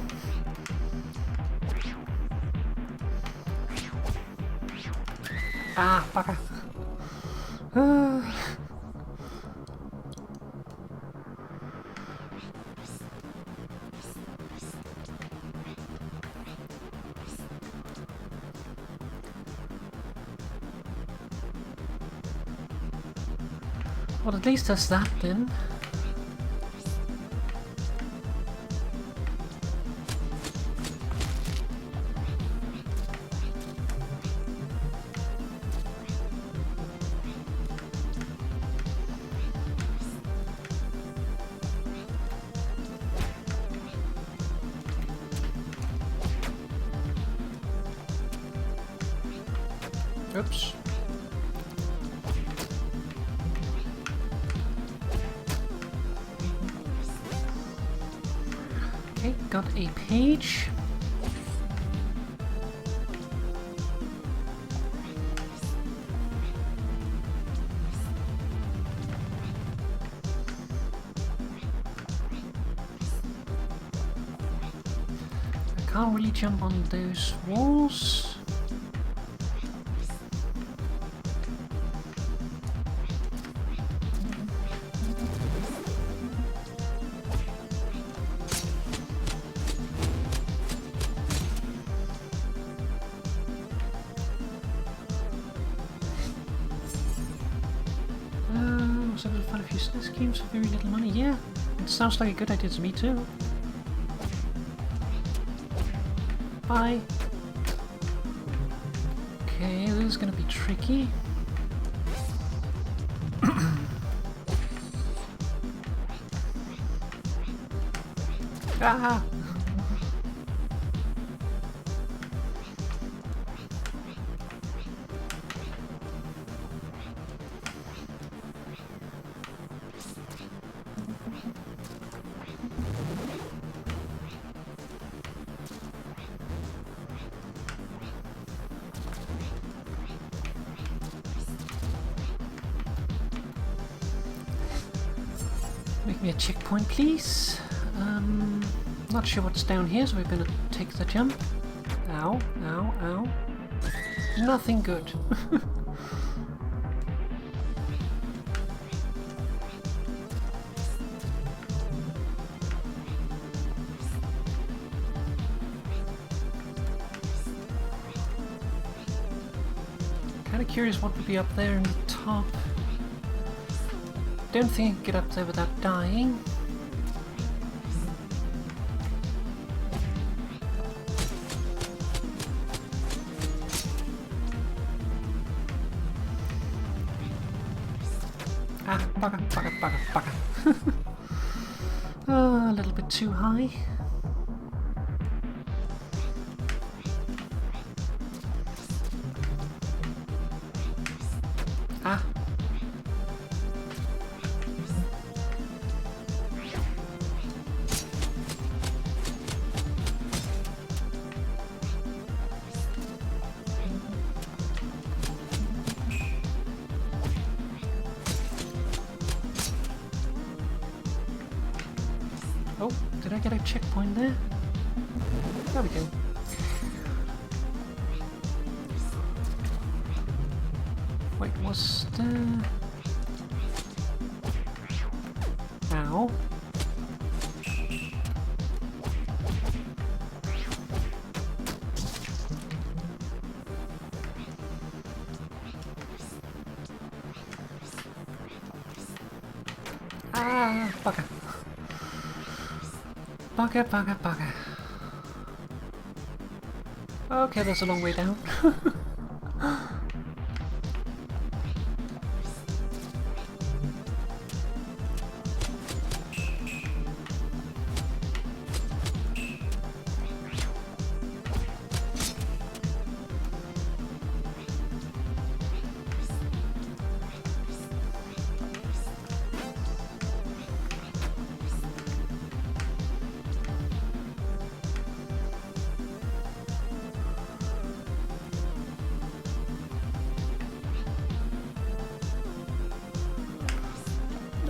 Ah, bugger. Well, at least there's that then. Oops. Okay, got a page. I can't really jump on those walls. Was able to find a few SNES games for very little money. Yeah, it sounds like a good idea to me too. Bye. Okay, this is gonna be tricky. Ah! Make me a checkpoint, please. Not sure what's down here, so we're gonna take the jump. Ow, ow, ow. Nothing good. Kinda curious what would be up there in the top. Don't think I can get up there without dying. Ah, bugger, bugger, bugger, bugger. Oh, a little bit too high. Ah. Oh, did I get a checkpoint there? There we go. Wait, was the... Ow. Ah, bugger. Bugger, bugger, bugger. Okay, that's a long way down.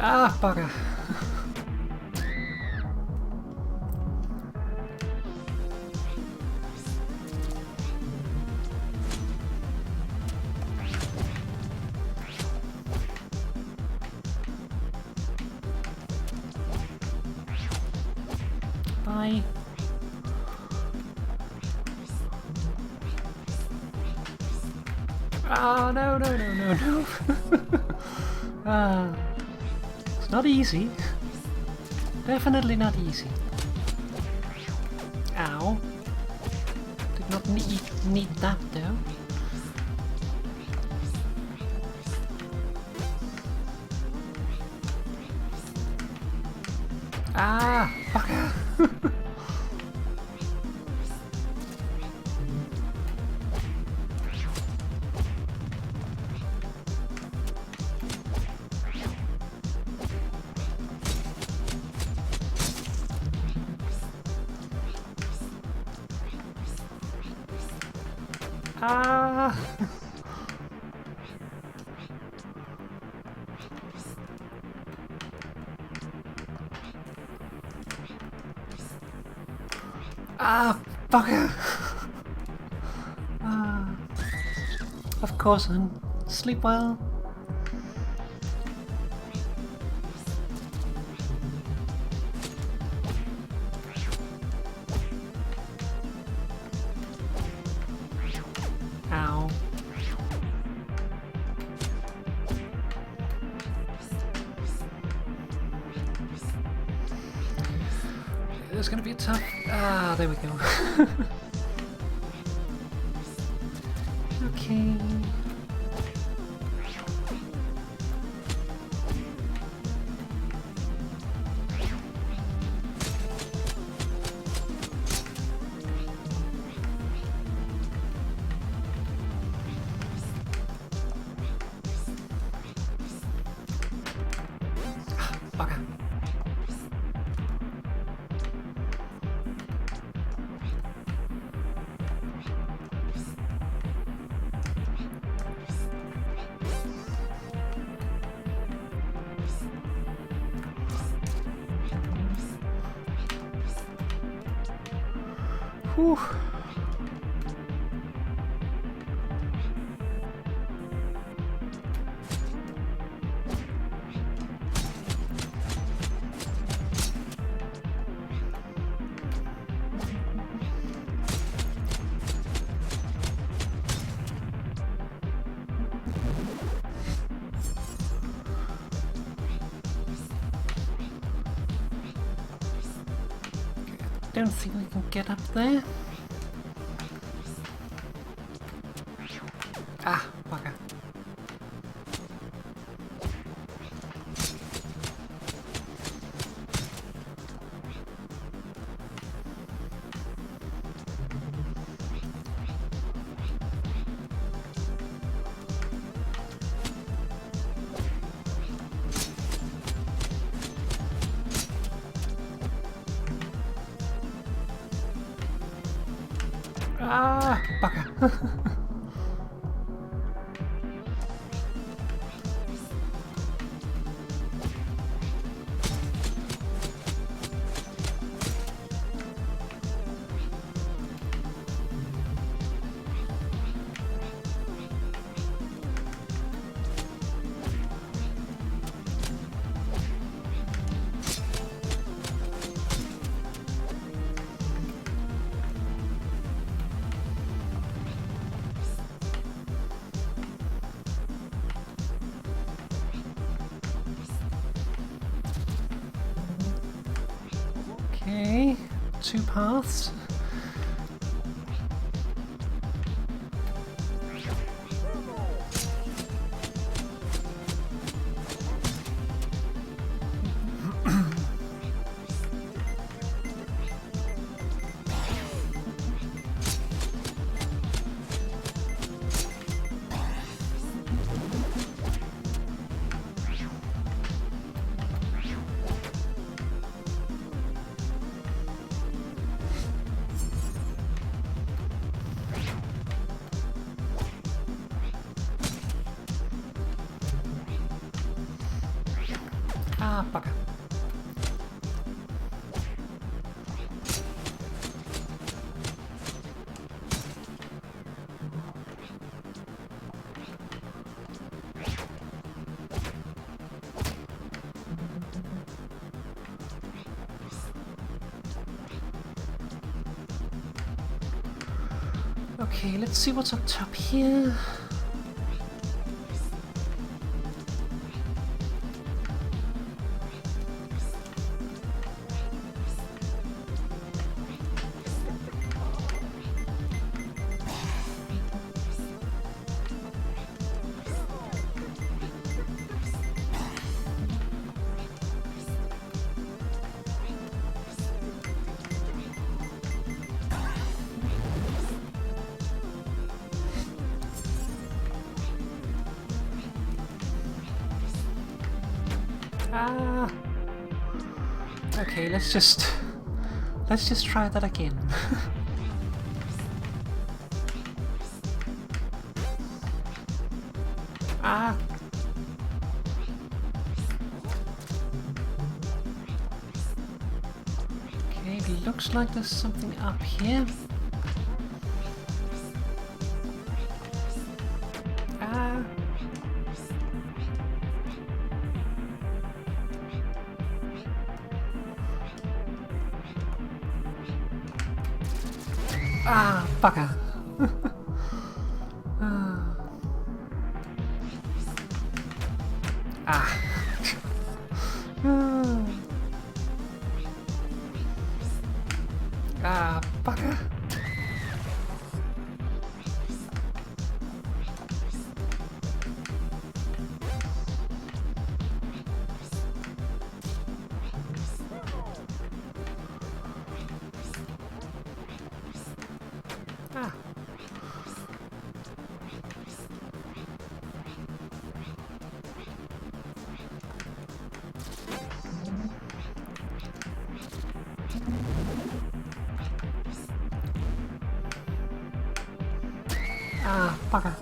Ah, bugger. Bye. Oh, no, no, no, no, no. It's not easy. Definitely not easy. Ow. Did not need that though. Ah, fucker. Ah! Ah, bugger! Ah, of course, then. Sleep well. Ow. It's gonna be tough. Ah, there we go. Okay. Bugger. Whew. Don't think we can get up there. Ah, bugger. Ah, bugger. Okay, 2 paths. Ah, bugger. Okay, let's see what's up top here. Ah. Okay, let's just try that again. Ah! Okay, it looks like there's something up here. Ah! Ah, bugger. Ah. Ah, bugger. Ah. Ah, bugger.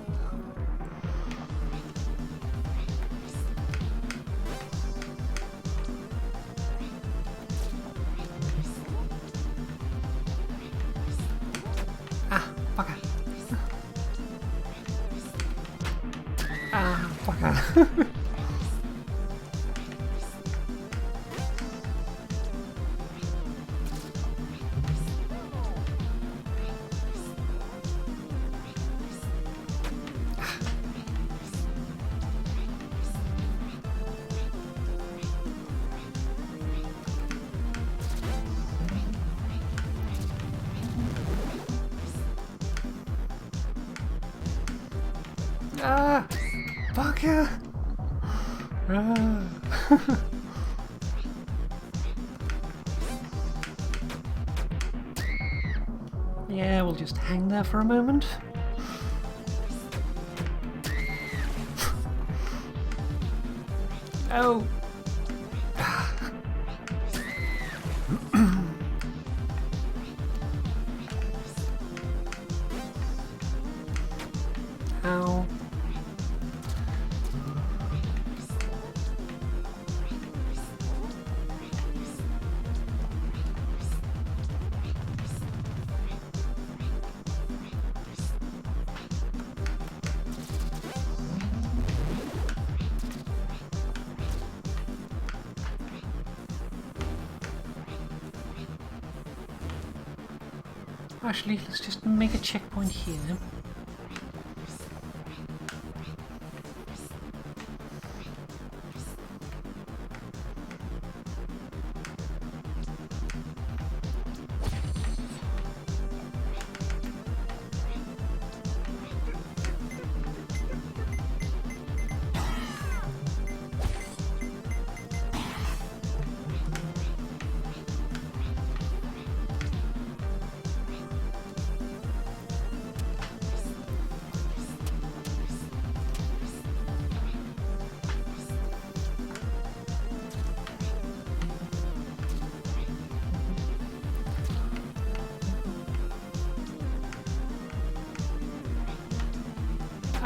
Ah, bugger. Ah, bugger. Ah, bugger. Ah. Yeah, we'll just hang there for a moment. Oh. Ow. Actually, let's just make a checkpoint here.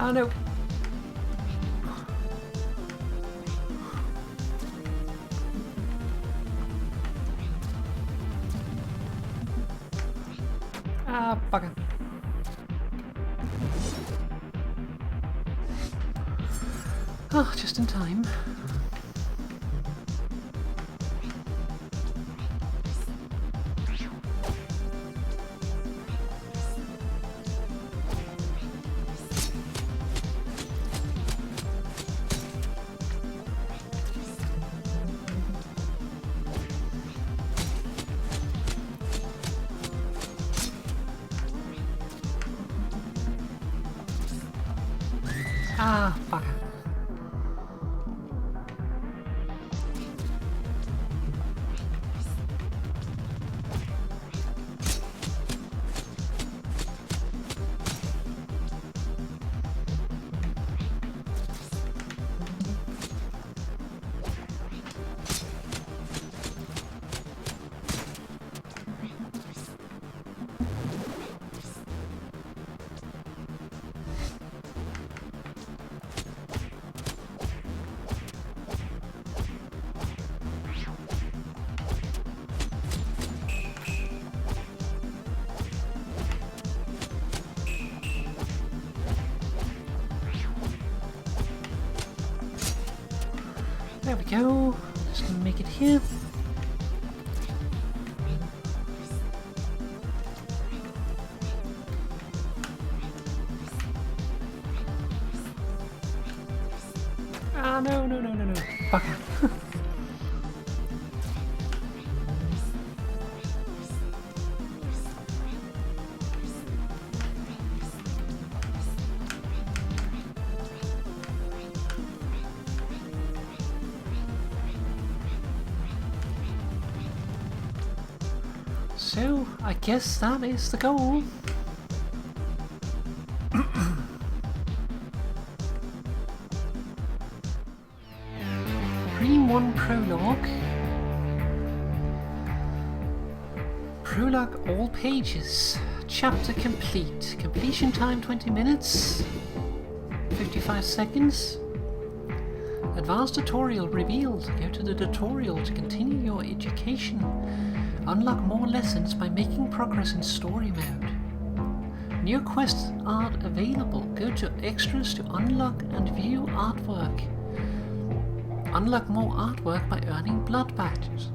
Oh no. Ah, bugger. Oh, just in time. Ah, bugger. There we go. Just gonna make it here. Ah, no. Bugger. So, I guess that is the goal. Dream 1 Prologue. Prologue all pages. Chapter complete. Completion time 20 minutes. 55 seconds. Advanced tutorial revealed. Go to the tutorial to continue your education. Unlock more lessons by making progress in story mode. New quests are available. Go to extras to unlock and view artwork. Unlock more artwork by earning blood badges.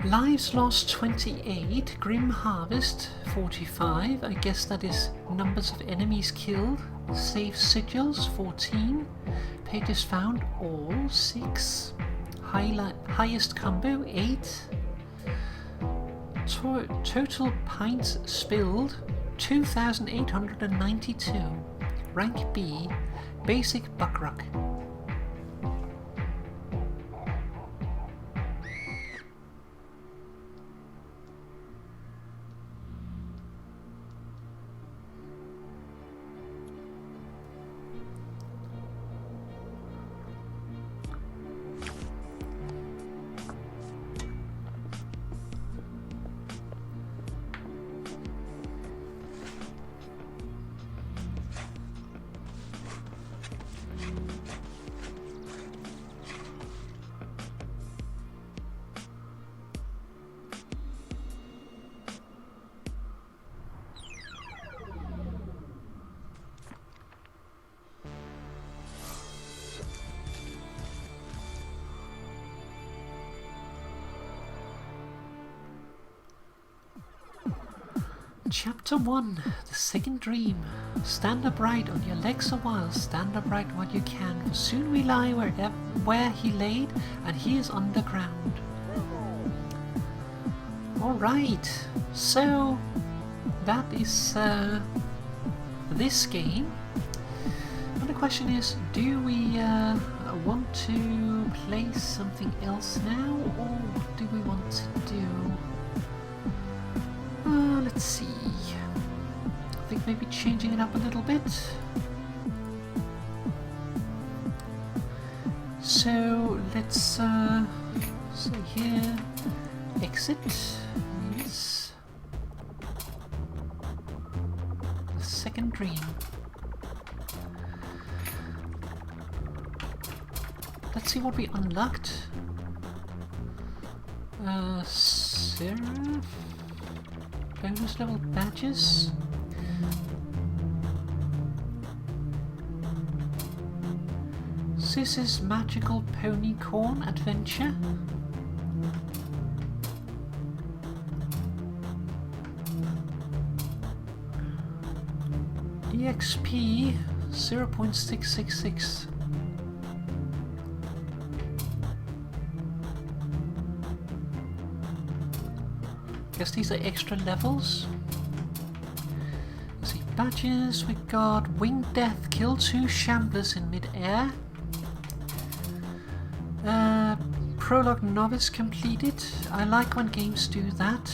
Lives lost 28, Grim Harvest 45, I guess that is numbers of enemies killed. Save sigils 14, pages found all 6, highest combo 8, total pints spilled 2,892, rank B, basic buckrock. Chapter 1, The Second Dream. Stand upright on your legs a while, stand upright what you can, for soon we lie where he laid, and he is underground. Alright, so that is this game. And the question is, do we want to play something else now, or what do we want to do? Let's see. I think maybe changing it up a little bit. So let's say here, exit means the second dream. Let's see what we unlocked. Seraph. Bonus level badges. Sis's Magical Ponycorn Adventure. EXP 0.666. Guess these are extra levels. Let's see, badges. We got Winged Death, kill 2 shamblers in mid-air. Prologue Novice completed. I like when games do that,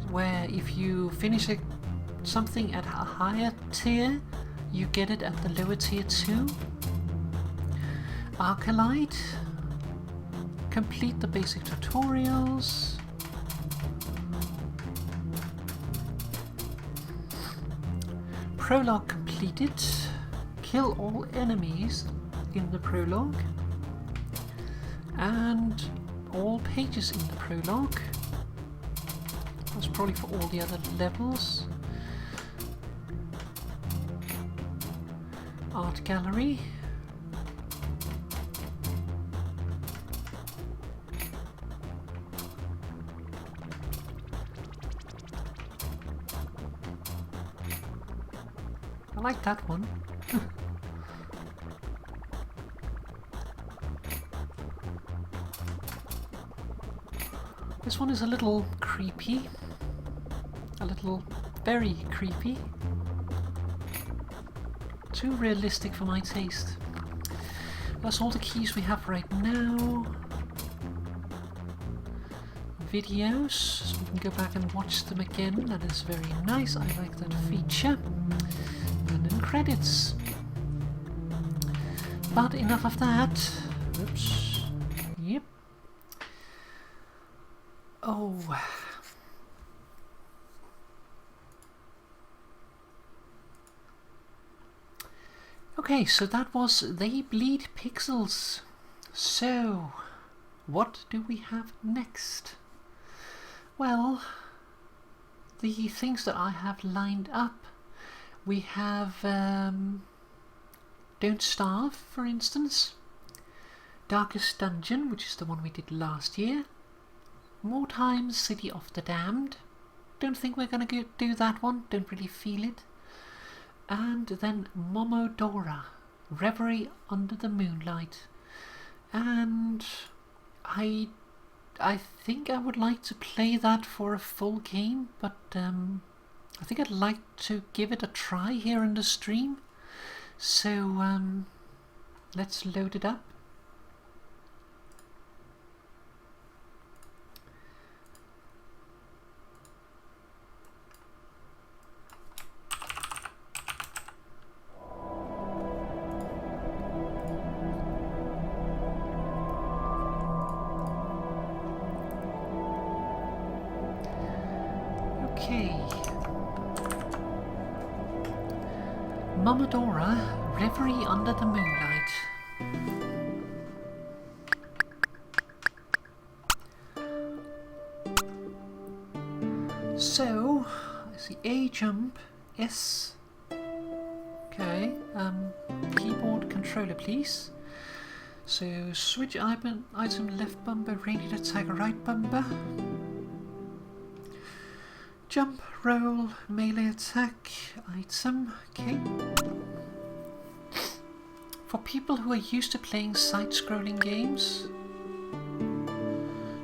where if you finish something at a higher tier, you get it at the lower tier too. Arcalite. Complete the basic tutorials. Prologue completed. Kill all enemies in the prologue. And all pages in the prologue. That's probably for all the other levels. art gallery. I like that one. This one is a little creepy. A little very creepy. Too realistic for my taste. That's all the keys we have right now. Videos, so we can go back and watch them again. That is very nice. I like that feature. And then credits. But enough of that. Oops. Yep. Oh. Okay, so that was They Bleed Pixels. So, what do we have next? Well, the things that I have lined up, we have Don't Starve, for instance, Darkest Dungeon, which is the one we did last year, More Times City of the Damned, don't think we're going to do that one, don't really feel it, and then Momodora, Reverie Under the Moonlight, and I think I would like to play that for a full game, but I think I'd like to give it a try here in the stream. So let's load it up. Okay. Momodora, Reverie Under the Moonlight. So, I see A jump, S. Okay, keyboard controller please. So, switch item left bumper, ranged attack right bumper. Jump, roll, melee attack, item, okay. For people who are used to playing side-scrolling games,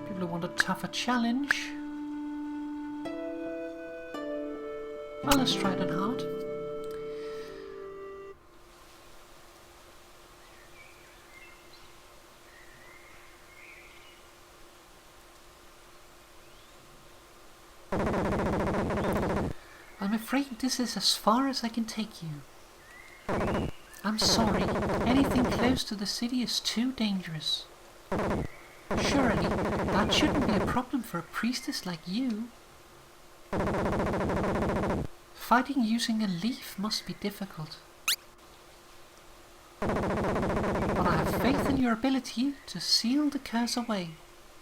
people who want a tougher challenge, well, let's try it on hard. I'm afraid this is as far as I can take you. I'm sorry, anything close to the city is too dangerous. Surely, that shouldn't be a problem for a priestess like you. Fighting using a leaf must be difficult. But I have faith in your ability to seal the curse away.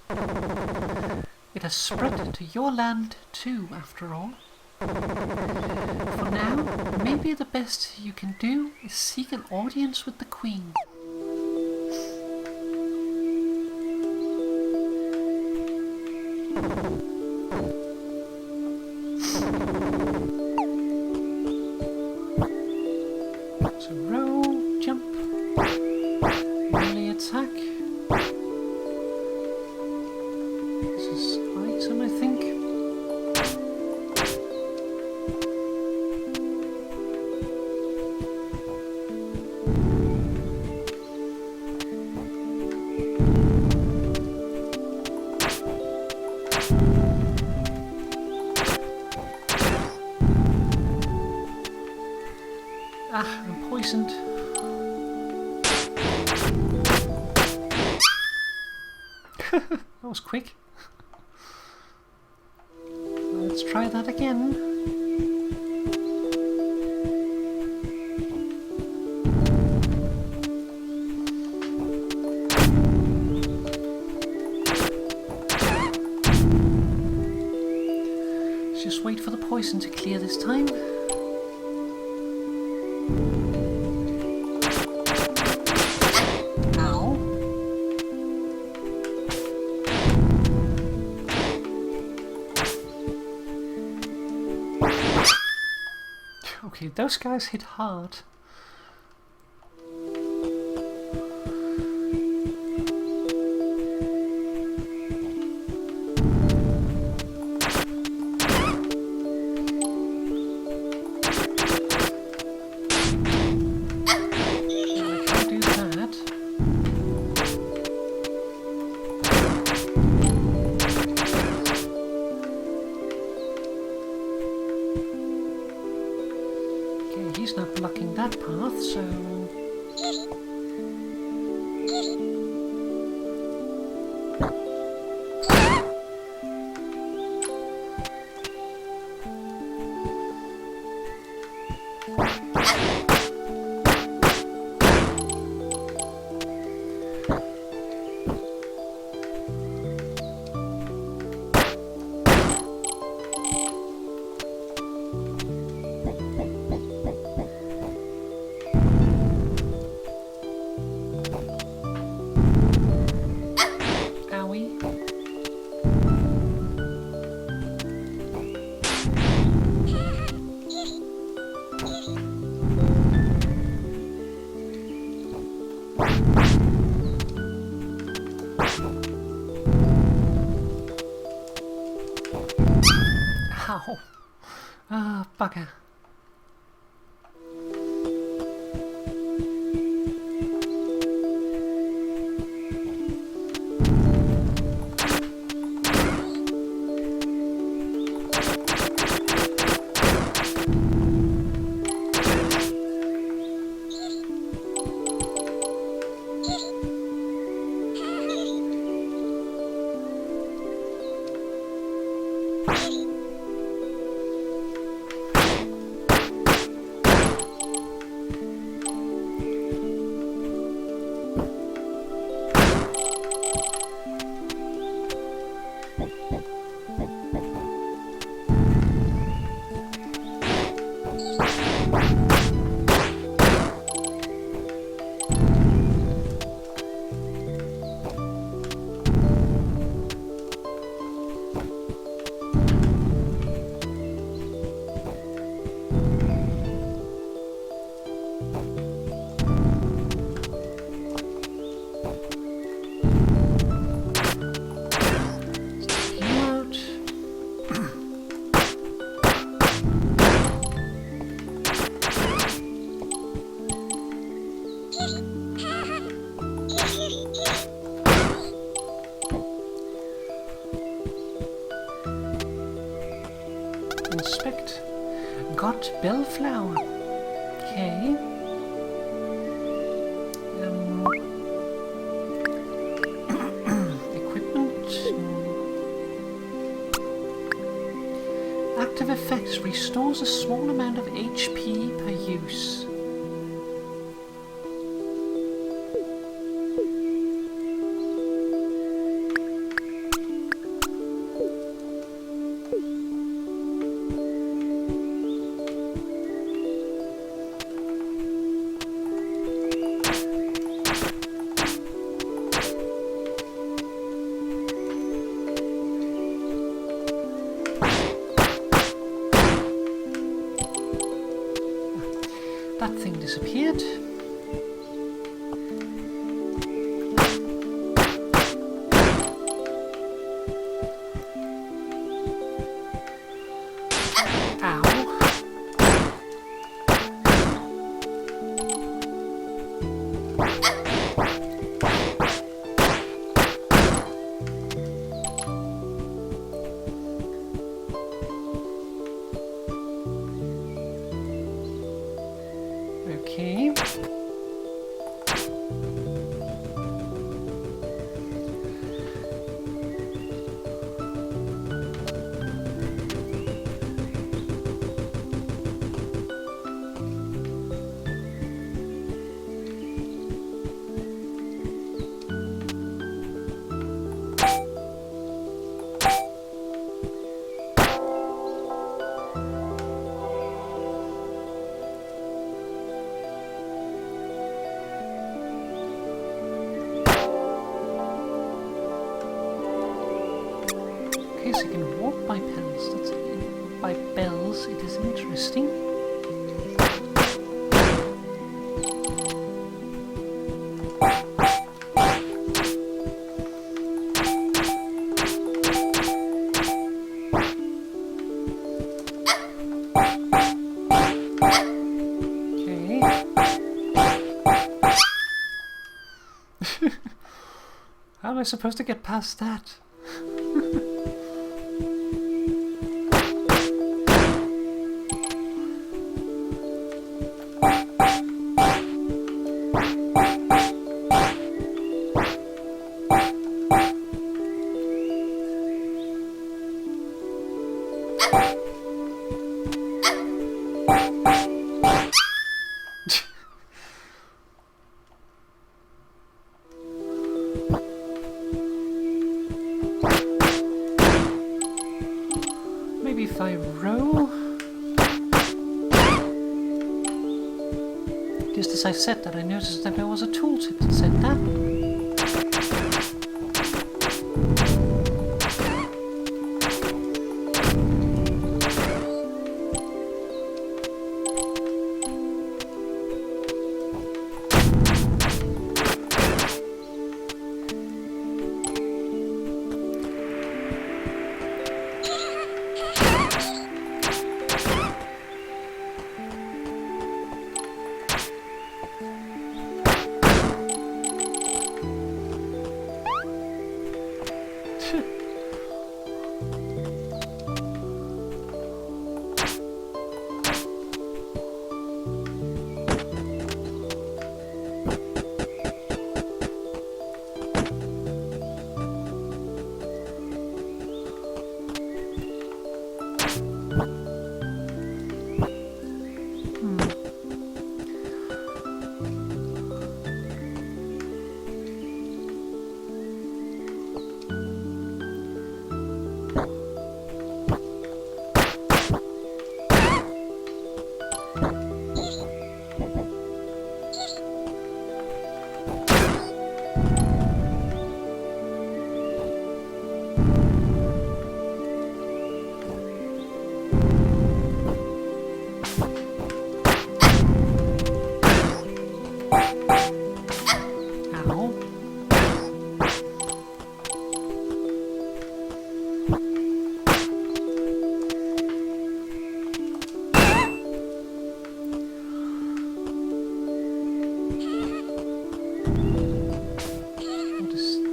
It has spread to your land too, after all. For now, maybe the best you can do is seek an audience with the Queen. So roll, jump, melee attack. This is item, I think. Ah, I'm poisoned. That was quick. Let's try that again. Let's just wait for the poison to clear this time. Okay, those guys hit hard. He's not blocking that path, so... Ow! Ah, bugger. Inspect. Got bellflower. Okay. Equipment. Active effects restores a small amount of HP per use. That thing disappeared. Okay. So you can walk by bells. By bells, it is interesting. supposed to get past that? Maybe if I roll? Just as I said that, I noticed that there was a tooltip that said that.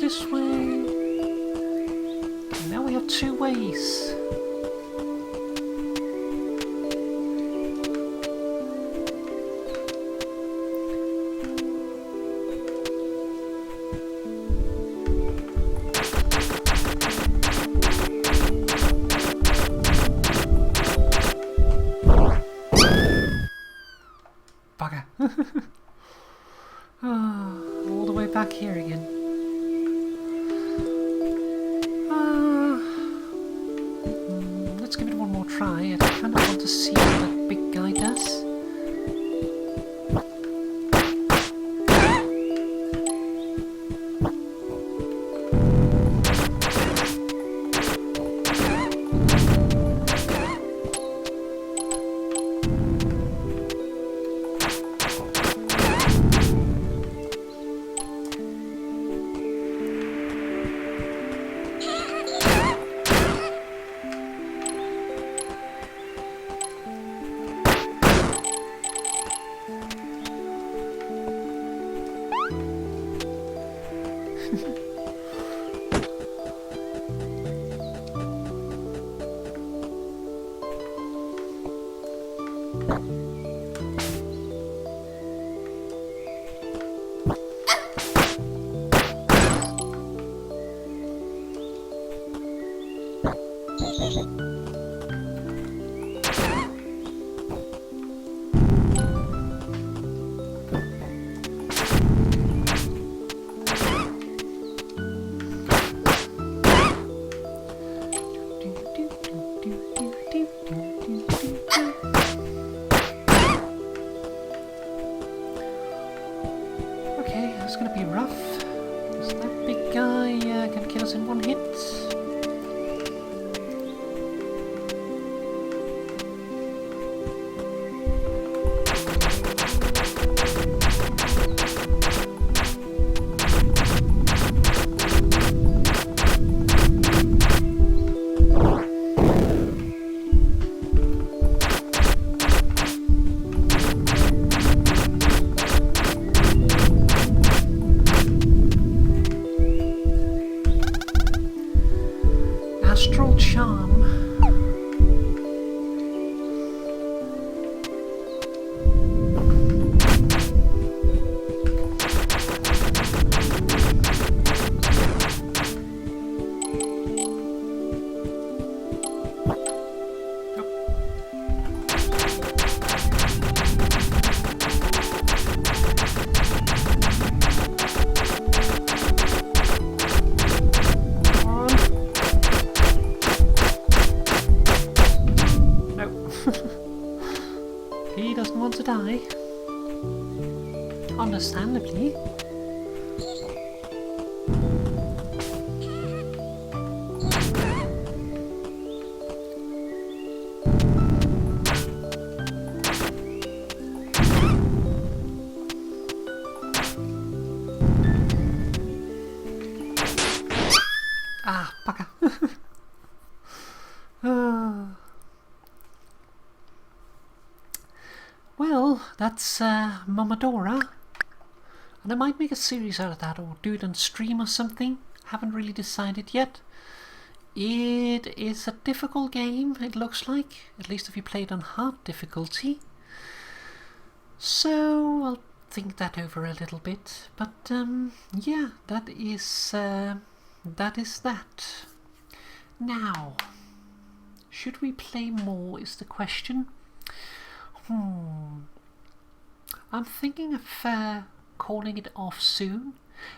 This way. Okay, now we have two ways. Bugger. All the way back here again. Let's give it one more try. I kind of want to see what that big guy does. Okay, that's gonna be rough. Because that big guy can kill us in one hit. Astral Charm. He doesn't want to die. Understandably. Ah, bugger. Well, that's Momodora. And I might make a series out of that or do it on stream or something. Haven't really decided yet. It is a difficult game, it looks like. At least if you play it on hard difficulty. So I'll think that over a little bit. But yeah, that is that. Now, should we play more is the question. I'm thinking of calling it off soon,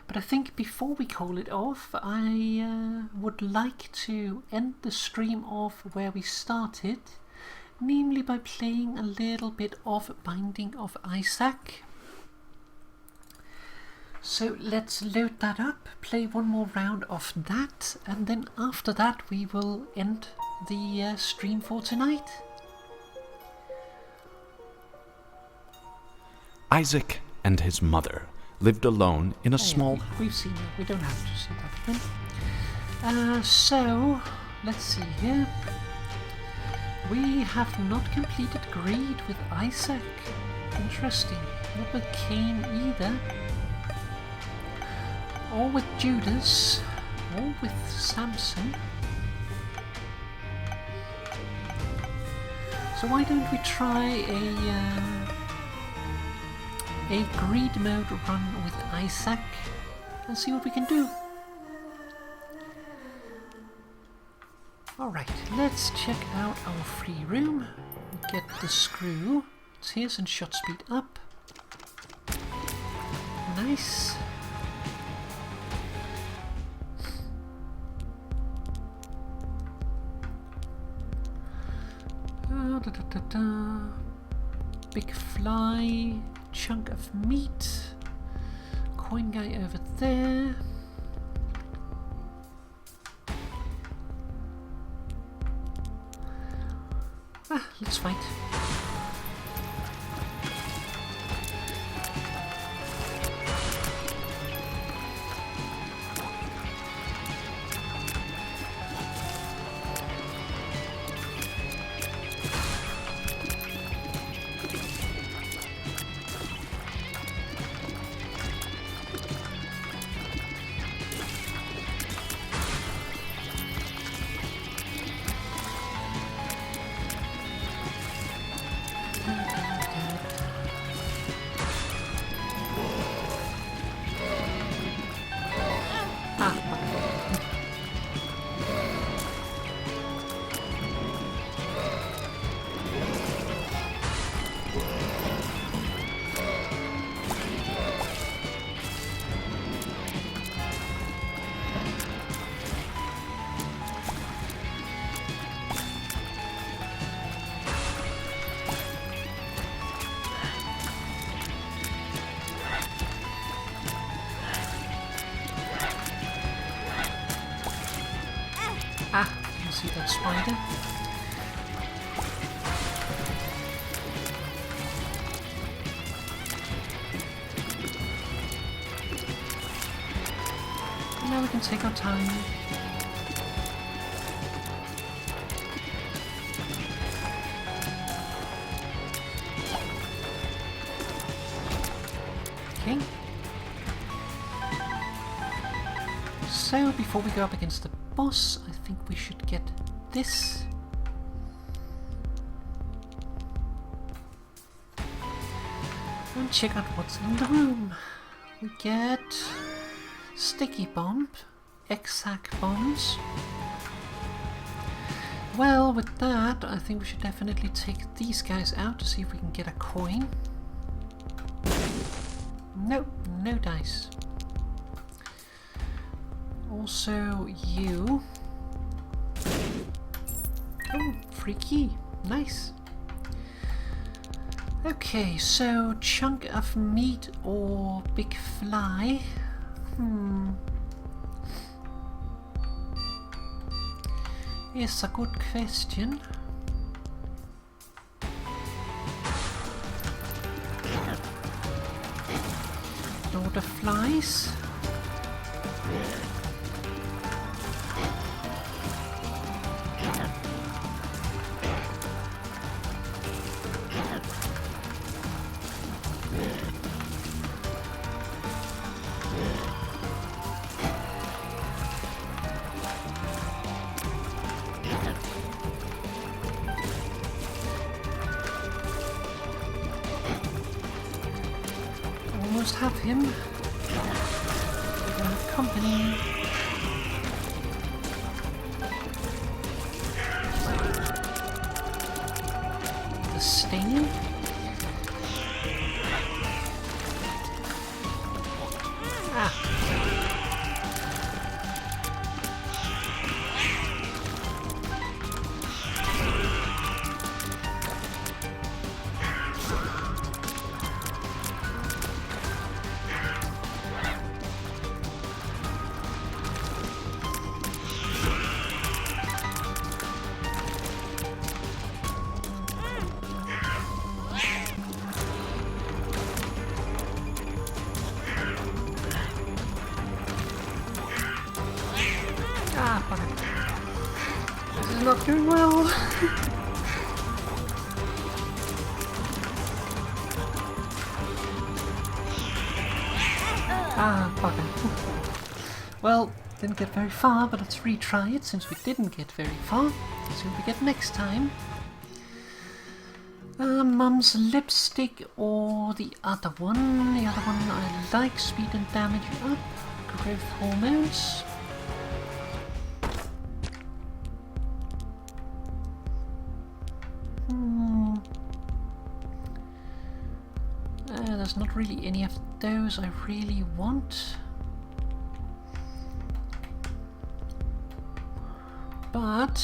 but I think before we call it off, I would like to end the stream off where we started, namely by playing a little bit of Binding of Isaac. So let's load that up, play one more round of that, and then after that we will end the stream for tonight. Isaac and his mother lived alone in a small... We've seen that, we don't have to see that again. So, let's see here. We have not completed Greed with Isaac. Interesting. Not with Cain either. Or with Judas. Or with Samson. So why don't we try a Greed mode run with Isaac and see what we can do. Alright, let's check out our free room. Get the screw, tears and shot speed up. Nice. Big fly. Chunk of meat. Coin guy over there. Let's fight. You see that spider? And now we can take our time. Okay. So before we go up against the boss, I think we should get this. And check out what's in the room. We get sticky bomb, exact bombs. Well, with that, I think we should definitely take these guys out to see if we can get a coin. Nope, no dice. Also, you. Oh, free key. Nice. Okay, so chunk of meat or big fly? Is a good question. Lord of Flies. Almost have him. We have company. The sting. This is not going well. Bugger. Well, didn't get very far, but let's retry it since we didn't get very far. See what we get next time. Mum's lipstick or the other one. The other one I like. Speed and damage up. Growth hormones. There's not really any of those I really want. But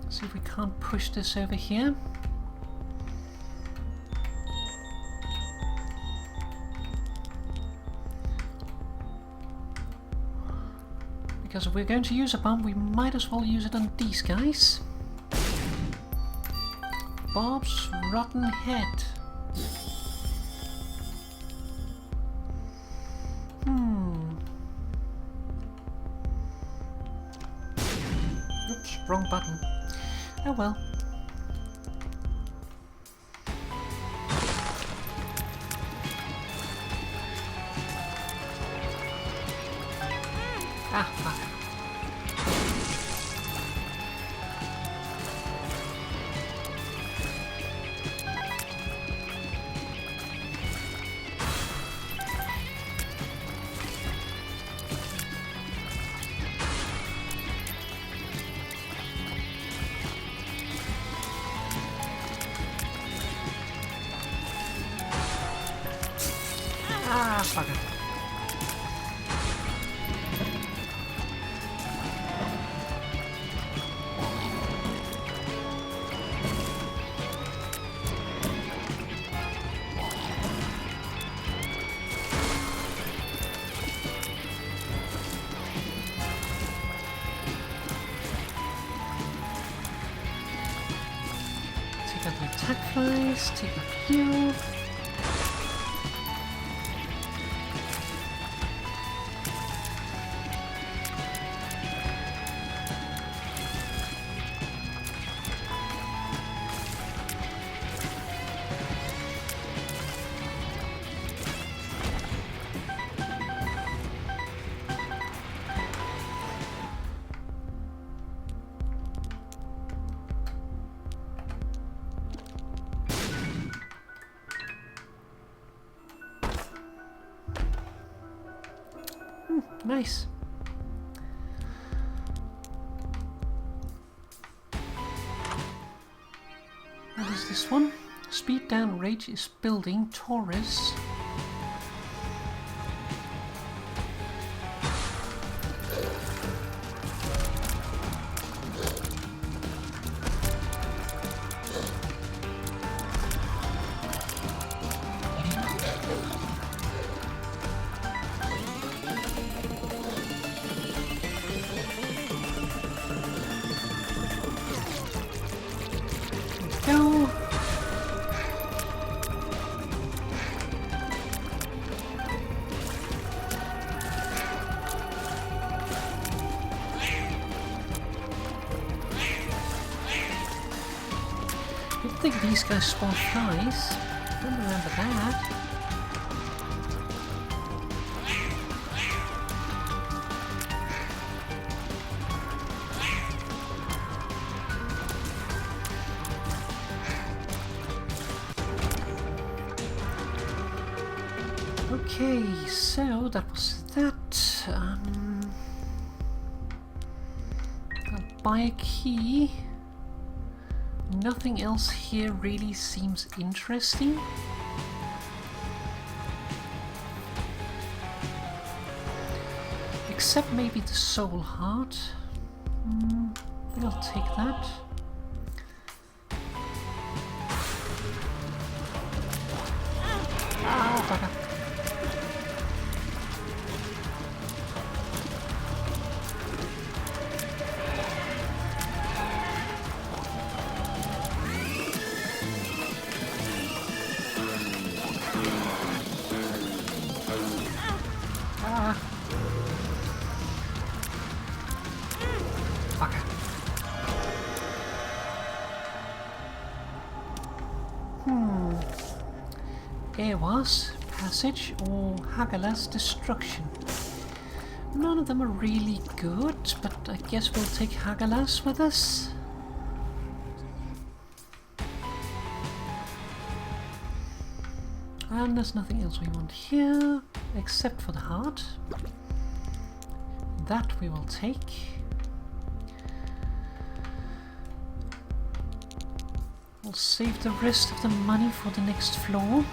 see if we can't push this over here. Because if we're going to use a bomb, we might as well use it on these guys. Bob's rotten head. Oops, wrong button. Oh well. Fuck. Fuck it. Take out the attack flies, take out heal. Nice. What is this one? Speed down rage is building Taurus. Go. I think these guys spawn flies. Don't remember that. Okay, so that was that. I'll buy a key. Nothing else here really seems interesting. Except maybe the soul heart. I think I'll take that. Ah, bugger. Airwas, Passage, or Hagala's Destruction. None of them are really good, but I guess we'll take Hagala's with us. And there's nothing else we want here, except for the heart. That we will take. We'll save the rest of the money for the next floor.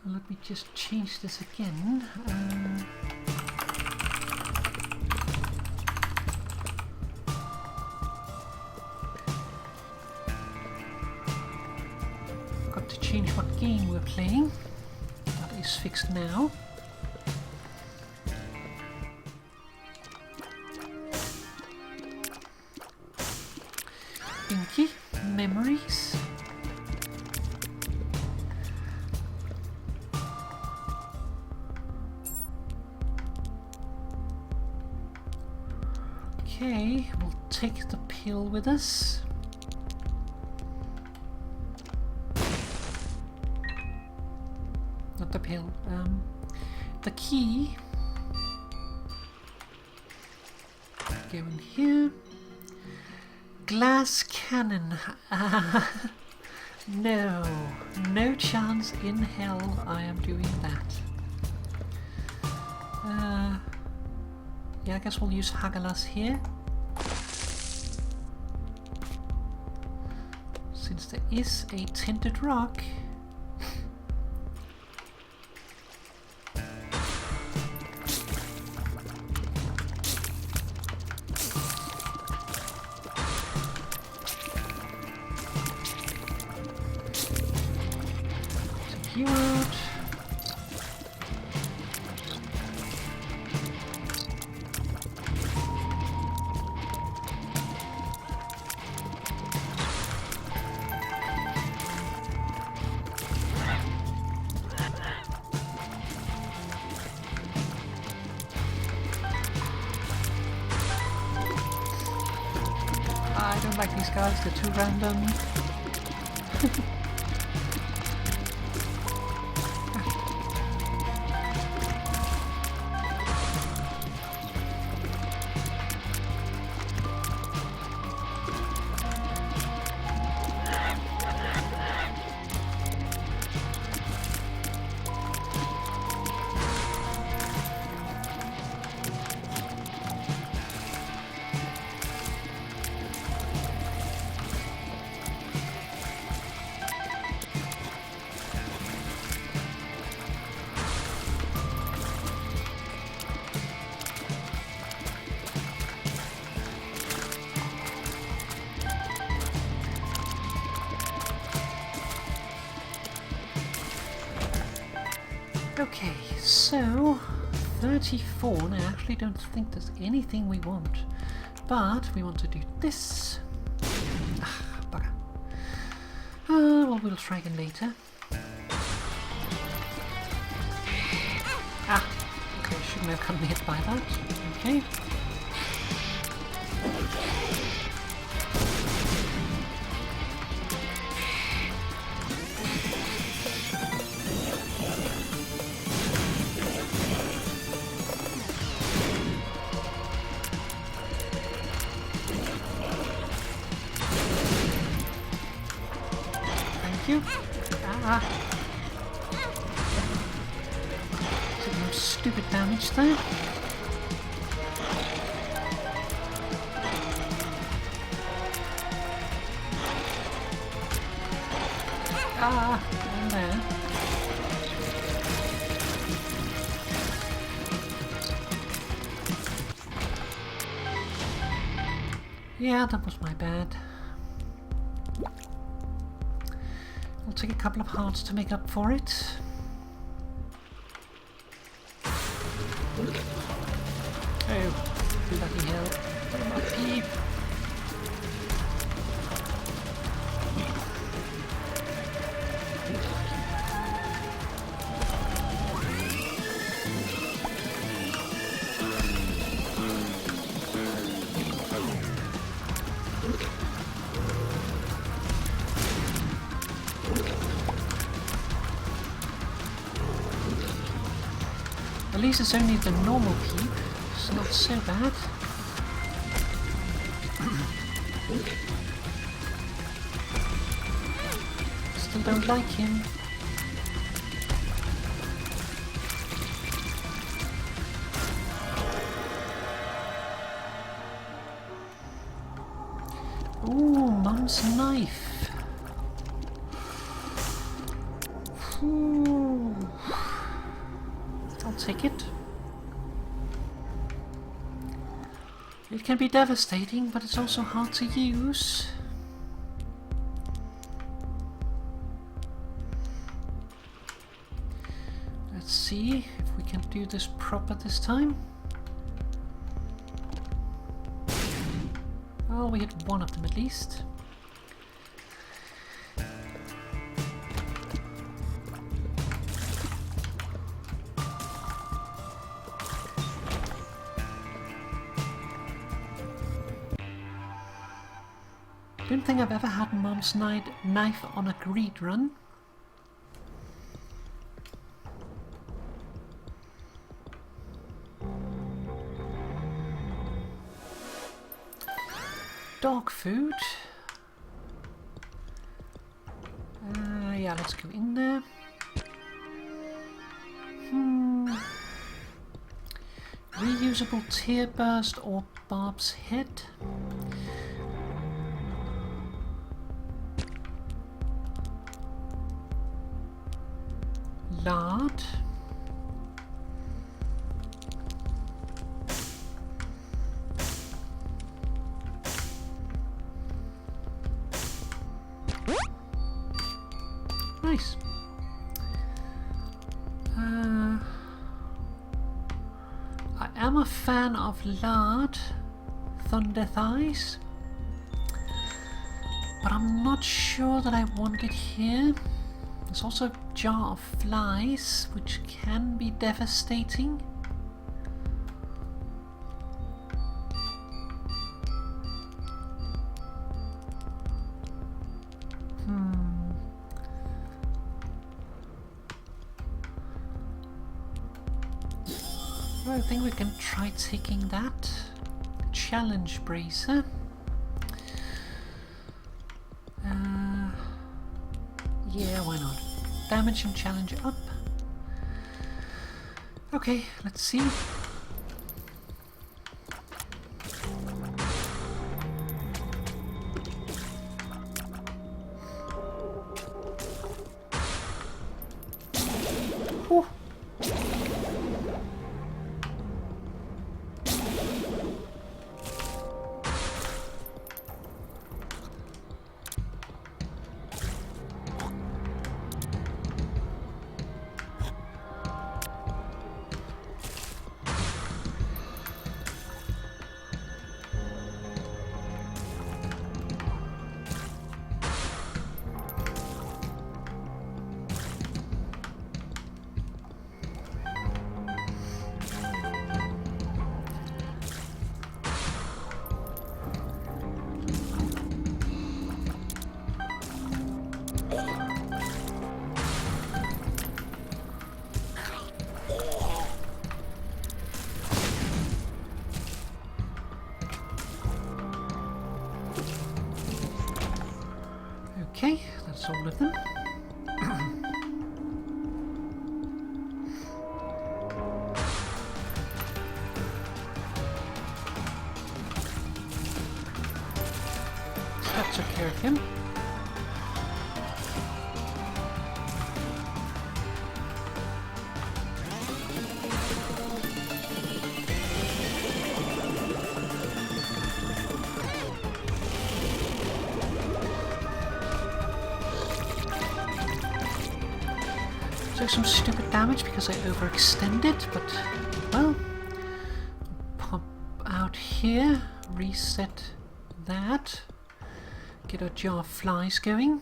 Let me just change this again. Got to change what game we're playing. That is fixed now. Pinky, memories. Okay, we'll take the pill with us. Not the pill, the key. Go in here. Glass cannon. No chance in hell I am doing that. Yeah, I guess we'll use Hagalas here. Since there is a tinted rock. Take you out. I don't like these guys, they're too random. Okay, so 34, and I actually don't think there's anything we want, but we want to do this. Ah, bugger. Well, we'll try again later. Ah, okay, shouldn't have gotten hit by that. Okay. You. Ah. Some stupid damage there. Ah, and there. Yeah, that was my bad. I'll take a couple of hearts to make up for it. Oh, bloody hell. Oh, my peep. At least it's only the normal peep. It's not so bad. Still don't like him. Ooh, Mum's knife. Ooh. I'll take it. It can be devastating, but it's also hard to use. Let's see if we can do this proper this time. Well, we hit one of them at least. I don't think I've ever had Mom's knife on a greed run. Dog food. Yeah, let's go in there. Reusable tear burst or Bob's head. Lard. Nice. I am a fan of lard, thunder thighs, but I'm not sure that I want it here. There's also a jar of flies, which can be devastating. I think we can try taking that. Challenge bracer. Yeah, why not? Damage and challenge up. Okay, let's see. Whew. Okay, that's all of them. That took care of him. Took some stupid damage because I overextended, but well, pop out here, reset that, get our jar of flies going.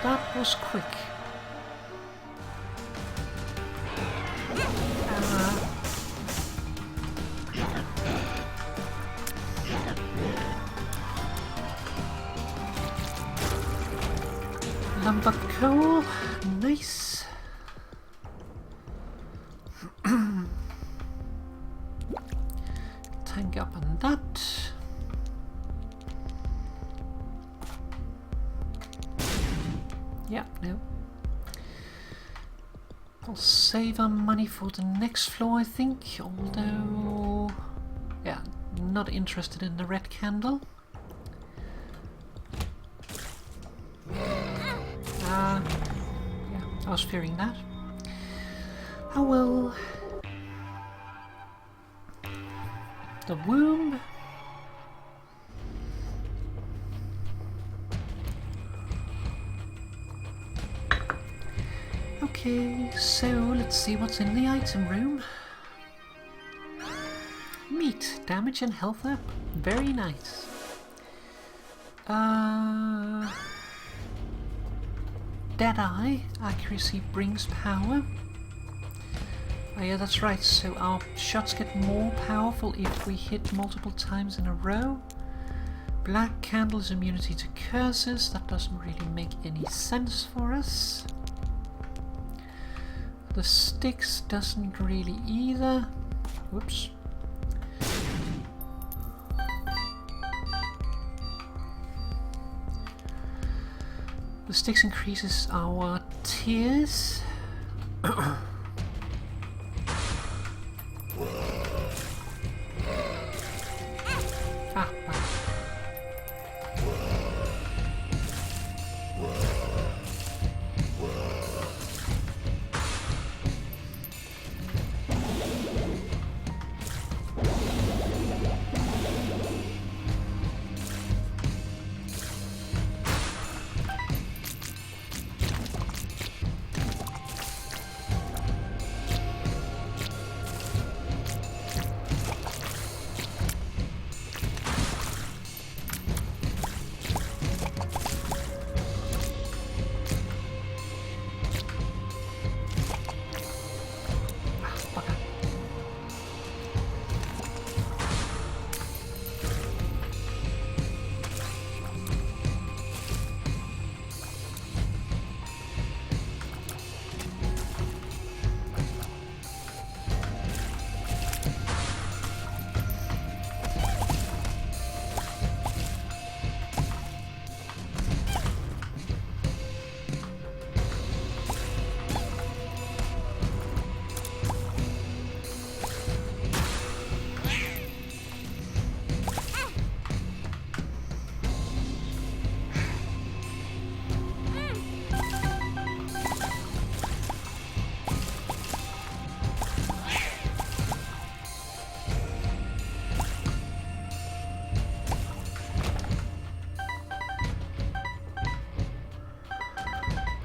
That was quick. Lumber coal, nice. Tank up on that. Yeah, no. I'll save our money for the next floor, I think, although, yeah, not interested in the red candle. Yeah, I was fearing that. Oh well. The womb. Okay, so let's see what's in the item room. Meat, damage and health up. Very nice. Deadeye, accuracy brings power. Oh yeah, that's right, so our shots get more powerful if we hit multiple times in a row. Black candle is immunity to curses, that doesn't really make any sense for us. The sticks doesn't really either. Whoops. The sticks increases our tears.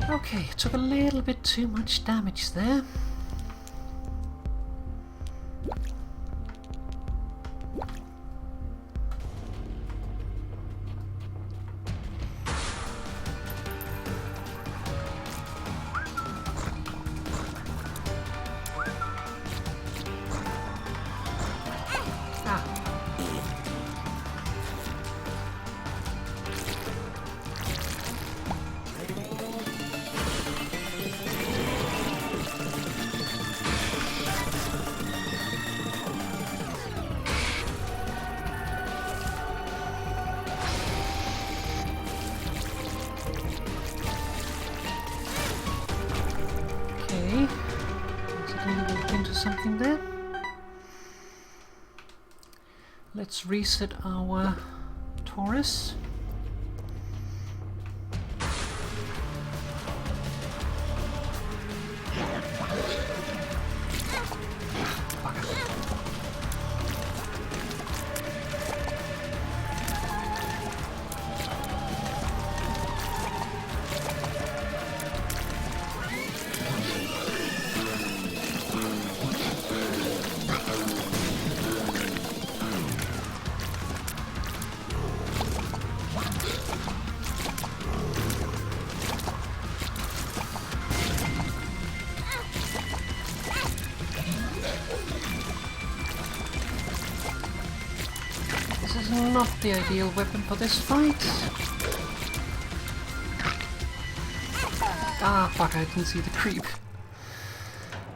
Okay, took a little bit too much damage there. something there. Let's reset our Taurus. Not the ideal weapon for this fight. Ah, fuck, I didn't see the creep.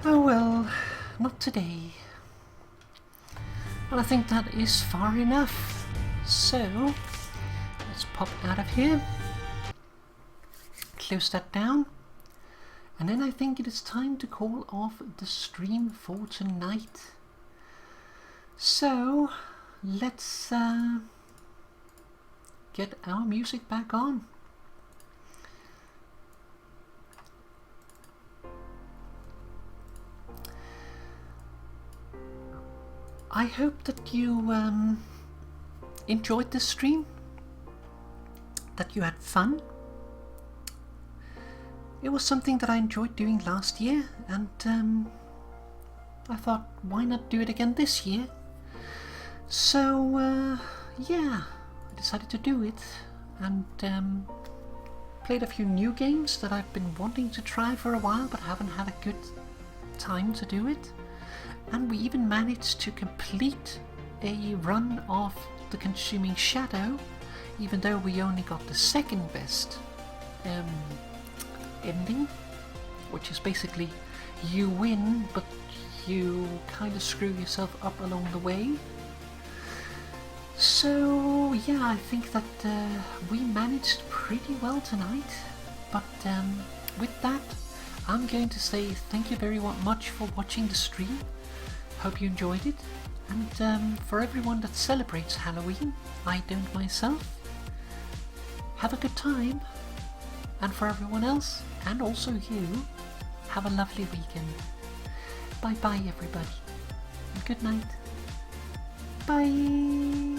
Oh well, not today. And I think that is far enough. So, let's pop out of here. Close that down. And then I think it is time to call off the stream for tonight. So, let's get our music back on. I hope that you enjoyed this stream, that you had fun. It was something that I enjoyed doing last year, and I thought, why not do it again this year? So, yeah, I decided to do it, and played a few new games that I've been wanting to try for a while, but haven't had a good time to do it. And we even managed to complete a run of The Consuming Shadow, even though we only got the second best ending, which is basically you win, but you kind of screw yourself up along the way. So yeah, I think that we managed pretty well tonight, but with that I'm going to say thank you very much for watching the stream. Hope you enjoyed it, and for everyone that celebrates Halloween, I don't myself, have a good time, and for everyone else, and also you, have a lovely weekend. Bye bye everybody, and good night. Bye.